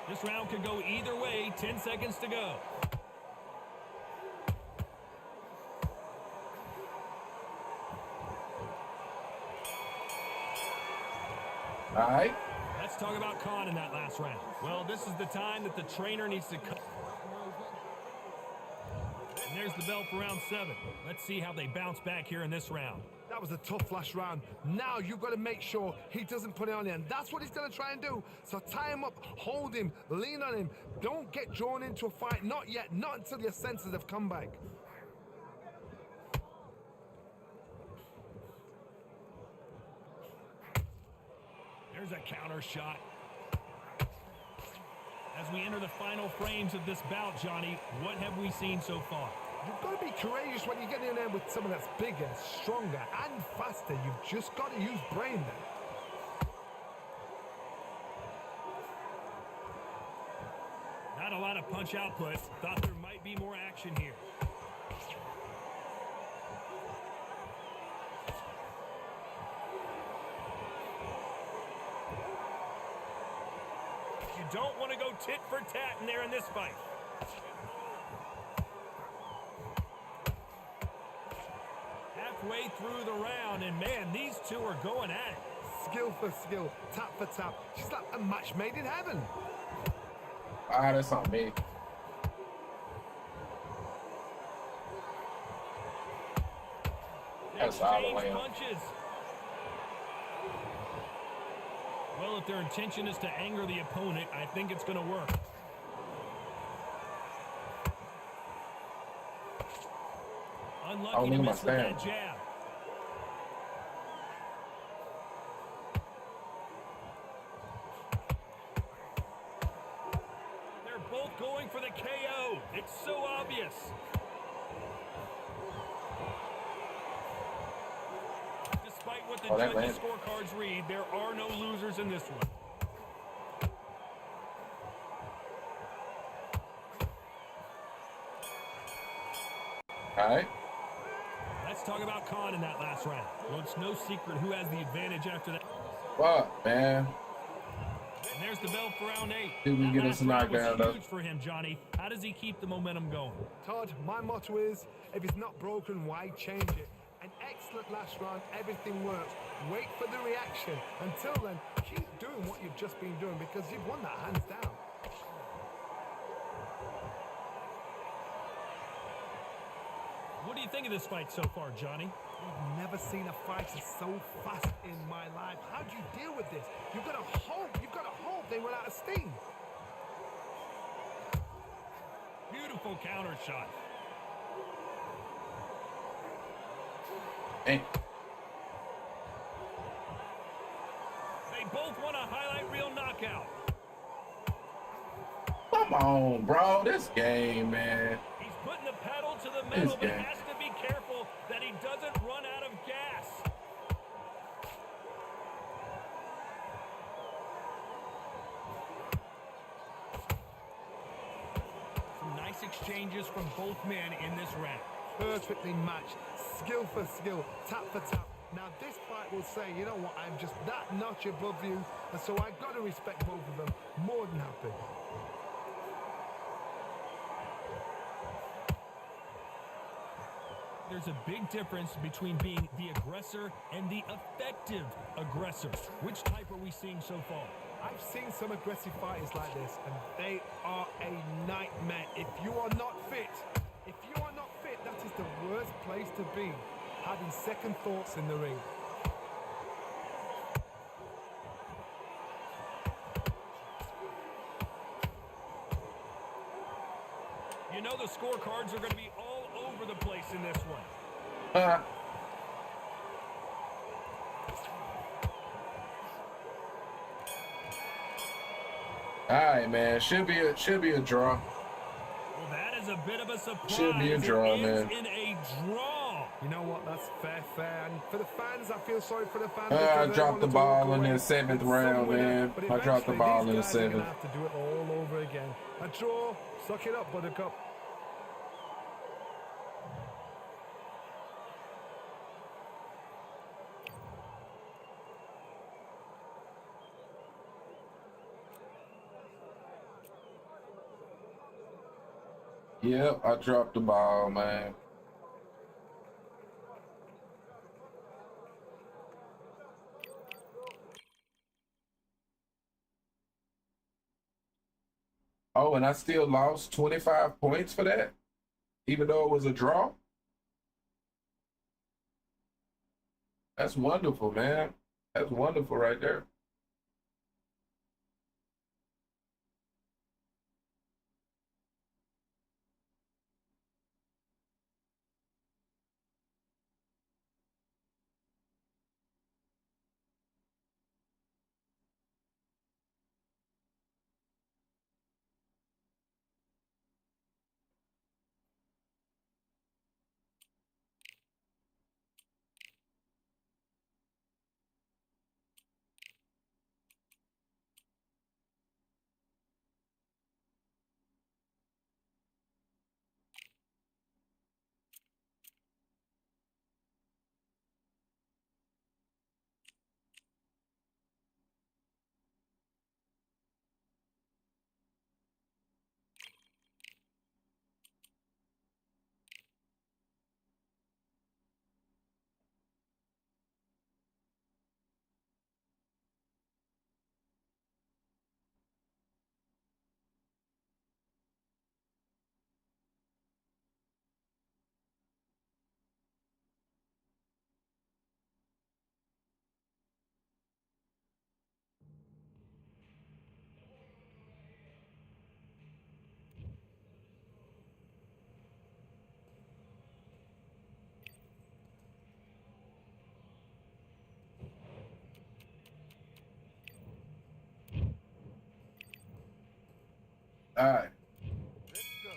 This round could go either way. 10 seconds to go. All right. Let's talk about Khan in that last round. Well, this is the time that the trainer needs to cut. And there's the bell for round 7. Let's see how they bounce back here in this round. That was a tough last round. Now you've got to make sure he doesn't put it on you, and that's what he's going to try and do. So tie him up, hold him, lean on him. Don't get drawn into a fight. Not yet. Not until your senses have come back. There's a counter shot. As we enter the final frames of this bout, Johnny, what have we seen so far? You've got to be courageous when you get in there with someone that's bigger, stronger, and faster. You've just got to use brain there. Not a lot of punch output. Thought there might be more action here. You don't want to go tit for tat in there in this fight. Halfway through the round, and man, these two are going at it. Skill for skill, tap for tap. She's like a match made in heaven. Ah, that's on me. That's out of the way. Punches. Well, if their intention is to anger the opponent, I think it's going to work. Unlucky to miss with that jab. They're both going for the KO. It's so obvious. Despite what the judges' scorecards read, there are no losers in this one. All right. Let's talk about Khan in that last round. Well, it's no secret who has the advantage after that. Fuck, man. And there's the bell for round 8. Did we get us a knockdown, though? Huge for him, Johnny. How does he keep the momentum going? Todd, my motto is, if it's not broken, why change it? An excellent last round, everything works. Wait for the reaction. Until then, keep doing what you've just been doing because you've won that hands down. What do you think of this fight so far, Johnny? I've never seen a fighter so fast in my life. How do you deal with this? You've got to hope they run out of steam. Beautiful counter shot. Hey. They both want a highlight reel knockout. Come on, bro. This game, man. He's putting the pedal to the metal, but has to be careful that he doesn't run out of gas. Some nice exchanges from both men in this round. Perfectly matched, skill for skill, tap for tap. Now this fight will say, you know what, I'm just that notch above you, and so I've got to respect both of them. More than happy. There's a big difference between being the aggressor and the effective aggressor. Which type are we seeing so far? I've seen some aggressive fighters like this, and they are a nightmare. If you are not fit, that is the worst place to be, having second thoughts in the ring. You know the scorecards are going to be all over the place in this one. All right, man. Should be a draw. Well, that is a bit of a surprise. Should be a draw, man. In a draw. You know what? That's fair. And for the fans, I feel sorry for the fans. I dropped the ball in the 7th round, man. I dropped the ball in the 7th. Have to do it all over again. A draw. Suck it up, Buttercup. Yep, I dropped the ball, man. Oh, and I still lost 25 points for that, even though it was a draw. That's wonderful, man. That's wonderful right there. All right. Let's go.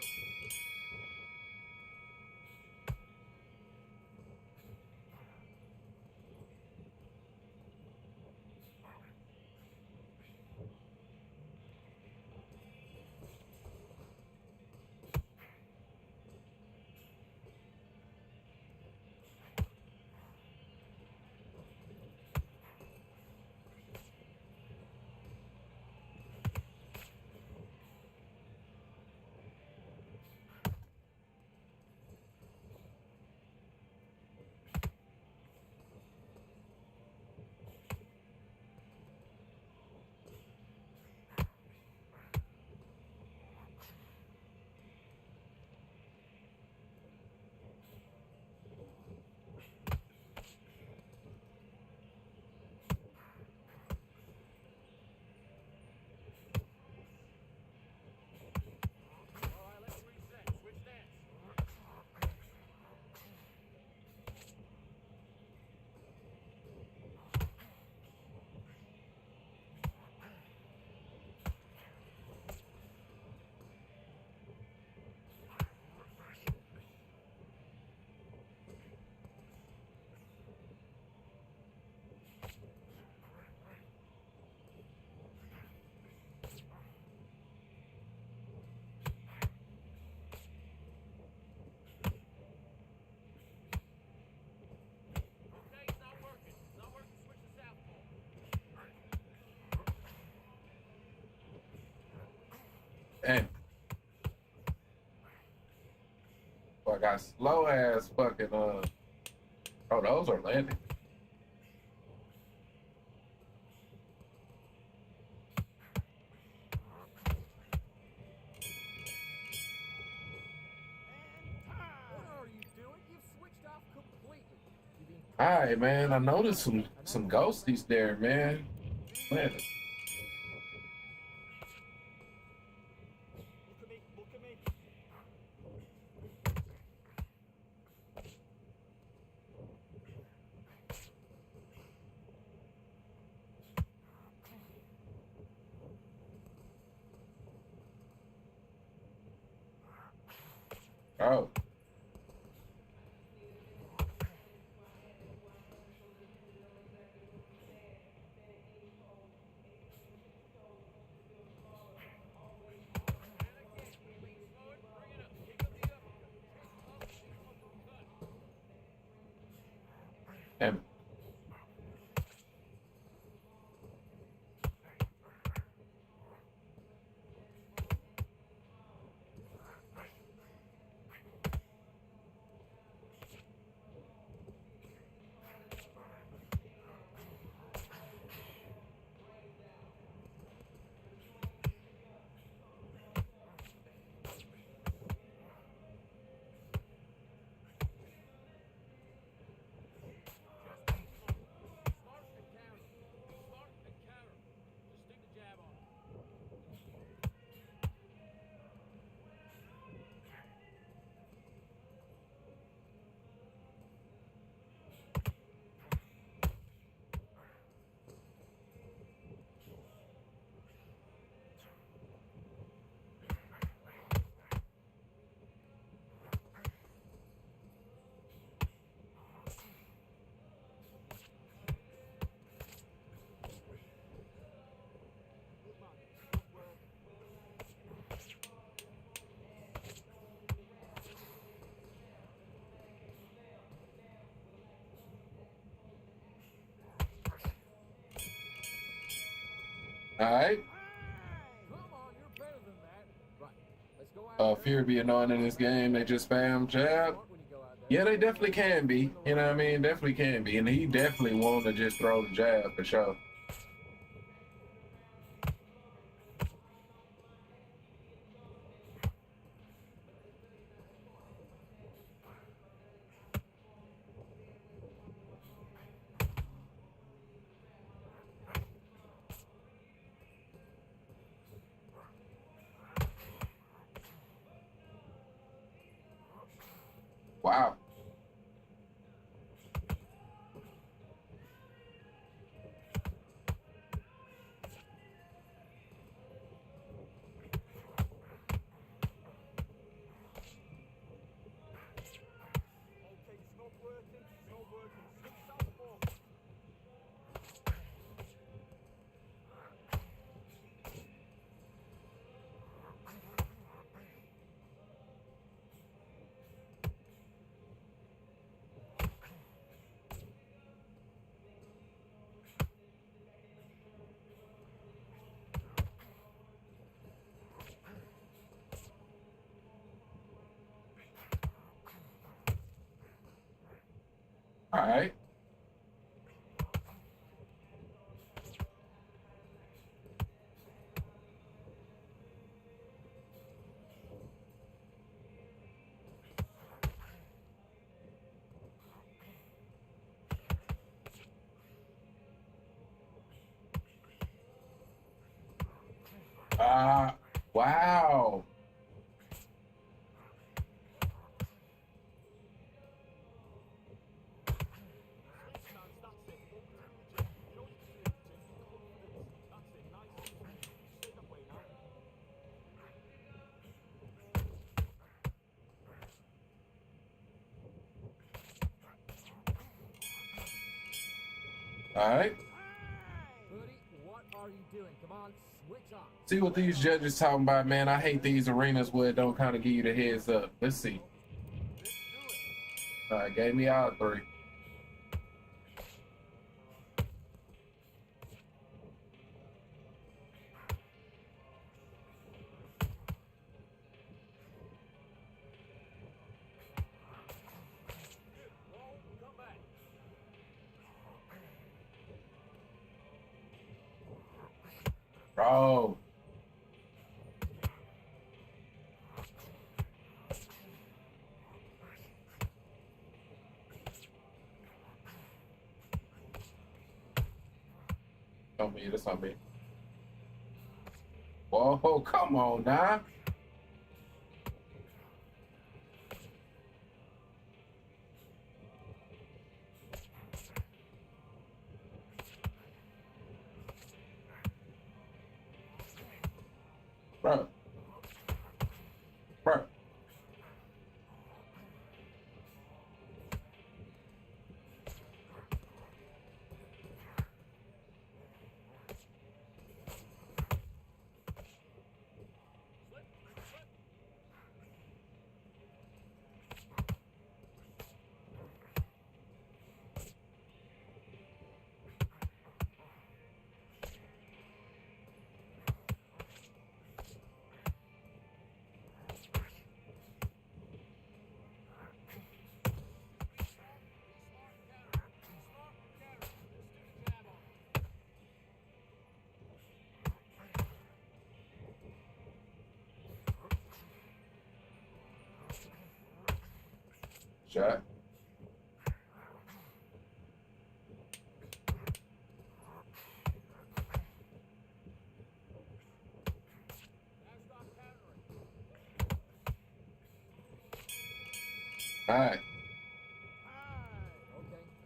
got slow ass fucking oh, those are landing. What are you doing? You've switched off completely. You've been All right, man. I noticed some ghosties there, man. Landing. Look at me, look at me. Oh. Damn it. All right. Come on, you're better than that. Right. Let's go out Fear be annoying in this game. They just spam jab. when you go out there. Yeah, they definitely can be. You know what I mean? Definitely can be. And he definitely wanted to just throw the jab for sure. Wow. Okay, it's not working, it's not working. Switch southpaw. All right. Wow. Switch, man, that's it. Up to the gym. You know you can do it, Jim. Confidence. That's it, nice and easy. Stay that way now. All right. Buddy, what are you doing? Come on, switch on. See what these judges talking about, man. I hate these arenas where it don't kind of give you the heads up. Let's see. All right, gave me out 3. Bro. On me, that's on me. Whoa, come on now. Bro. Bro. Shot. All right.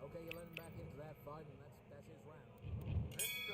Okay, you let him back into that fight, and that's his round. Let's go.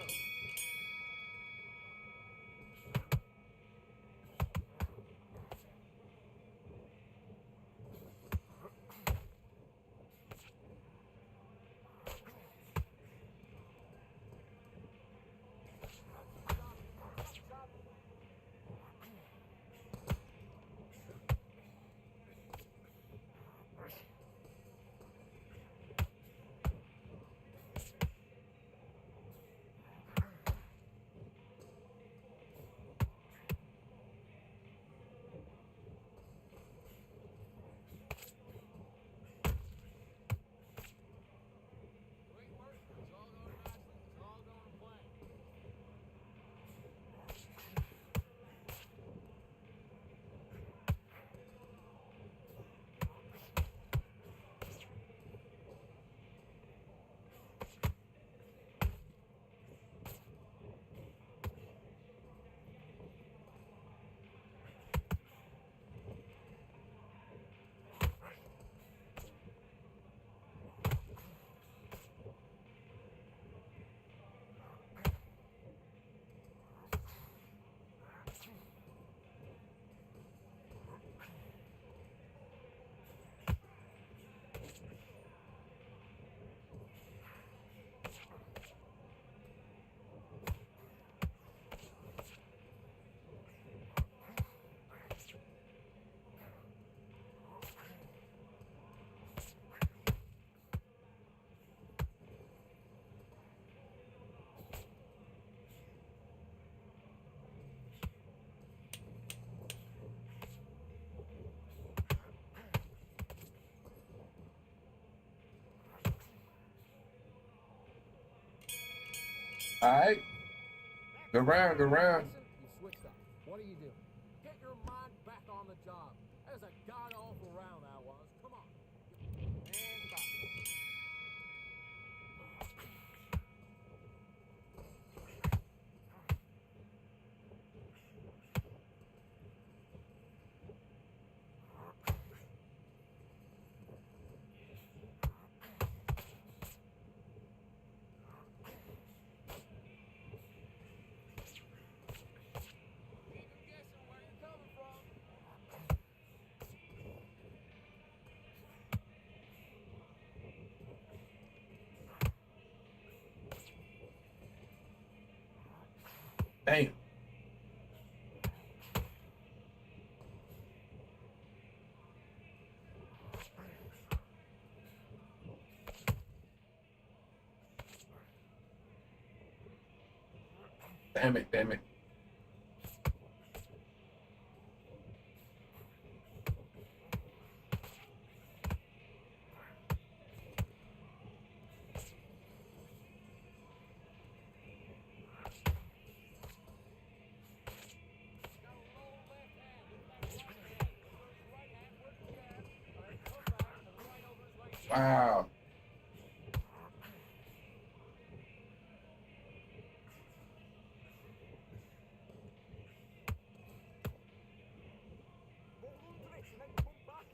Great work. It's all going nicely. It's all going to plan. All right. Good round, good round. Listen, you switched up. What do you do? Get your mind back on the job. That was a god-awful round, that was. Come on. And back. Keep him guessing where you're coming from. Damn. Damn it, damn it. Wow. Roll under it and then come back.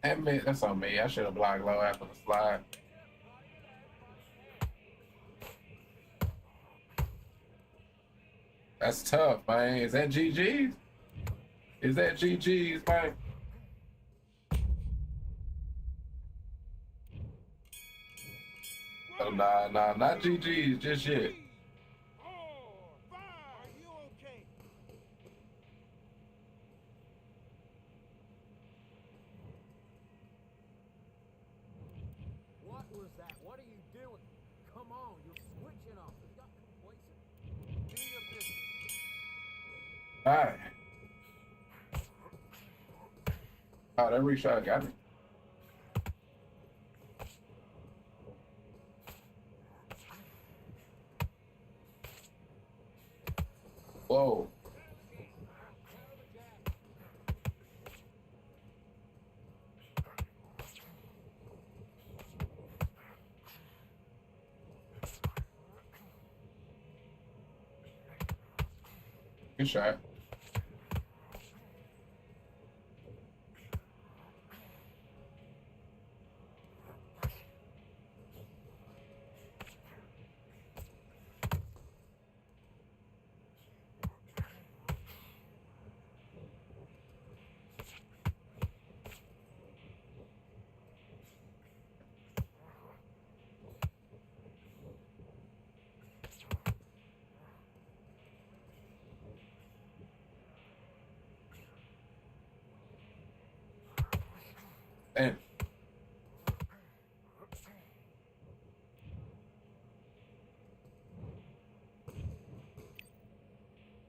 That that's on me. I should have blocked low after the slide. That's tough, man. Is that GG's? Is that GG's, man? Oh, nah, not GG's just yet. 4, 5. Are you okay? What was that? What are you doing? Come on, you're switching off. You got complacent. Do your business. All right. Oh, that reshot got me. Whoa. Good shot. Damn.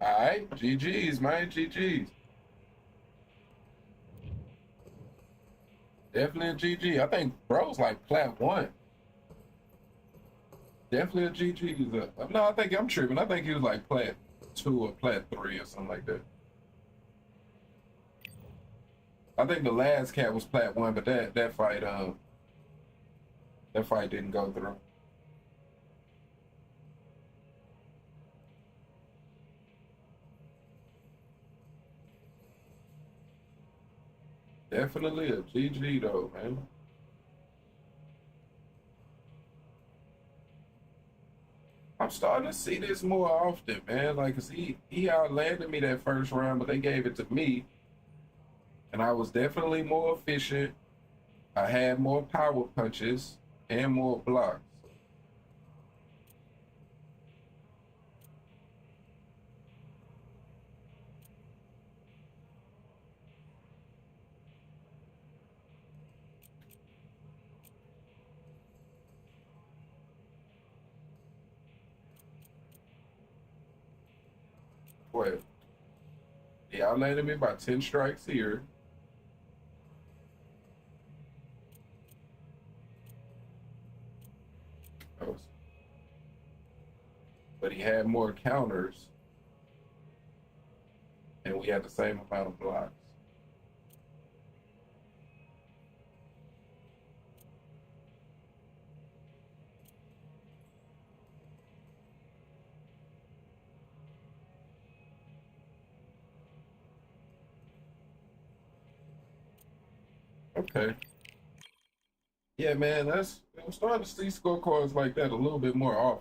All right, GG's, man, GG's. Definitely a GG. I think bro's like plat 1. Definitely a GG. No, I think I'm tripping. I think he was like plat 2 or plat 3 or something like that. I think the last cat was plat 1, but that fight didn't go through. Definitely a GG though, man. I'm starting to see this more often, man. Like, 'cause he outlanded me that first round, but they gave it to me, and I was definitely more efficient. I had more power punches and more blocks. What? He outlanded me by 10 strikes here. But he had more counters, and we had the same amount of blocks. Okay. Yeah, man, I'm starting to see scorecards like that a little bit more often.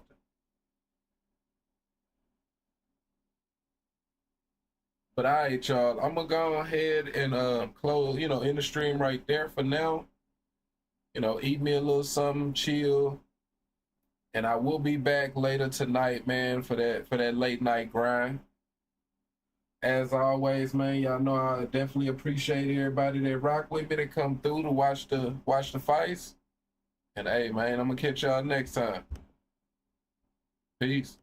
But all right, y'all, I'm gonna go ahead and close, in the stream right there for now. Eat me a little something, chill, and I will be back later tonight, man, for that late night grind. As always, man, y'all know I definitely appreciate everybody that rock with me, that come through to watch the fights. And hey, man, I'm gonna catch y'all next time. Peace.